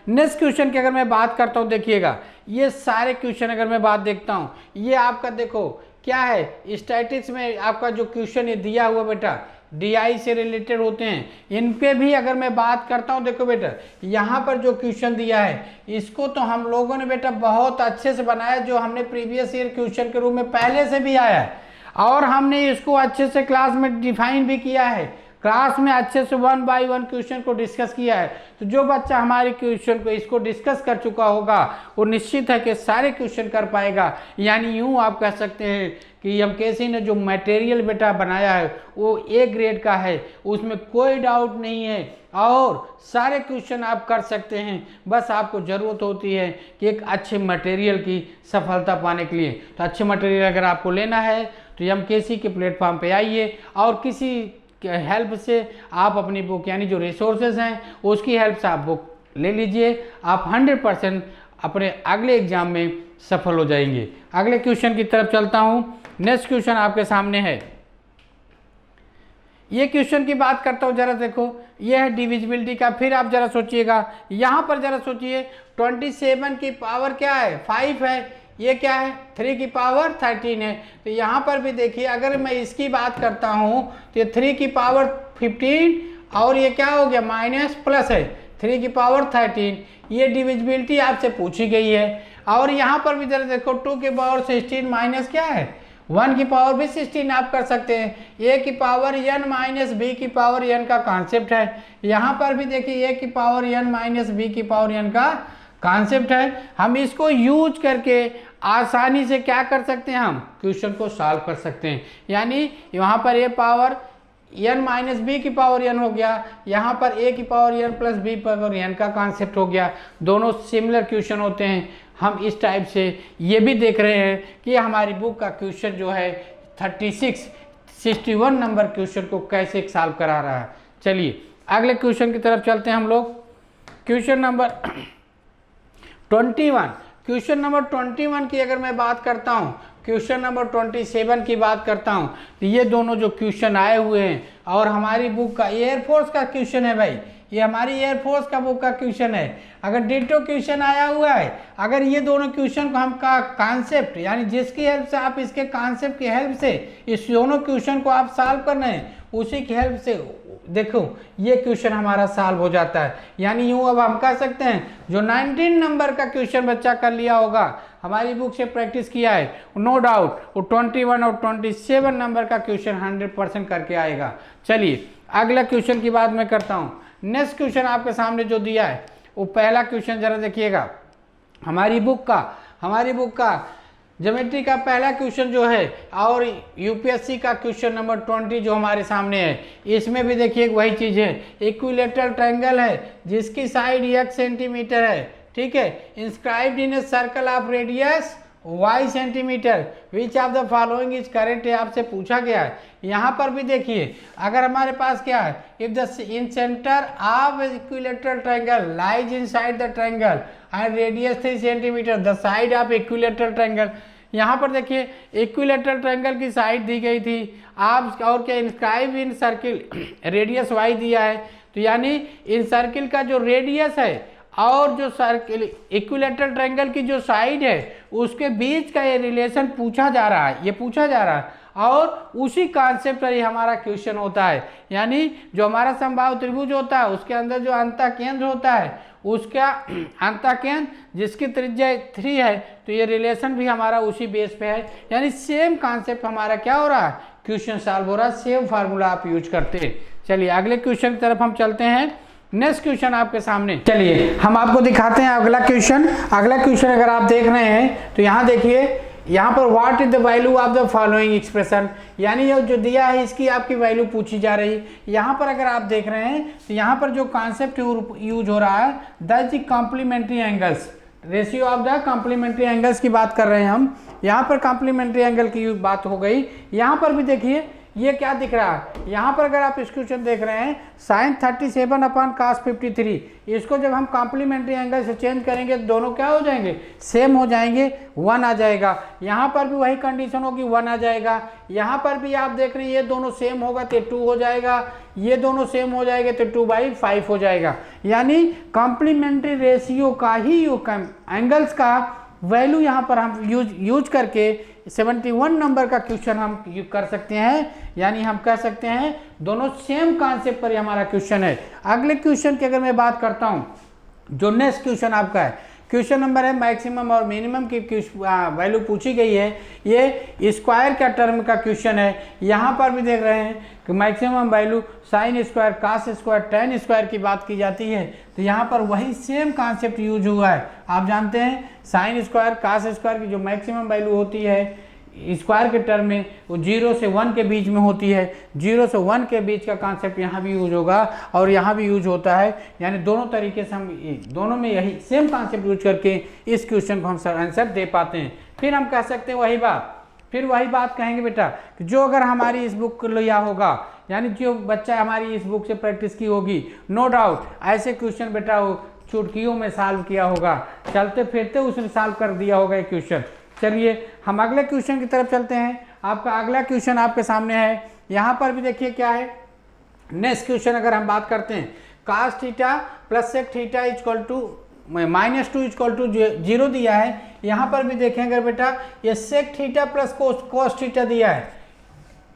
Speaker 6: नेक्स्ट क्वेश्चन की अगर मैं बात करता हूँ, देखिएगा ये सारे क्वेश्चन अगर मैं बात देखता हूँ, ये आपका देखो क्या है, स्टैटिस्टिक्स में आपका जो क्वेश्चन ये दिया हुआ बेटा DI से रिलेटेड होते हैं। इन पे भी अगर मैं बात करता हूँ, देखो बेटा यहाँ पर जो क्वेश्चन दिया है, इसको तो हम लोगों ने बेटा बहुत अच्छे से बनाया, जो हमने प्रीवियस ईयर क्वेश्चन के रूप में पहले से भी आया है, और हमने इसको अच्छे से क्लास में डिफाइन भी किया है, क्लास में अच्छे से 1 by 1 क्वेश्चन को डिस्कस किया है। तो जो बच्चा हमारे क्वेश्चन को इसको डिस्कस कर चुका होगा, वो निश्चित है कि सारे क्वेश्चन कर पाएगा। यानी यूँ आप कह सकते हैं कि MKC ने जो मटेरियल बेटा बनाया है वो A ग्रेड का है, उसमें कोई डाउट नहीं है, और सारे क्वेश्चन आप कर सकते हैं। बस आपको ज़रूरत होती है कि एक अच्छे मटेरियल की सफलता पाने के लिए। तो अच्छे मटेरियल अगर आपको लेना है तो MKC के प्लेटफॉर्म पे आइए, और किसी हेल्प से आप अपनी बुक यानी जो रिसोर्सेज हैं उसकी हेल्प से आप बुक ले लीजिए, आप 100% अपने अगले एग्जाम में सफल हो जाएंगे। अगले क्वेश्चन की तरफ चलता हूँ। नेक्स्ट क्वेश्चन आपके सामने है, ये क्वेश्चन की बात करता हूँ, जरा देखो ये है डिविजिबिलिटी का। फिर आप जरा सोचिएगा, यहाँ पर जरा सोचिए 27 की पावर क्या है, 5 है, ये क्या है 3 की पावर 13 है। तो यहाँ पर भी देखिए अगर मैं इसकी बात करता हूँ तो ये 3 की पावर 15 और ये क्या हो गया माइनस प्लस है 3 की पावर 13। ये डिविजिबिलिटी आपसे पूछी गई है। और यहाँ पर भी जरा देखो 2 की पावर 16 माइनस क्या है 1 की पावर भी 16 आप कर सकते हैं। a की पावर n माइनस b की पावर n का कॉन्सेप्ट है। यहाँ पर भी देखिए a की पावर n माइनस b की पावर n का कॉन्सेप्ट है। हम इसको यूज करके आसानी से क्या कर सकते हैं, हम क्वेश्चन को सॉल्व कर सकते हैं। यानी यहाँ पर a power n minus b की पावर n हो गया, यहाँ पर a की power n plus b power n का कॉन्सेप्ट हो गया। दोनों सिमिलर क्वेश्चन होते हैं। हम इस टाइप से ये भी देख रहे हैं कि हमारी बुक का क्वेश्चन जो है 61 नंबर क्वेश्चन को कैसे सॉल्व करा रहा है। चलिए अगले क्वेश्चन की तरफ चलते हैं हम लोग। क्वेश्चन नंबर 21, क्वेश्चन नंबर 21 की अगर मैं बात करता हूँ, क्वेश्चन नंबर 27 की बात करता हूँ, तो ये दोनों जो क्वेश्चन आए हुए हैं और हमारी बुक का एयरफोर्स का क्वेश्चन है भाई, ये हमारी एयरफोर्स का बुक का क्वेश्चन है। अगर डिटो क्वेश्चन आया हुआ है, अगर ये दोनों क्वेश्चन को हम का कॉन्सेप्ट यानी जिसकी हेल्प से आप इसके कॉन्सेप्ट की हेल्प से इस दोनों क्वेश्चन को आप सॉल्व करना है, उसी की हेल्प से देखो ये क्वेश्चन हमारा सॉल्व हो जाता है। यानी यूँ अब हम कह सकते हैं जो 19 नंबर का क्वेश्चन बच्चा कर लिया होगा, हमारी बुक से प्रैक्टिस किया है, नो डाउट वो 21 और 27 नंबर का क्वेश्चन 100% करके आएगा। चलिए अगला क्वेश्चन की बात मैं करता हूँ। नेक्स्ट क्वेश्चन आपके सामने जो दिया है वो पहला क्वेश्चन जरा देखिएगा। हमारी बुक का ज्योमेट्री का पहला क्वेश्चन जो है और यूपीएससी का क्वेश्चन नंबर 20 जो हमारे सामने है, इसमें भी देखिए वही चीज़ है। इक्विलेटरल ट्रायंगल है जिसकी साइड x सेंटीमीटर है, ठीक है, inscribed in a circle of radius y centimetre, which of the following is correct है, आपसे पूछा गया है। यहाँ पर भी देखिए अगर हमारे पास क्या है, if the in centre of equilateral triangle lies inside the triangle and radius 3 centimetre the side of equilateral triangle. यहाँ पर देखिए इक्विलेटरल ट्रायंगल की साइड दी गई थी, आप और क्या inscribe in circle radius y दिया है, तो यानी इन सर्किल का जो रेडियस है और जो सर्किल इक्विलेटरल ट्रायंगल की जो साइड है उसके बीच का ये रिलेशन पूछा जा रहा है, ये पूछा जा रहा है और उसी कॉन्सेप्ट पर ये हमारा क्वेश्चन होता है। यानी जो हमारा समबाहु त्रिभुज होता है उसके अंदर जो अंतःकेंद्र होता है उसका अंतःकेंद्र जिसकी त्रिज्या 3 है, तो ये रिलेशन भी हमारा उसी बेस पे है। यानी सेम कॉन्सेप्ट हमारा क्या हो रहा है, क्वेश्चन सॉल्व हो रहा है, सेम फार्मूला आप यूज करते हैं। चलिए अगले क्वेश्चन की तरफ हम चलते हैं। नेक्स्ट क्वेश्चन आपके सामने, चलिए हम आपको दिखाते हैं अगला क्वेश्चन। अगला क्वेश्चन अगर आप देख रहे हैं तो यहाँ देखिए, यहाँ पर what is the value of the following expression, यानी ये जो दिया है इसकी आपकी वैल्यू पूछी जा रही है। यहाँ पर अगर आप देख रहे हैं तो यहाँ पर जो कॉन्सेप्ट यूज हो रहा है that is complementary angles, ratio of the complementary angles की बात कर रहे हैं हम। यहाँ पर कॉम्प्लीमेंट्री एंगल की बात हो गई। यहाँ पर भी देखिए ये क्या दिख रहा है, यहाँ पर अगर आप इस क्वेश्चन देख रहे हैं sin 37 अपॉन cos 53, इसको जब हम कॉम्प्लीमेंट्री एंगल से चेंज करेंगे तो दोनों क्या हो जाएंगे, सेम हो जाएंगे, 1 आ जाएगा। यहाँ पर भी वही कंडीशन होगी, 1 आ जाएगा। यहाँ पर भी आप देख रहे हैं ये दोनों सेम होगा तो 2 हो जाएगा, ये दोनों सेम हो जाएंगे तो 2/5 हो जाएगा। यानी कॉम्प्लीमेंट्री रेशियो का ही एंगल्स का वैल्यू यहाँ पर हम यूज करके 71 नंबर का क्वेश्चन हम कर सकते हैं। यानी हम कह सकते हैं दोनों सेम कॉन्सेप्ट पर हमारा क्वेश्चन है। अगले क्वेश्चन की अगर मैं बात करता हूँ, जो नेक्स्ट क्वेश्चन आपका है, क्वेश्चन नंबर है मैक्सिमम और मिनिमम की वैल्यू पूछी गई है। ये स्क्वायर का टर्म का क्वेश्चन है। यहाँ पर भी देख रहे हैं कि maximum value sine square, cos square, tan square की बात की जाती है, तो यहाँ पर वही सेम कॉन्सेप्ट यूज हुआ है। आप जानते हैं साइन स्क्वायर, कास स्क्वायर की जो मैक्सिमम वैल्यू होती है स्क्वायर के टर्म में वो 0 से 1 के बीच में होती है। 0 से 1 के बीच का कॉन्सेप्ट यहाँ भी यूज होगा और यहाँ भी यूज होता है। यानी दोनों तरीके से हम दोनों में यही सेम कॉन्सेप्ट यूज करके इस क्वेश्चन को हम आंसर दे पाते हैं। फिर हम कह सकते हैं वही बात कहेंगे बेटा कि जो अगर हमारी इस बुक को लिया होगा, यानी जो बच्चा हमारी इस बुक से प्रैक्टिस की होगी, नो डाउट ऐसे क्वेश्चन बेटा वो चुटकियों में सॉल्व किया होगा, चलते फिरते उसने सॉल्व कर दिया होगा ये क्वेश्चन। चलिए हम अगले क्वेश्चन की तरफ चलते हैं। आपका अगला क्वेश्चन आपके सामने है। यहाँ पर भी देखिए क्या है, नेक्स्ट क्वेश्चन अगर हम बात करते हैं, cos theta plus sec theta equal to -2 equal to 0 दिया है। यहाँ पर भी देखें अगर बेटा ये sec theta plus cos theta दिया है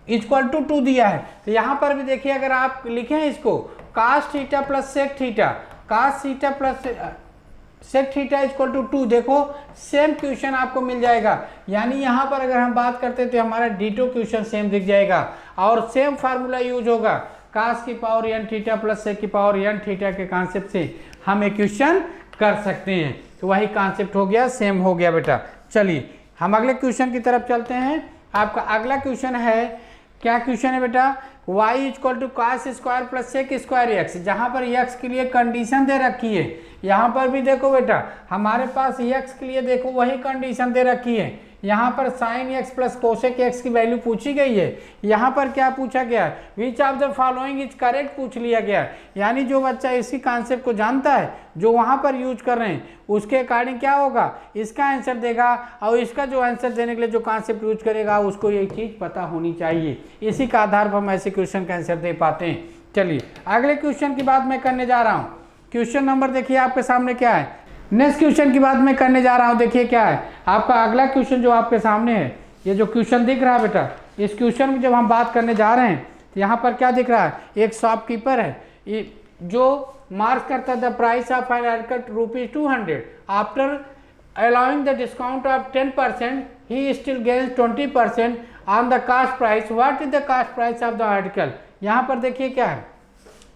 Speaker 6: इक्वल टू 2 दिया है, तो यहाँ पर भी देखिए अगर आप लिखें इसको cos theta plus sec theta, cos theta plus sec theta equal to 2, देखो सेम क्वेश्चन आपको मिल जाएगा। यानी यहाँ पर अगर हम बात करते हैं तो हमारा डिटो क्वेश्चन सेम दिख जाएगा और सेम फार्मूला यूज होगा, cos की power n theta plus sec की पावर n थीटा के कॉन्सेप्ट से हम एक क्वेश्चन कर सकते हैं। तो वही कॉन्सेप्ट हो गया, सेम हो गया बेटा। चलिए हम अगले क्वेश्चन की तरफ चलते हैं। आपका अगला क्वेश्चन है, क्या क्वेश्चन है बेटा, y equal to cos square plus sec square x, जहाँ पर x के लिए कंडीशन दे रखी है। यहाँ पर भी देखो बेटा हमारे पास x के लिए देखो वही कंडीशन दे रखी है। यहाँ पर sine x plus cosec x की वैल्यू पूछी गई है। यहाँ पर क्या पूछा गया, which of the following is correct पूछ लिया गया। यानी जो बच्चा इसी कॉन्सेप्ट को जानता है, जो वहाँ पर यूज कर रहे हैं, उसके अकॉर्डिंग क्या होगा, इसका आंसर देगा और इसका जो आंसर देने के लिए जो कॉन्सेप्ट यूज करेगा उसको ये चीज़ पता होनी चाहिए। इसी का आधार पर हम ऐसे क्वेश्चन का आंसर दे पाते हैं। चलिए अगले क्वेश्चन की बात मैं करने जा रहा हूँ। क्वेश्चन नंबर देखिए आपके सामने क्या है। नेक्स्ट क्वेश्चन की बात मैं करने जा रहा हूँ। देखिए क्या है आपका अगला क्वेश्चन जो आपके सामने है। ये जो क्वेश्चन दिख रहा है बेटा, इस क्वेश्चन में जब हम बात करने जा रहे हैं तो यहाँ पर क्या दिख रहा है, एक शॉपकीपर है ये जो मार्क करता है the price of an article ₹200 after allowing the discount of 10%, he still gains 20% on the cost price. What is the cost price of the article? यहाँ पर देखिए क्या है,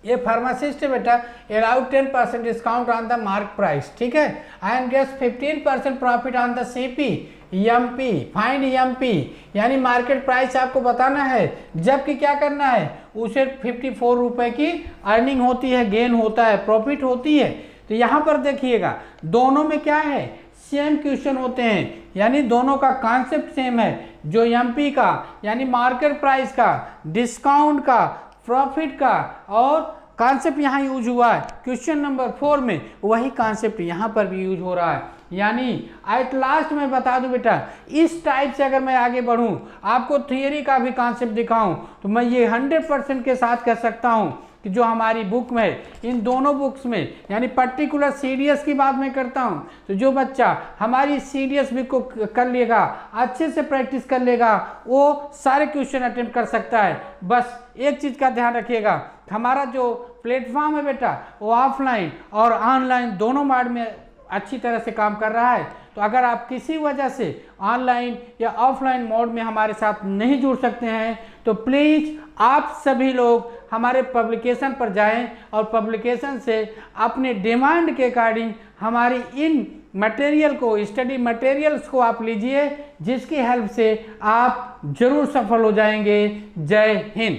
Speaker 6: ये फार्मासिस्ट है बेटा, allow 10% discount on the mark price, ठीक है, and gets 15% profit on the CP MP find MP, यानी मार्केट प्राइस आपको बताना है, जबकि क्या करना है, उसे 54 रुपए की अर्निंग होती है, गेन होता है, प्रॉफिट होती है। तो यहाँ पर देखिएगा दोनों में क्या है, सेम क्वेश्चन होते हैं, यानी दोनों का कॉन्सेप्ट सेम है। जो MP का यानी मार्केट प्राइस का, डिस्काउंट का, प्रॉफिट का और कॉन्सेप्ट यहाँ यूज हुआ है क्वेश्चन नंबर 4 में, वही कॉन्सेप्ट यहाँ पर भी यूज हो रहा है। यानी एट लास्ट मैं बता दूं बेटा, इस टाइप से अगर मैं आगे बढ़ूं, आपको थियरी का भी कॉन्सेप्ट दिखाऊं, तो मैं ये 100% के साथ कह सकता हूं कि जो हमारी बुक में, इन दोनों बुक्स में, यानी पर्टिकुलर CDS की बात मैं करता हूं, तो जो बच्चा हमारी CDS बुक को कर लेगा, अच्छे से प्रैक्टिस कर लेगा, वो सारे क्वेश्चन अटेम्प्ट कर सकता है। बस एक चीज़ का ध्यान रखिएगा, हमारा जो प्लेटफॉर्म है बेटा वो ऑफलाइन और ऑनलाइन दोनों मोड में अच्छी तरह से काम कर रहा है। तो अगर आप किसी वजह से ऑनलाइन या ऑफलाइन मोड में हमारे साथ नहीं जुड़ सकते हैं तो प्लीज़ आप सभी लोग हमारे पब्लिकेशन पर जाएं और पब्लिकेशन से अपने डिमांड के अकॉर्डिंग हमारी इन मटेरियल को, स्टडी मटेरियल्स को आप लीजिए, जिसकी हेल्प से आप जरूर सफल हो जाएंगे। जय हिंद।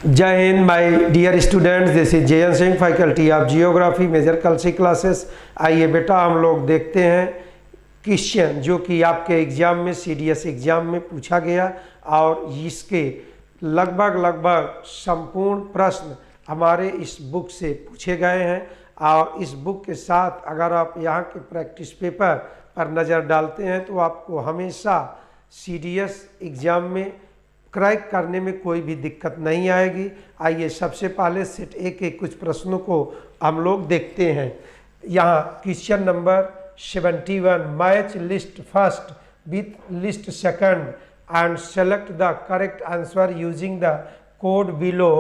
Speaker 7: जय हिंद my dear students, this is JN Singh, faculty of geography, major Kalsi classes. आइए बेटा हम लोग देखते हैं क्वेश्चन जो कि आपके एग्ज़ाम में, CDS एग्ज़ाम में पूछा गया, और इसके लगभग संपूर्ण प्रश्न हमारे इस बुक से पूछे गए हैं। और इस बुक के साथ अगर आप यहाँ के प्रैक्टिस पेपर पर नज़र डालते हैं तो आपको हमेशा CDS एग्ज़ाम में क्रैक करने में कोई भी दिक्कत नहीं आएगी। आइए सबसे पहले सेट A के कुछ प्रश्नों को हम लोग देखते हैं। यहाँ question number 71, match list first with list second and select the correct answer using the code below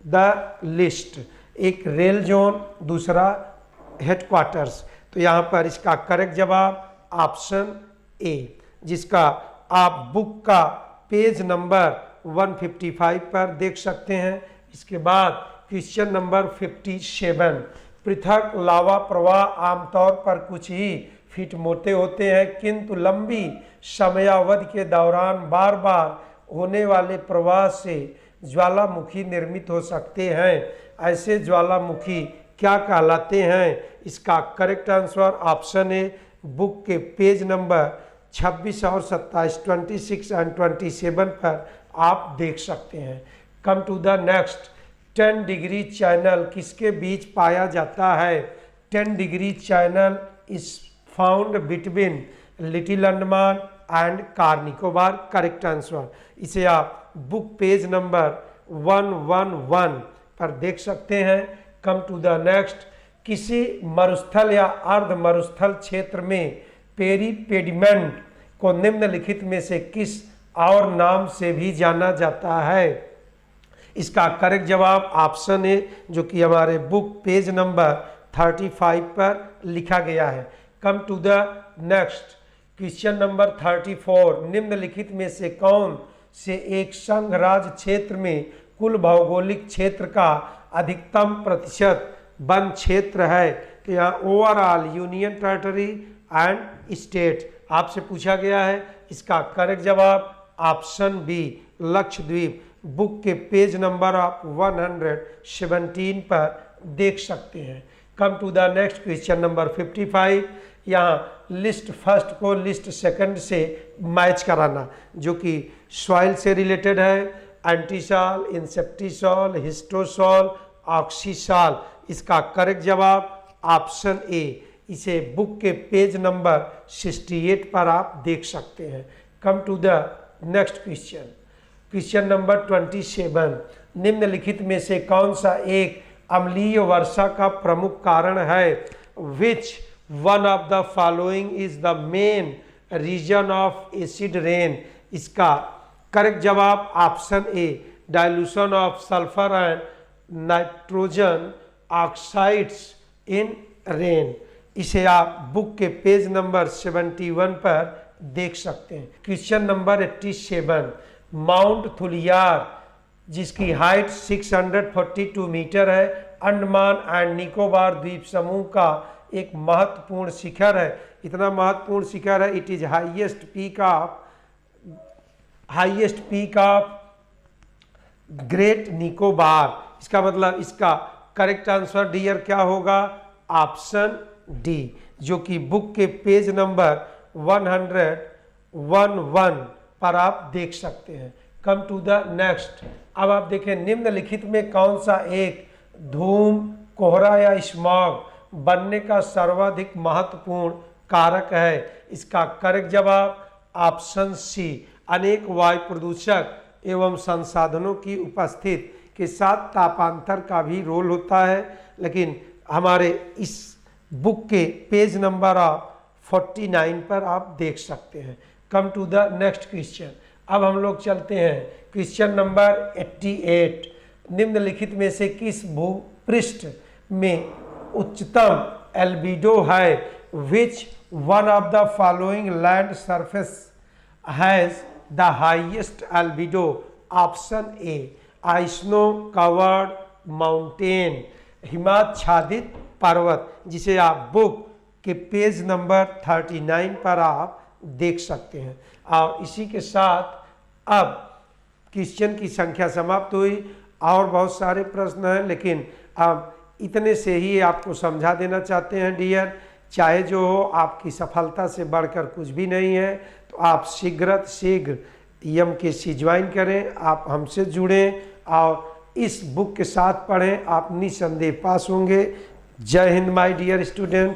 Speaker 7: the list. एक रेल जोन, दूसरा हेडक्वार्टर्स। तो यहाँ पर इसका करेक्ट जवाब ऑप्शन A, जिसका आप बुक का पेज नंबर 155 पर देख सकते हैं। इसके बाद क्वेश्चन नंबर 57, पृथक लावा प्रवाह आमतौर पर कुछ ही फीट मोटे होते हैं किंतु लंबी समयावधि के दौरान बार बार होने वाले प्रवाह से ज्वालामुखी निर्मित हो सकते हैं। ऐसे ज्वालामुखी क्या कहलाते हैं? इसका correct answer option A, book के पेज नंबर 26 और 27, 26 एंड 27 पर आप देख सकते हैं। Come to the next, 10 degree channel किसके बीच पाया जाता है? 10 degree channel is found between little Andaman and Car Nicobar. Correct answer. इसे आप बुक पेज नंबर 111 पर देख सकते हैं। कम टू द नेक्स्ट, किसी मरुस्थल या अर्ध मरुस्थल क्षेत्र में पेरीपेडिमेंट को निम्नलिखित में से किस और नाम से भी जाना जाता है? इसका करेक्ट जवाब ऑप्शन ए, जो कि हमारे बुक पेज नंबर 35 पर लिखा गया है। Come to the next, question number 34, निम्नलिखित में से कौन से एक संघ राज्य क्षेत्र में कुल भौगोलिक क्षेत्र का अधिकतम प्रतिशत वन क्षेत्र है? तो यहाँ overall union territory and state आपसे पूछा गया है। इसका करेक्ट जवाब ऑप्शन बी, लक्षद्वीप। बुक के पेज नंबर आप 117 पर देख सकते हैं। Come to the next, question number 55, यहाँ लिस्ट फर्स्ट को लिस्ट सेकंड से मैच कराना, जो कि सॉइल से रिलेटेड है। एंटीसॉल, इंसेप्टिसॉल, हिस्टोसॉल, ऑक्सीसॉल। इसका करेक्ट जवाब ऑप्शन ए। इसे बुक के पेज नंबर 68 पर आप देख सकते हैं। Come to the next question, question number 27, निम्नलिखित में से कौन सा एक अम्लीय वर्षा का प्रमुख कारण है? Which one of the following is the main reason of acid rain? इसका करेक्ट जवाब option A, dilution of sulphur and nitrogen oxides in rain. इसे आप बुक के पेज नंबर 71 पर देख सकते हैं। क्वेश्चन नंबर 87, माउंट थुलियार जिसकी हाइट 642 मीटर है, अंडमान एंड निकोबार द्वीप समूह का एक महत्वपूर्ण शिखर है। इतना महत्वपूर्ण शिखर है, it is highest peak of great Nicobar. इसका मतलब इसका करेक्ट आंसर डियर क्या होगा? ऑप्शन डी, जो कि बुक के पेज नंबर 111 पर आप देख सकते हैं। Come to the next. अब आप देखें निम्नलिखित में कौन सा एक धूम, कोहरा या स्मॉग बनने का सर्वाधिक महत्वपूर्ण कारक है? इसका करेक्ट जवाब ऑप्शन सी, अनेक वायु प्रदूषक एवं संसाधनों की उपस्थिति के साथ तापांतर का भी रोल होता है। लेकिन हमारे इस बुक के पेज नंबर 49 पर आप देख सकते हैं। Come to the next question. अब हम लोग चलते हैं क्वेश्चन नंबर 88, निम्नलिखित में से किस भूपृष्ठ में उच्चतम एल्बिडो है? Which one of the following land surface has the highest albedo? Option a, snow covered mountain, हिमाच्छादित पर्वत, जिसे आप बुक के पेज नंबर 39 पर आप देख सकते हैं। और इसी के साथ अब क्वेश्चन की संख्या समाप्त हुई। और बहुत सारे प्रश्न हैं, लेकिन अब इतने से ही आपको समझा देना चाहते हैं डियर, चाहे जो हो आपकी सफलता से बढ़कर कुछ भी नहीं है। तो आप शीघ्र EMKC ज्वाइन करें, आप हमसे जुड़ें और इस बुक के साथ पढ़ें, आप निसंदेह पास होंगे। जय हिंद माय डियर स्टूडेंट।